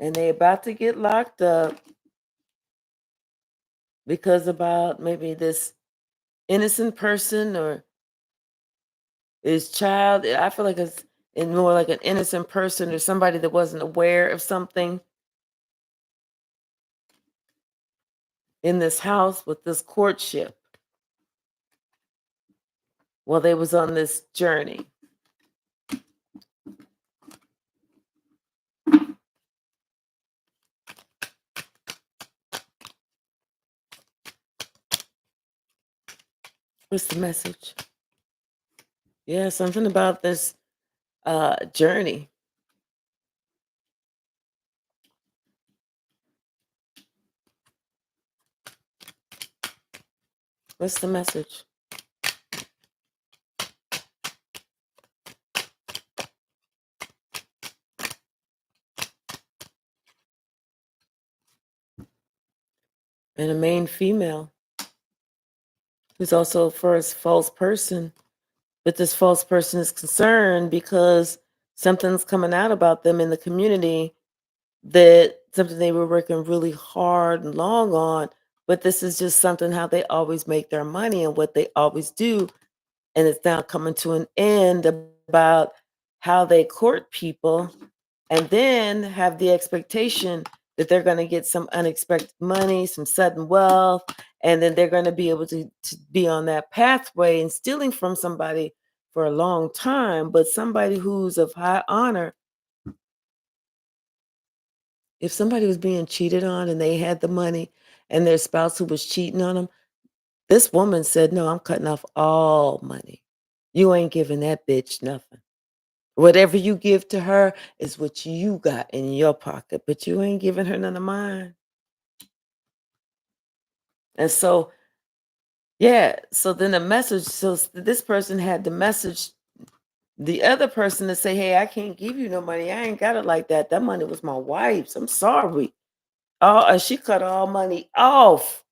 and they about to get locked up because about maybe this innocent person or his child. I feel like it's more like an innocent person or somebody that wasn't aware of something in this house with this courtship while they was on this journey. What's the message? Yeah, something about this journey. What's the message? And a main female who's also a first false person. But this false person is concerned because something's coming out about them in the community, that something they were working really hard and long on. But this is just something how they always make their money and what they always do. And it's now coming to an end about how they court people and then have the expectation that they're going to get some unexpected money, some sudden wealth, and then they're going to be able to be on that pathway and stealing from somebody for a long time. But somebody who's of high honor, if somebody was being cheated on and they had the money and their spouse who was cheating on them, this woman said, "No, I'm cutting off all money. You ain't giving that bitch nothing. Whatever you give to her is what you got in your pocket, but you ain't giving her none of mine." And so, yeah, so then the message, this person had the message, the other person to say, "Hey, I can't give you no money. I ain't got it like that. That money was my wife's. I'm sorry." Oh, and she cut all money off.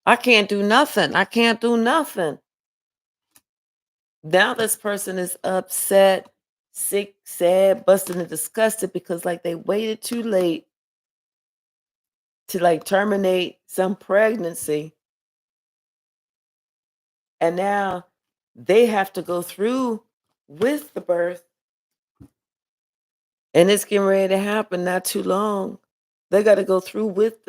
I can't do nothing. I can't do nothing. Now this person is upset, sick, sad, busted, and disgusted because like they waited too late to like terminate some pregnancy, and now they have to go through with the birth, and it's getting ready to happen not too long. They got to go through with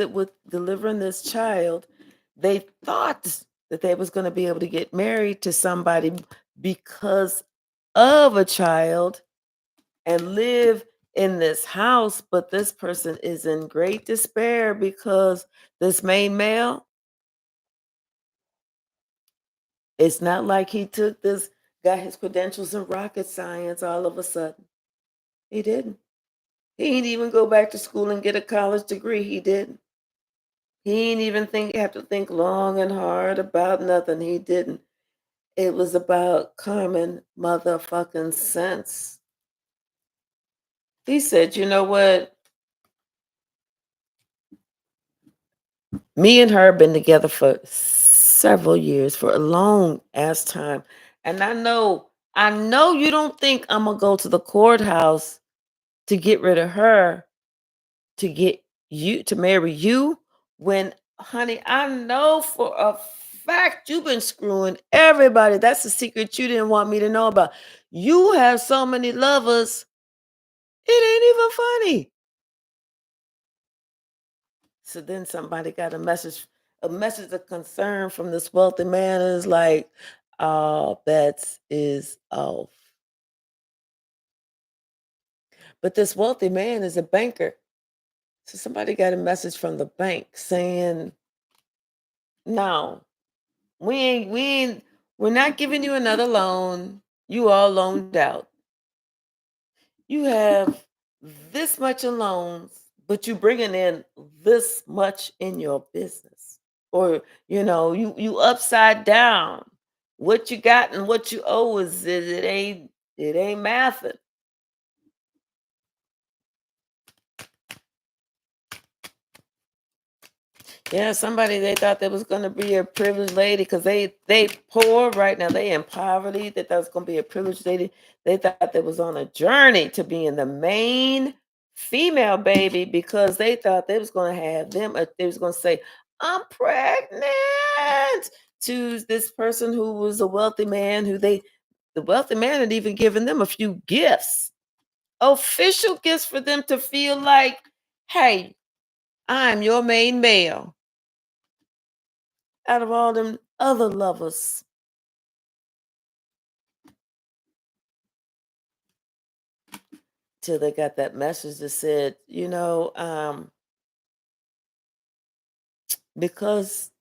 delivering this child. They thought that they was going to be able to get married to somebody because of a child and live in this house, but this person is in great despair because this main male, it's not like he took this, got his credentials in rocket science all of a sudden. He didn't. He didn't even go back to school and get a college degree. He didn't. He didn't even have to think long and hard about nothing. He didn't. It was about common motherfucking sense. He said, "You know what? Me and her been together for several years, for a long ass time. And I know you don't think I'm gonna go to the courthouse to get rid of her, to get you to marry you, when honey, I know for a fact you've been screwing everybody. That's a secret you didn't want me to know about. You have so many lovers, it ain't even funny." So then somebody got a message of concern from this wealthy man, and is like, "All bets is off." But this wealthy man is a banker. So somebody got a message from the bank saying, "No, we're not giving you another loan. You all loaned out. You have this much in loans, but you bringing in this much in your business." Or, you upside down. What you got and what you owe it ain't mathing. Yeah, somebody, they thought there was gonna be a privileged lady because they poor right now. They in poverty. They thought it was gonna be a privileged lady. They thought they was on a journey to being the main female baby because they thought they was gonna have them. They was gonna say, "I'm pregnant" to this person who was a wealthy man. The wealthy man had even given them a few gifts, official gifts for them to feel like, "Hey, I'm your main male." Out of all them other lovers, till they got that message that said, because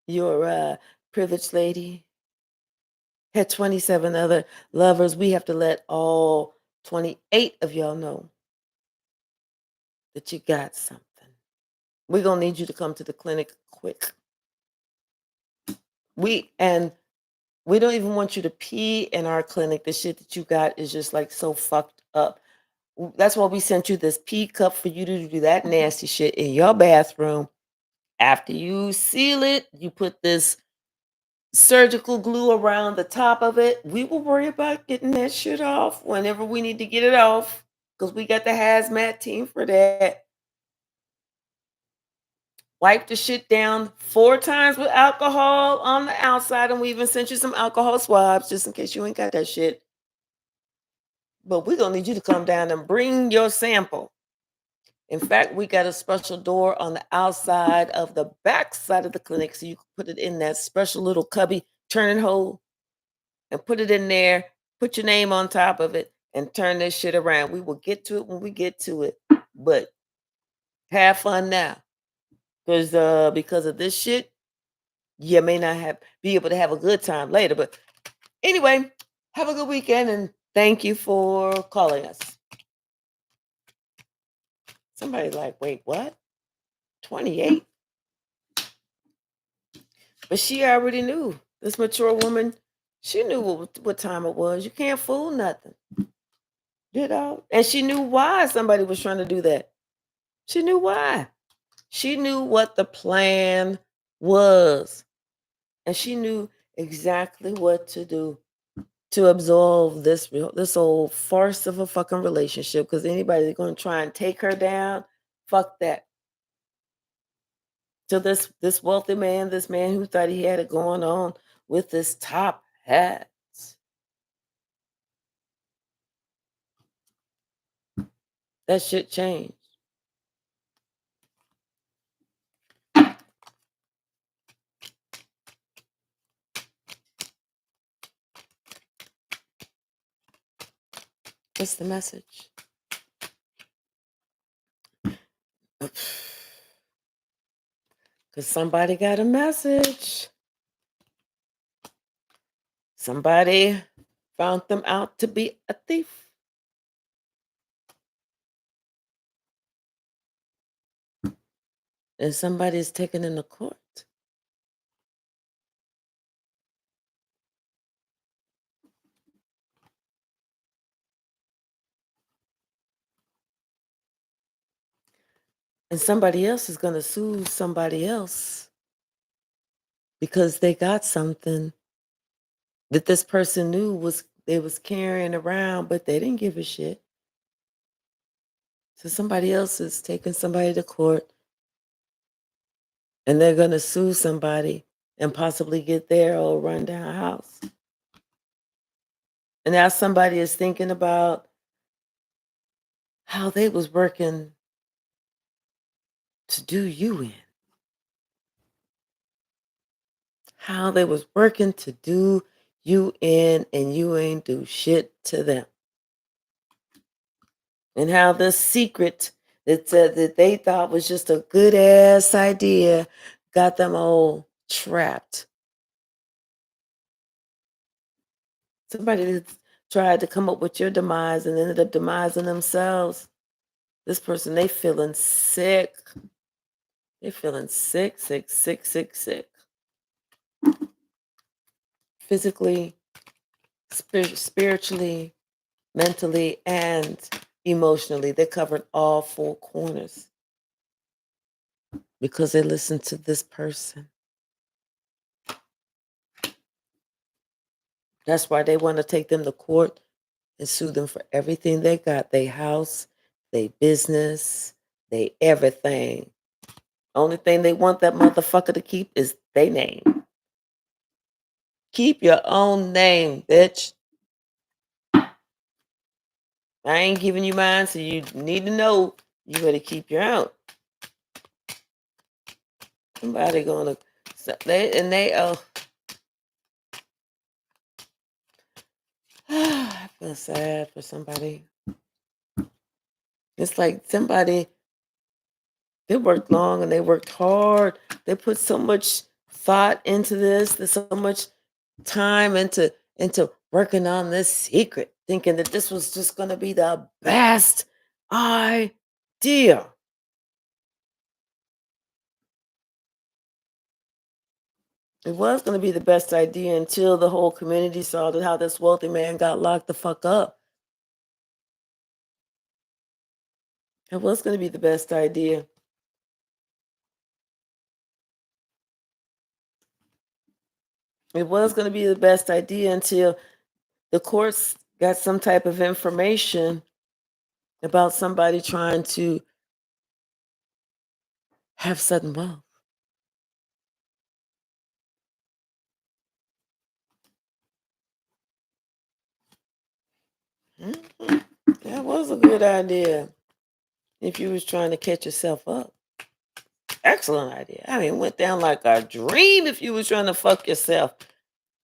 you're a privileged lady, had 27 other lovers, we have to let all 28 of y'all know that you got something. We're gonna need you to come to the clinic quick. And we don't even want you to pee in our clinic. The shit that you got is just like so fucked up. That's why we sent you this pee cup for you to do that nasty shit in your bathroom. After you seal it, you put this surgical glue around the top of it. We will worry about getting that shit off whenever we need to get it off because we got the hazmat team for that. Wipe the shit down 4 times with alcohol on the outside, and we even sent you some alcohol swabs just in case you ain't got that shit. But we're gonna need you to come down and bring your sample. In fact, we got a special door on the outside of the back side of the clinic so you can put it in that special little cubby turning hole and put it in there, put your name on top of it, and turn this shit around. We will get to it when we get to it. But have fun now. Because of this shit, you may not be able to have a good time later. But anyway, have a good weekend and thank you for calling us. Somebody's like, wait, what? 28? But she already knew. This mature woman, she knew what time it was. You can't fool nothing. And she knew why somebody was trying to do that. She knew why. She knew what the plan was. And she knew exactly what to do to absolve this old farce of a fucking relationship. Because anybody that's going to try and take her down, fuck that. So this wealthy man, this man who thought he had it going on with this top hat, that shit changed. What's the message? Because somebody got a message. Somebody found them out to be a thief. And somebody is taken into court. And somebody else is going to sue somebody else because they got something that this person knew they was carrying around, but they didn't give a shit. So somebody else is taking somebody to court and they're going to sue somebody and possibly get their old rundown house. And now somebody is thinking about how they was working to do you in. How they was working to do you in and you ain't do shit to them. And how this secret that they thought was just a good ass idea got them all trapped. Somebody that tried to come up with your demise and ended up demising themselves. This person, they feeling sick. They feeling sick, sick, sick, sick, sick. Physically, spiritually, mentally, and emotionally. They covered all 4 corners because they listened to this person. That's why they want to take them to court and sue them for everything they got, they house, they business, they everything. Only thing they want that motherfucker to keep is their name. Keep your own name, bitch. I ain't giving you mine, so you need to know you better keep your own. Somebody gonna they I feel sad for somebody. It's like somebody they worked long and they worked hard. They put so much thought into this. There's so much time into working on this secret, thinking that this was just gonna be the best idea. It was gonna be the best idea until the whole community saw that how this wealthy man got locked the fuck up. It was gonna be the best idea. It was gonna be the best idea until the courts got some type of information about somebody trying to have sudden wealth. Mhm. That was a good idea if you was trying to catch yourself up. Excellent idea. I mean, it went down like a dream if you was trying to fuck yourself.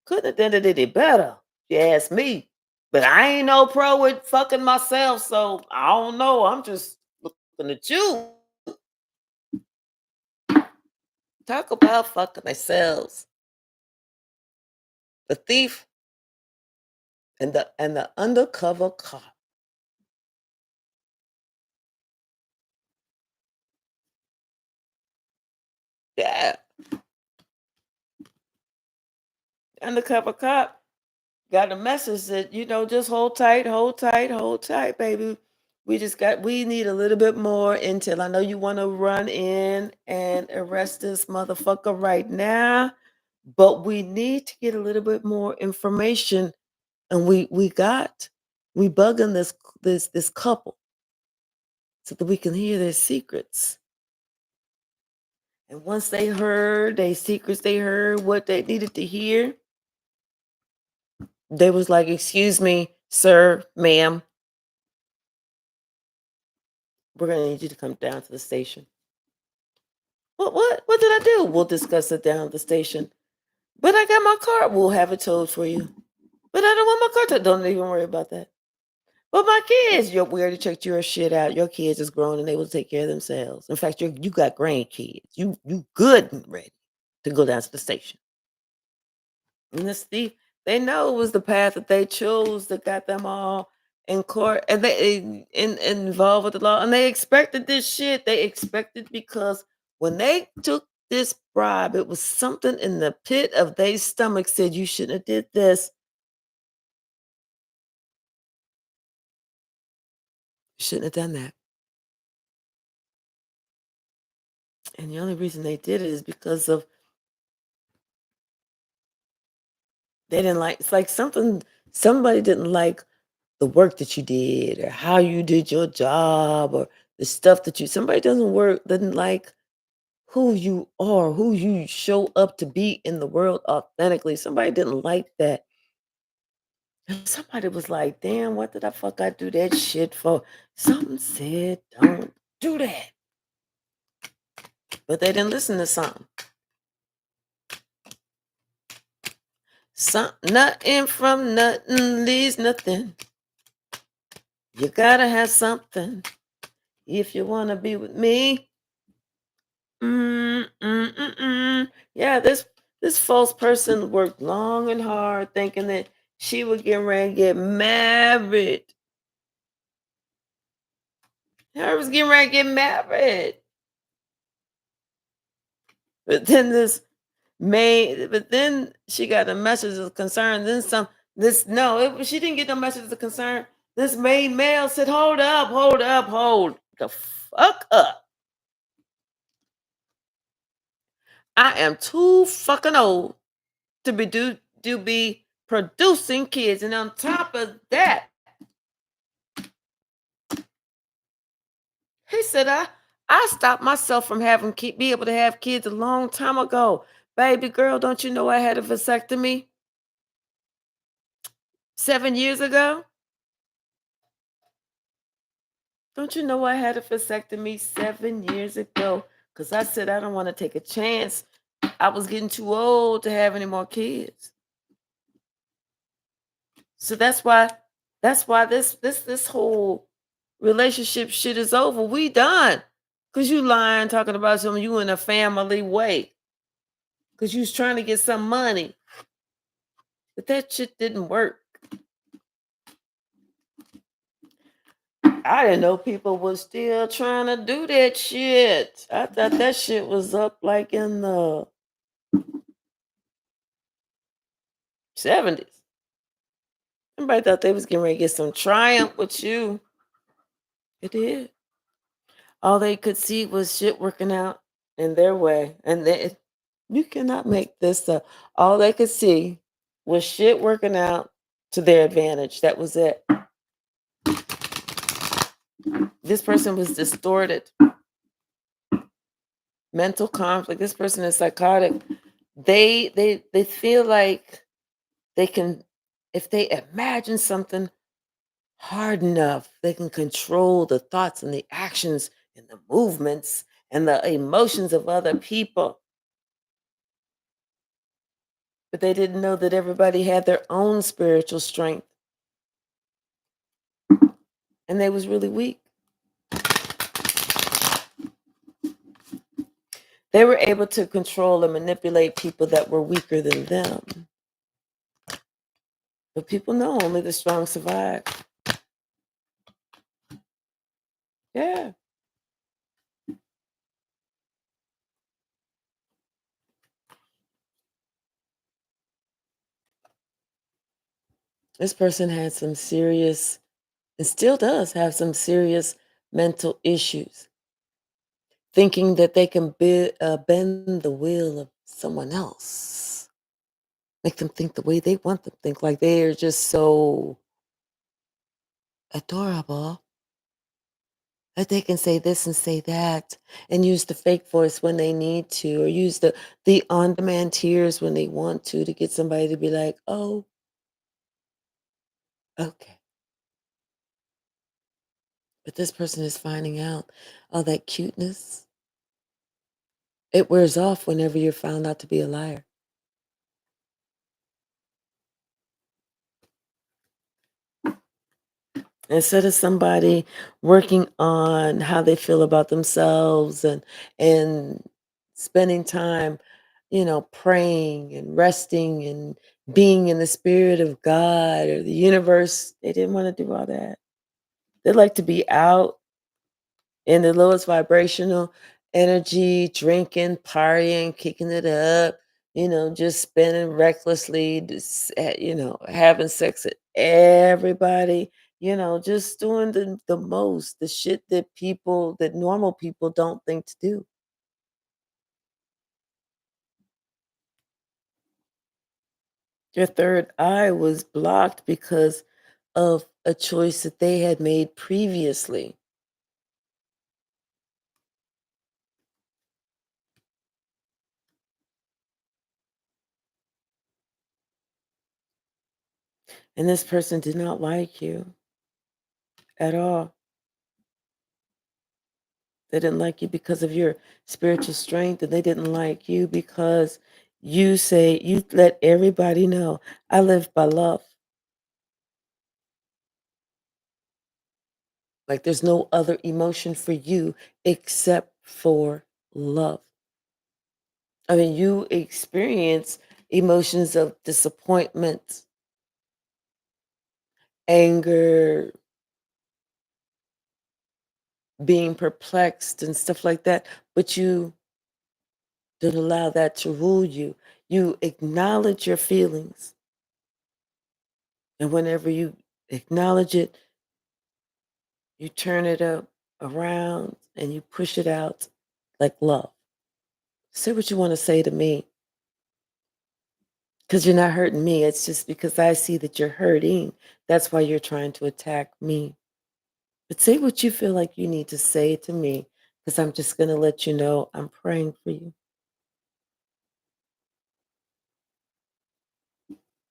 Couldn't have done it any better, if you ask me. But I ain't no pro with fucking myself, so I don't know. I'm just looking at you. Talk about fucking themselves. The thief and the undercover cop. Yeah, undercover cop got a message that, just hold tight, hold tight, hold tight, baby. We need a little bit more intel. I know you want to run in and arrest this motherfucker right now, but we need to get a little bit more information. And we bugging this couple so that we can hear their secrets. And once they heard their secrets, they heard what they needed to hear. They was like, "Excuse me, sir, ma'am, we're gonna need you to come down to the station." What did I do? We'll discuss it down at the station. But I got my card. We'll have it towed for you. But I don't want my card towed. Don't even worry about that. But my kids, we already checked your shit out. Your kids is grown and they will take care of themselves. In fact, you got grandkids. You good and ready to go down to the station. And this thief, they know it was the path that they chose that got them all in court and involved with the law. And they expected this shit. They expected because when they took this bribe, it was something in the pit of their stomach said you shouldn't have did this. You shouldn't have done that. And the only reason they did it is because of they didn't like it's like somebody didn't like the work that you did or how you did your job or the stuff that you somebody doesn't like who you are, who you show up to be in the world authentically. Somebody didn't like that. And somebody was like, damn, what did I do that shit for? Something said, don't do that. But they didn't listen to something. Nothing from nothing leaves nothing. You gotta have something if you wanna be with me. Yeah, this false person worked long and hard thinking that she would get ready to get married. Her was getting ready to get married. But then but then she got a message of concern. Then some this no, she didn't get no message of concern. This maid male said, hold up, hold up, hold the fuck up. I am too fucking old to be producing kids. And on top of that, He said, I stopped myself from be able to have kids a long time ago. Baby girl, don't you know I had a vasectomy 7 years ago? Don't you know I had a vasectomy 7 years ago? Because I said I don't want to take a chance. I was getting too old to have any more kids. So that's why this whole relationship shit is over. We done. Cause you lying, talking about something you in a family way. Cause you was trying to get some money. But that shit didn't work. I didn't know people was still trying to do that shit. I thought that shit was up like in the 70s. Everybody thought they was getting ready to get some triumph with you. It did. All they could see was shit working out in their way. And they, you cannot make this up. All they could see was shit working out to their advantage. That was it. This person was distorted, mental conflict. This person is psychotic. They feel like they can, if they imagine something hard enough, they can control the thoughts and the actions and the movements and the emotions of other people. But they didn't know that everybody had their own spiritual strength and they was really weak. They were able to control and manipulate people that were weaker than them. But people know only the strong survive. Yeah. This person had some serious, and still does have some serious mental issues, thinking that they can bend the will of someone else, make them think the way they want them to think, like they are just so adorable that they can say this and say that and use the fake voice when they need to, or use the on-demand tears when they want to get somebody to be like, oh, okay. But this person is finding out all that cuteness. It wears off whenever you're found out to be a liar. Instead of somebody working on how they feel about themselves and spending time, praying and resting and being in the spirit of God or the universe, they didn't want to do all that. They like to be out in the lowest vibrational energy, drinking, partying, kicking it up, just spending recklessly, just, having sex with everybody, just doing the most, the shit that normal people don't think to do. Your third eye was blocked because of a choice that they had made previously. And this person did not like you at all. They didn't like you because of your spiritual strength, and they didn't like you because you let everybody know, I live by love. Like there's no other emotion for you except for love. I mean, you experience emotions of disappointment, anger, being perplexed, and stuff like that, but you don't allow that to rule you. You acknowledge your feelings, and whenever you acknowledge it, you turn it up around and you push it out like love. Say what you want to say to me because you're not hurting me. It's just because I see that you're hurting. That's why you're trying to attack me. But say what you feel like you need to say to me, because I'm just going to let you know I'm praying for you.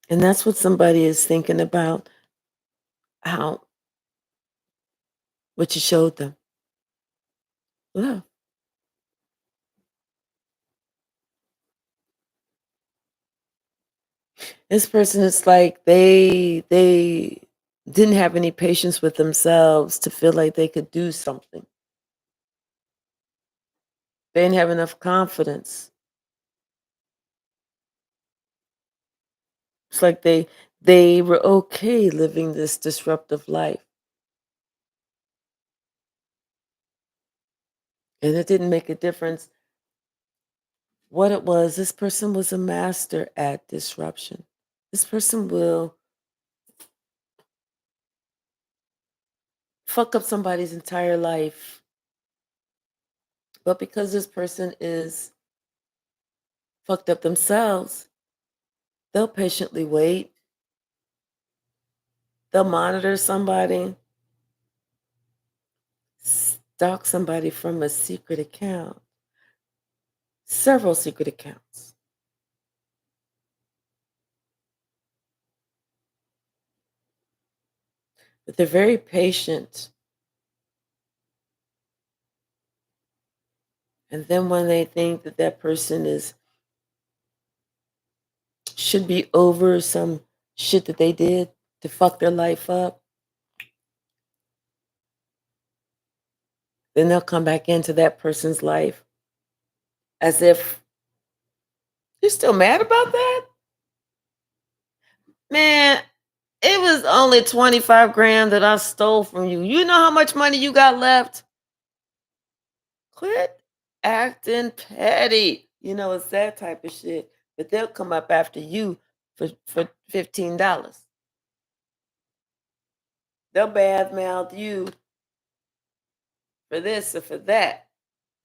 And that's what somebody is thinking about, how what you showed them. Love. This person is like they didn't have any patience with themselves to feel like they could do something. They didn't have enough confidence. It's like they were okay living this disruptive life. And it didn't make a difference what it was. This person was a master at disruption. This person will fuck up somebody's entire life. But because this person is fucked up themselves, they'll patiently wait. They'll monitor somebody, stalk somebody from a secret account, several secret accounts. But they're very patient. And then when they think that that person is should be over some shit that they did to fuck their life up, then they'll come back into that person's life as if you're still mad about that? Man, it was only 25 grand that I stole from you. You know how much money you got left? Quit acting petty. You know, it's that type of shit. But they'll come up after you for $15. They'll badmouth you for this or for that.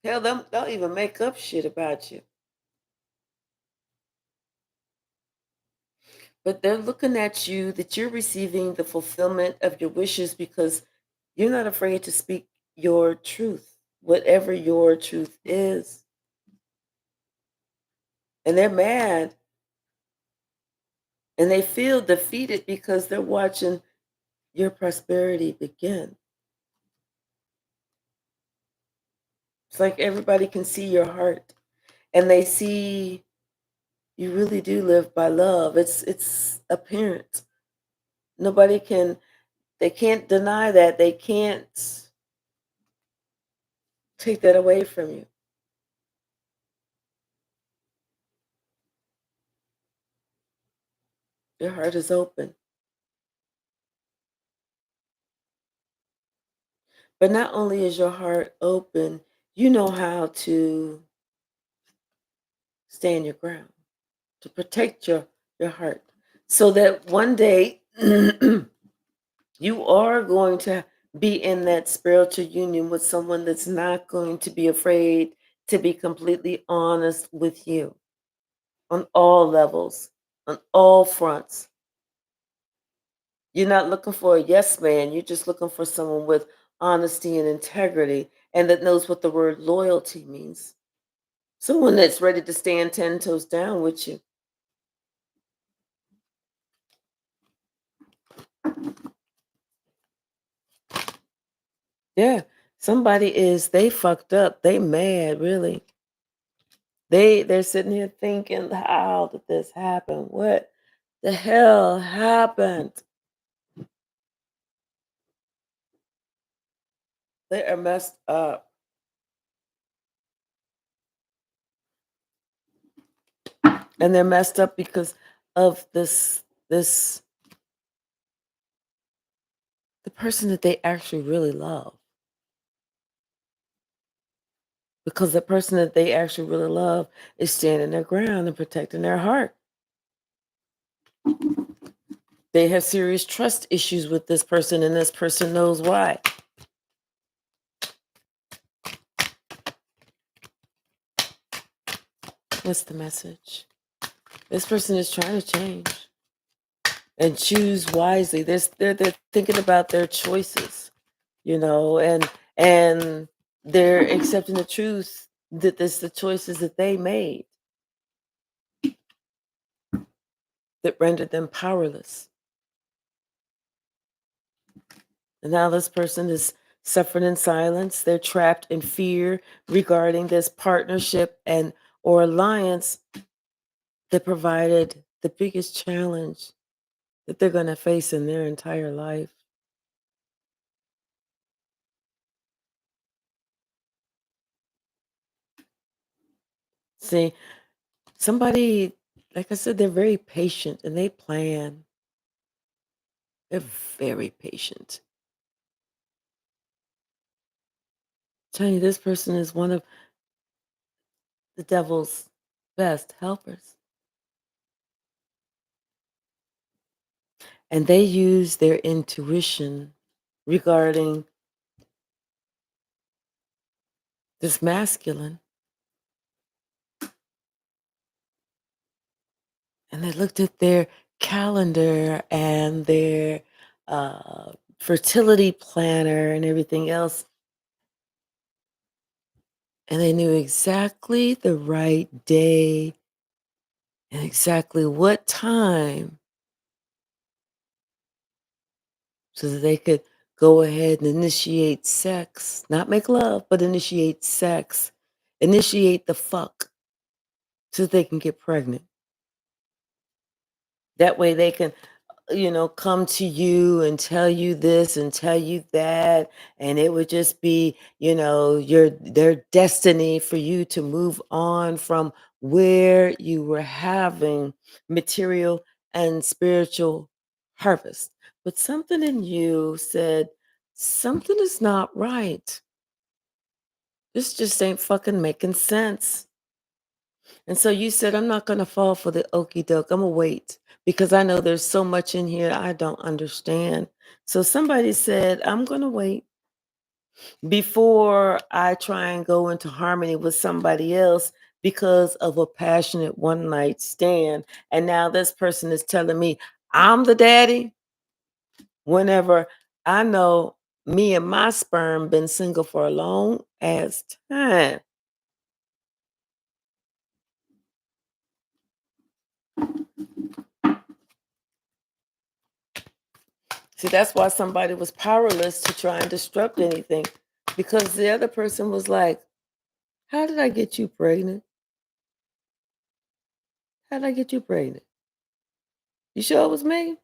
Hell, they'll even make up shit about you. But they're looking at you that you're receiving the fulfillment of your wishes because you're not afraid to speak your truth, whatever your truth is. And they're mad and they feel defeated because they're watching your prosperity begin. It's like everybody can see your heart and they see you really do live by love. It's apparent. Nobody can they can't deny that. They can't take that away from you. Your heart is open. But not only is your heart open, you know how to stand your ground, to protect your heart. So that one day you are going to be in that spiritual union with someone that's not going to be afraid to be completely honest with you on all levels, on all fronts. You're not looking for a yes man. You're just looking for someone with honesty and integrity and that knows what the word loyalty means. Someone that's ready to stand 10 toes down with you. Yeah. Somebody is, they fucked up. They mad, really. They're sitting here thinking, how did this happen? What the hell happened? They are messed up. And they're messed up because of this the person that they actually really love. Because the person that they actually really love is standing their ground and protecting their heart. They have serious trust issues with this person, and this person knows why. What's the message? This person is trying to change and choose wisely. They're thinking about their choices. and they're accepting the truth that this the choices that they made that rendered them powerless. And now this person is suffering in silence. They're trapped in fear regarding this partnership and or alliance that provided the biggest challenge that they're going to face in their entire life. See, somebody, like I said, they're very patient and they plan. They're very patient. Telling you, this person is one of the devil's best helpers. And they use their intuition regarding this masculine. And they looked at their calendar and their fertility planner and everything else. And they knew exactly the right day and exactly what time so that they could go ahead and initiate sex, not make love, but initiate sex, initiate the fuck so that they can get pregnant. That way they can, come to you and tell you this and tell you that, and it would just be, their destiny for you to move on from where you were having material and spiritual harvest. But something in you said, something is not right. This just ain't fucking making sense. And so you said, I'm not going to fall for the okey doke. I'm going to wait because I know there's so much in here I don't understand. So somebody said, I'm going to wait before I try and go into harmony with somebody else because of a passionate one night stand. And now this person is telling me I'm the daddy whenever I know me and my sperm been single for a long ass time. See, that's why somebody was powerless to try and disrupt anything because the other person was like, how did I get you pregnant? How did I get you pregnant? You sure it was me?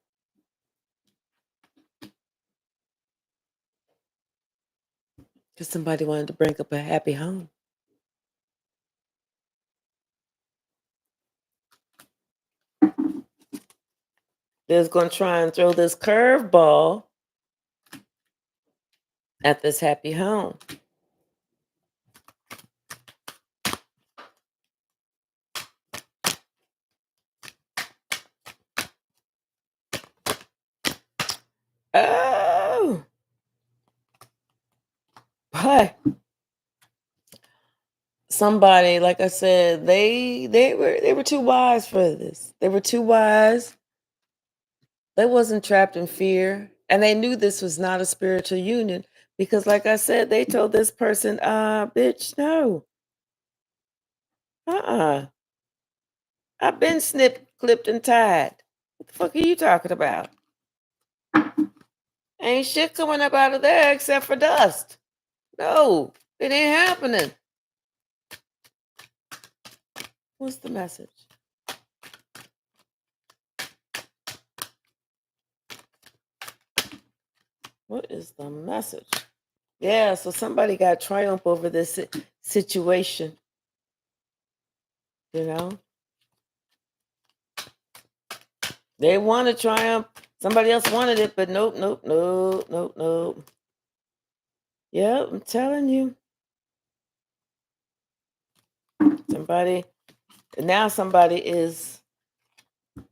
Because somebody wanted to break up a happy home. They was going to try and throw this curveball at this happy home. Oh, but somebody, like I said, they were too wise for this. They were too wise. They wasn't trapped in fear, and they knew this was not a spiritual union because, like I said, they told this person, bitch, no, uh-uh. I've been snipped, clipped, and tied. What the fuck are you talking about? Ain't shit coming up out of there except for dust. No, it ain't happening. What's the message? What is the message? Yeah, so somebody got triumph over this situation, you know? They want to triumph. Somebody else wanted it, but nope, nope, nope, nope, nope. Yep, I'm telling you. Somebody, now somebody is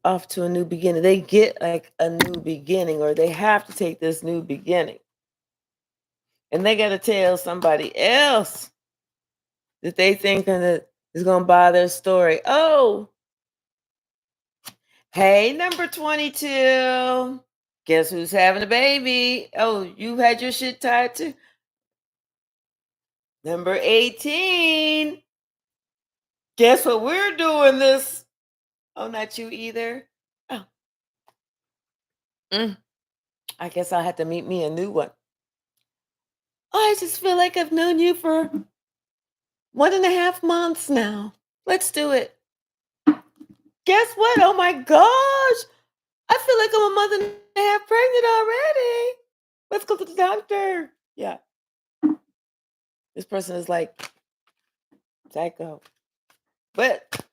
off to a new beginning. They get like a new beginning, or they have to take this new beginning. And they got to tell somebody else that they think that is going to buy their story. Oh, hey, number 22. Guess who's having a baby? Oh, you had your shit tied to number 18. Guess what we're doing this? Oh, not you either. Oh, mm, I guess I'll have to meet me a new one. I just feel like I've known you for 1.5 months now. Let's do it. Guess what? Oh my gosh. I feel like I'm a month and a half pregnant already. Let's go to the doctor. Yeah. This person is like psycho. But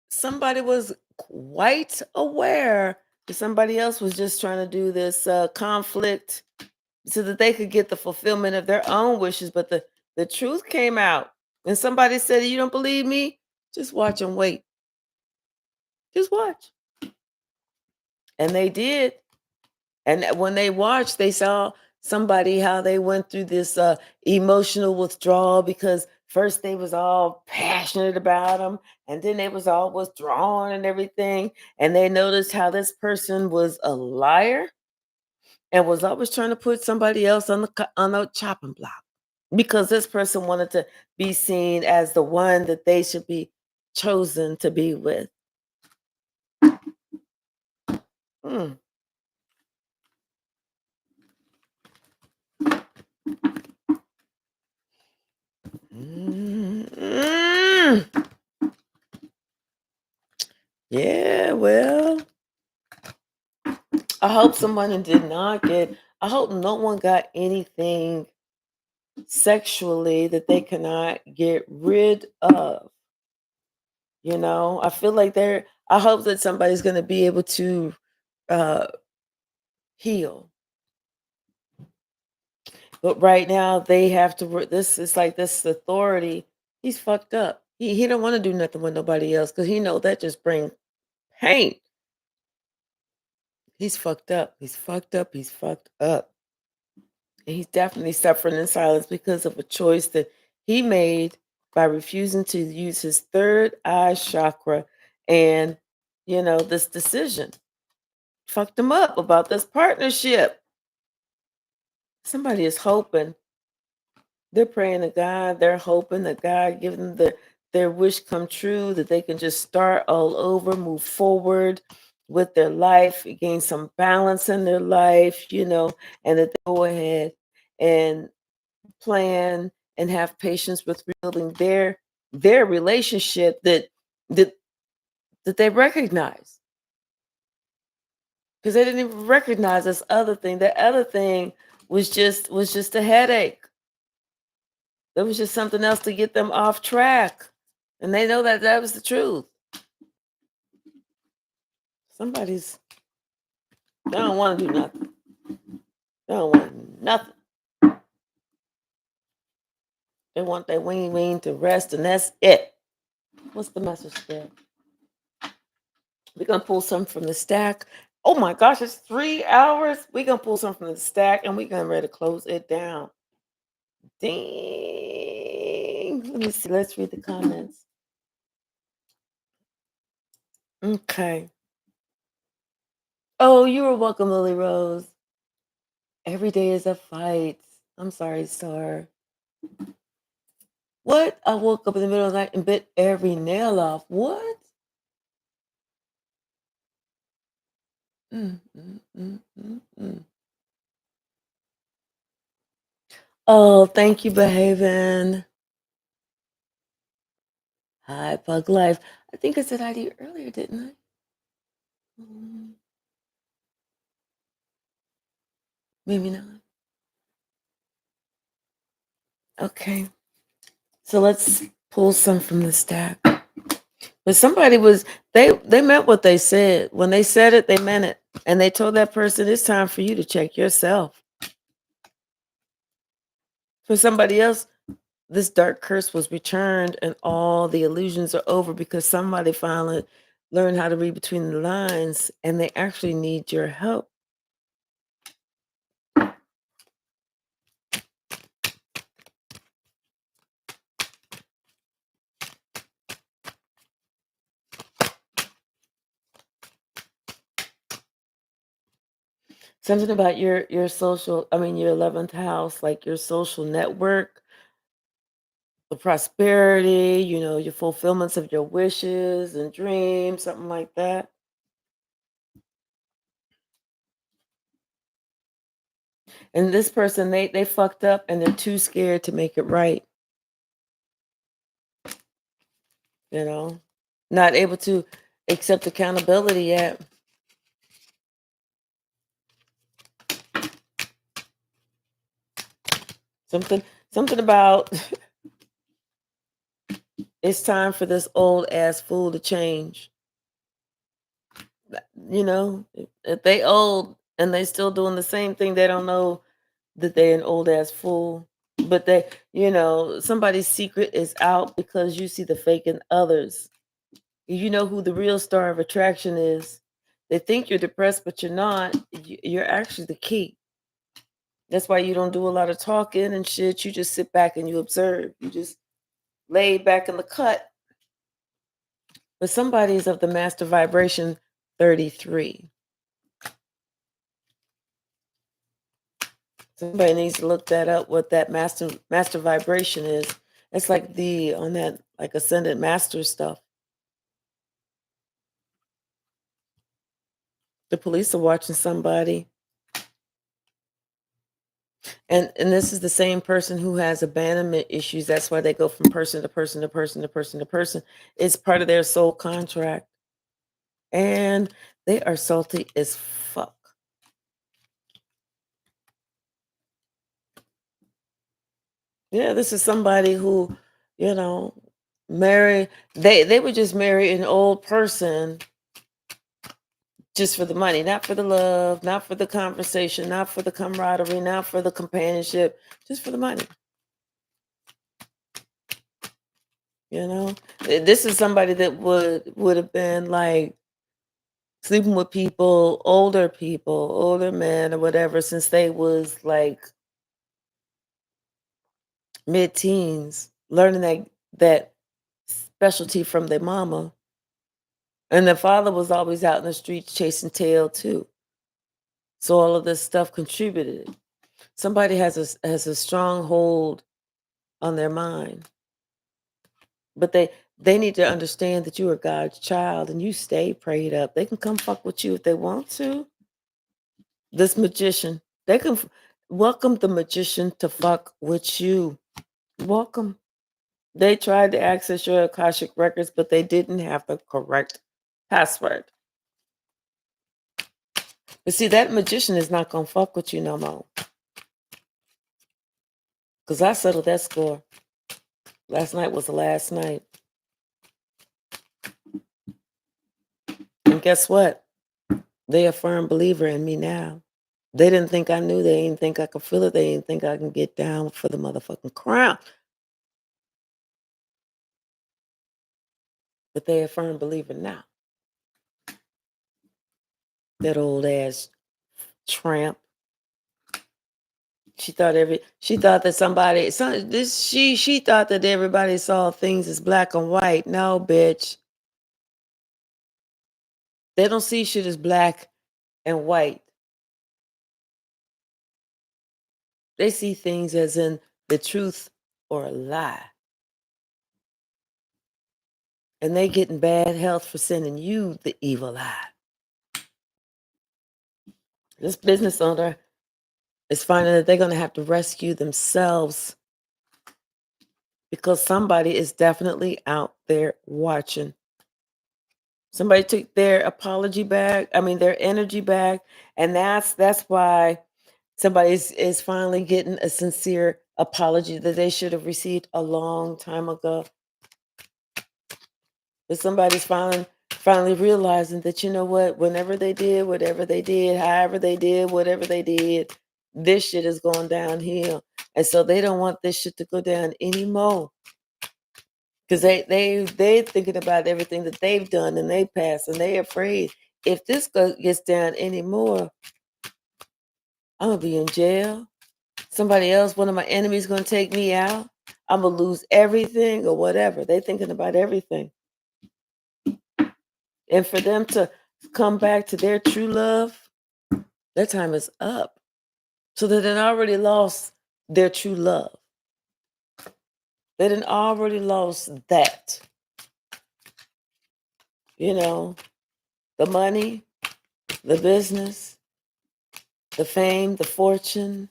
somebody was quite aware that somebody else was just trying to do this conflict so that they could get the fulfillment of their own wishes. But the truth came out. And somebody said, "You don't believe me? Just watch and wait. Just watch." And they did. And when they watched, they saw somebody how they went through this emotional withdrawal because first they was all passionate about them, and then they was all withdrawn and everything. And they noticed how this person was a liar and was always trying to put somebody else on the chopping block because this person wanted to be seen as the one that they should be chosen to be with. Mm. Mm. Yeah, well, I hope someone did not get, I hope no one got anything sexually that they cannot get rid of. I feel like I hope that somebody's going to be able to uh, heal. But right now they have to, this is like this authority. He's fucked up. He don't want to do nothing with nobody else because he know that just brings pain. He's fucked up. He's fucked up. He's fucked up. And he's definitely suffering in silence because of a choice that he made by refusing to use his third eye chakra. And, this decision fucked him up about this partnership. Somebody is hoping, they're praying to God, they're hoping that God give them their wish come true, that they can just start all over, move forward with their life, gain some balance in their life, and that they go ahead and plan and have patience with rebuilding their relationship that that they recognize, because they didn't even recognize this other thing. That other thing was just a headache. It was just something else to get them off track, and they know that that was the truth. Somebody's They don't want to do nothing. They don't want nothing. They want their wing to rest, and that's it. What's the message there? We're gonna pull some from the stack. Oh my gosh, it's 3 hours. We're gonna pull some from the stack and we're gonna ready to close it down. Ding. Let me see. Let's read the comments. Okay. Oh, you were welcome, Lily Rose. Every day is a fight. I'm sorry, sir. What? I woke up in the middle of the night and bit every nail off. What? Mm, mm, mm, mm, mm. Oh, thank you, behaving. Hi, Pug Life. I think I said hi to you earlier, didn't I? Mm, maybe not. Okay. So let's pull some from the stack. But somebody was they meant what they said. When they said it, they meant it. And they told that person it's time for you to check yourself. For somebody else, this dark curse was returned and all the illusions are over because somebody finally learned how to read between the lines and they actually need your help. Something about your social, I mean, your 11th house, like your social network, the prosperity, your fulfillments of your wishes and dreams, something like that. And this person, they fucked up and they're too scared to make it right, you know? Not able to accept accountability yet. Something something about it's time for this old ass fool to change. If they old and they still doing the same thing, they don't know that they an old ass fool. But somebody's secret is out because you see the fake in others. You know who the real star of attraction is. They think you're depressed, but you're not. You're actually the key. That's why you don't do a lot of talking and shit. You just sit back and you observe. You just lay back in the cut. But somebody's of the master vibration 33. Somebody needs to look that up, what that master vibration is. It's like the on that like ascended master stuff. The police are watching somebody. And this is the same person who has abandonment issues. That's why they go from person to person to person to person to person. It's part of their soul contract. And they are salty as fuck. Yeah, this is somebody who, you know, marry they would just marry an old person just for the money, not for the love, not for the conversation, not for the camaraderie, not for the companionship, just for the money. This is somebody that would have been like sleeping with people, older men or whatever, since they was like mid-teens, learning that specialty from their mama. And the father was always out in the streets chasing tail too. So all of this stuff contributed. Somebody has a strong hold on their mind, but they need to understand that you are God's child and you stay prayed up. They can come fuck with you if they want to. This magician, they can welcome the magician to fuck with you. Welcome. They tried to access your Akashic records, but they didn't have the correct password. But see, that magician is not gonna fuck with you no more. Because I settled that score. Last night was the last night. And guess what? They a firm believer in me now. They didn't think I knew. They didn't think I could feel it. They didn't think I can get down for the motherfucking crown. But they a firm believer now. That old ass tramp. She thought that she thought that everybody saw things as black and white. No, bitch. They don't see shit as black and white. They see things as in the truth or a lie. And they getting bad health for sending you the evil eye. This business owner is finding that they're going to have to rescue themselves because somebody is definitely out there watching. Somebody took their apology back, I mean their energy back, and that's why somebody is finally getting a sincere apology that they should have received a long time ago. But somebody's finally realizing that, you know what, whenever they did, whatever they did, however they did, whatever they did, this shit is going downhill. And so they don't want this shit to go down anymore. Because they thinking about everything that they've done in their past, and they afraid if this gets down anymore, I'm gonna be in jail. Somebody else, one of my enemies, gonna take me out. I'm gonna lose everything or whatever. They thinking about everything. And for them to come back to their true love, Their time is up. So they done already lost their true love. They done already lost that. You know, the money, the business, the fame, the fortune,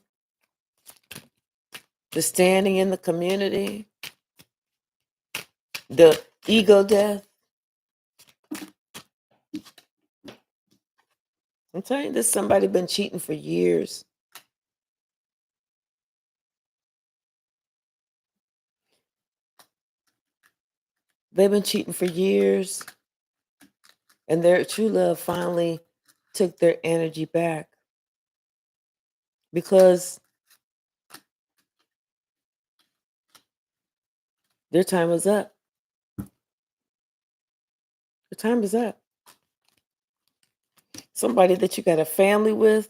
the standing in the community, the ego death. I'm telling you, this somebody been cheating for years. They've been cheating for years, and their true love finally took their energy back because their time was up. The time is up. Somebody that you got a family with,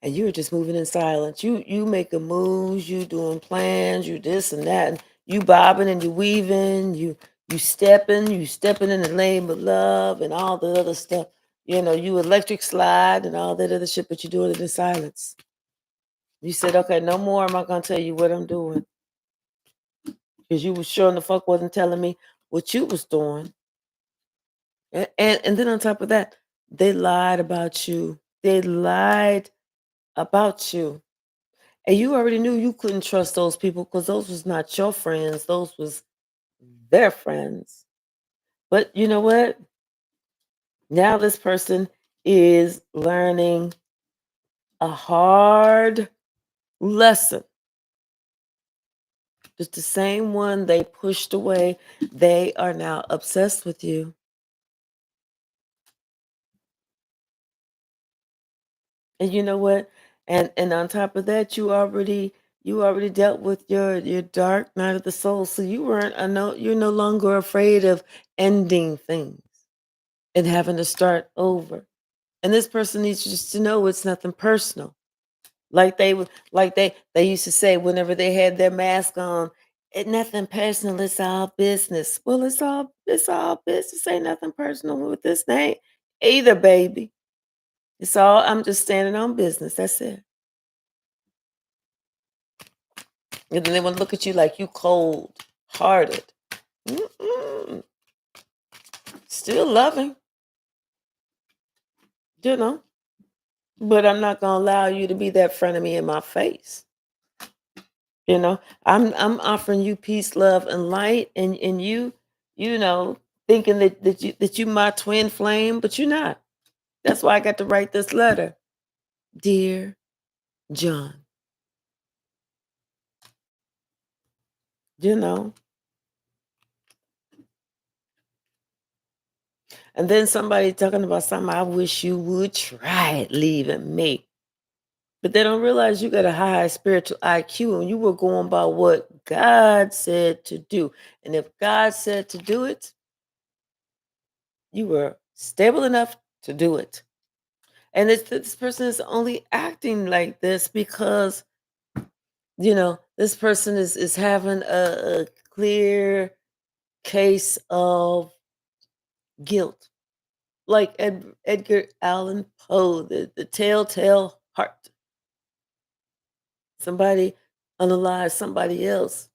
and you're just moving in silence. You making moves, you doing plans, you this and that, and you bobbing and you weaving, you stepping in the name of love and all the other stuff. You know, you electric slide and all that other shit, but you're doing it in silence. You said, okay, no more am I gonna tell you what I'm doing. Because you was sure in the fuck wasn't telling me what you was doing. And then on top of that, they lied about you. They lied about you. And you already knew you couldn't trust those people because those was not your friends. Those was their friends. But you know what? Now this person is learning a hard lesson. Just the same one they pushed away. They are now obsessed with you. And you know what? And on top of that, you already dealt with your dark night of the soul. So you weren't I know you're no longer afraid of ending things and having to start over. And this person needs you just to know it's nothing personal. Like they would like they used to say whenever they had their mask on, it nothing personal, it's all business. Well, it's all business. Ain't nothing personal with this name either, baby. It's all I'm just standing on business. That's it. And then they want to look at you like you cold hearted. Mm-mm. Still loving, you know. But I'm not gonna allow you to be that front of me in my face. You know, I'm offering you peace, love, and light, and you know, thinking that you my twin flame, but you're not. That's why I got to write this letter, dear John. You know, and then somebody talking about something. I wish you would try it, leaving me. But they don't realize you got a high spiritual IQ and you were going by what God said to do. And if God said to do it, you were stable enough to do it. And this person is only acting like this because, this person is having a clear case of guilt. Like Edgar Allan Poe, the telltale heart. Somebody unalive somebody else,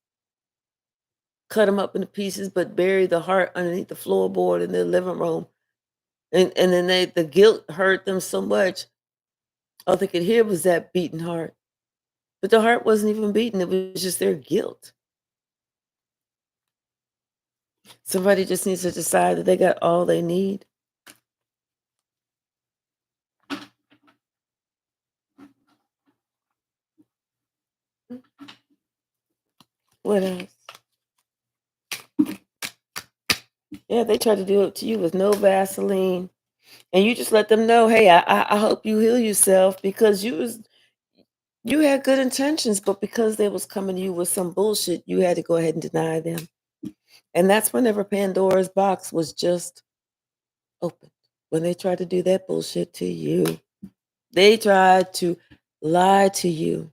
cut them up into pieces, but bury the heart underneath the floorboard in their living room. And then the guilt hurt them so much. All they could hear was that beating heart. But the heart wasn't even beating, it was just their guilt. Somebody just needs to decide that they got all they need. What else? Yeah, they try to do it to you with no Vaseline. And you just let them know, hey, I hope you heal yourself because you had good intentions, but because they was coming to you with some bullshit, you had to go ahead and deny them. And that's whenever Pandora's box was just opened. When they tried to do that bullshit to you. They tried to lie to you.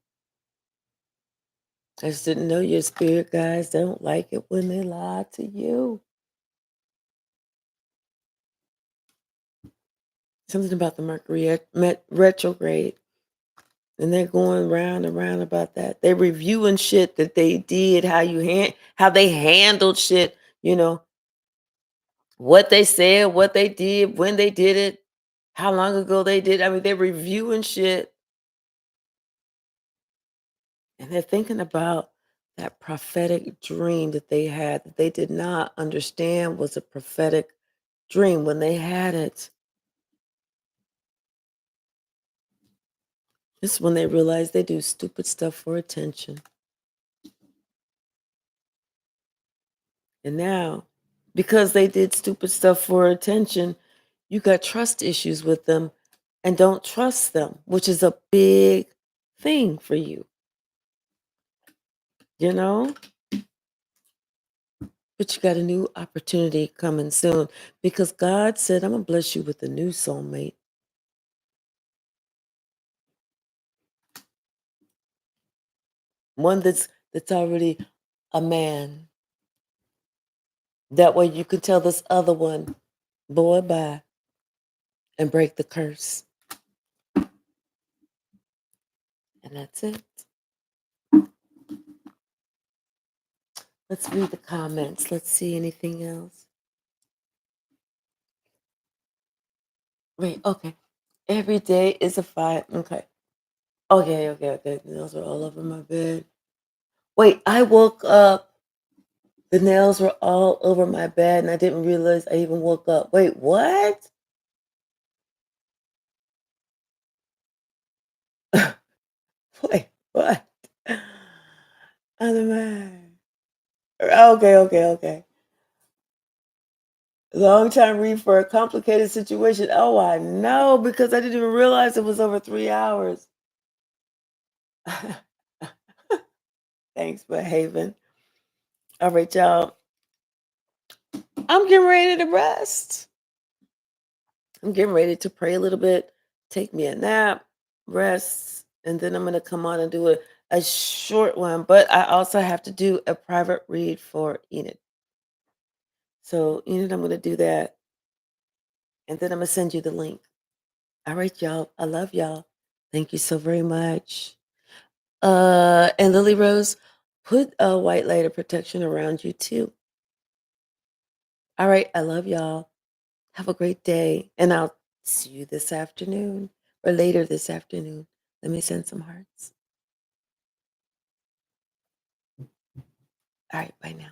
I just didn't know your spirit guys don't like it when they lie to you. Something about the Mercury retrograde. And they're going round and round about that. They're reviewing shit that they did, how they handled shit, what they said, what they did, when they did it, how long ago they did. I mean, they're reviewing shit and they're thinking about that prophetic dream that they had that they did not understand was a prophetic dream when they had it. It's when they realize they do stupid stuff for attention. And now, because they did stupid stuff for attention, you got trust issues with them and don't trust them, which is a big thing for you, you know? But you got a new opportunity coming soon because God said, I'm going to bless you with a new soulmate. One that's already a man. That way you can tell this other one, boy, bye, and break the curse. And that's it. Let's read the comments. Let's see anything else. Wait, okay. Every day is a fight. Okay. Okay. The nails are all over my bed. Wait, I woke up. The nails were all over my bed and I didn't realize I even woke up. Wait, what? Wait, what? Other man. Okay. Long time read for a complicated situation. Oh, I know, because I didn't even realize it was over 3 hours. Thanks for having. All right, y'all. I'm getting ready to rest. I'm getting ready to pray a little bit, take me a nap, rest, and then I'm going to come on and do a short one. But I also have to do a private read for Enid. So, Enid, I'm going to do that. And then I'm going to send you the link. All right, y'all. I love y'all. Thank you so very much. And Lily Rose, put a white light of protection around you too. All right. I love y'all. Have a great day. And I'll see you this afternoon or later this afternoon. Let me send some hearts. All right. Bye now.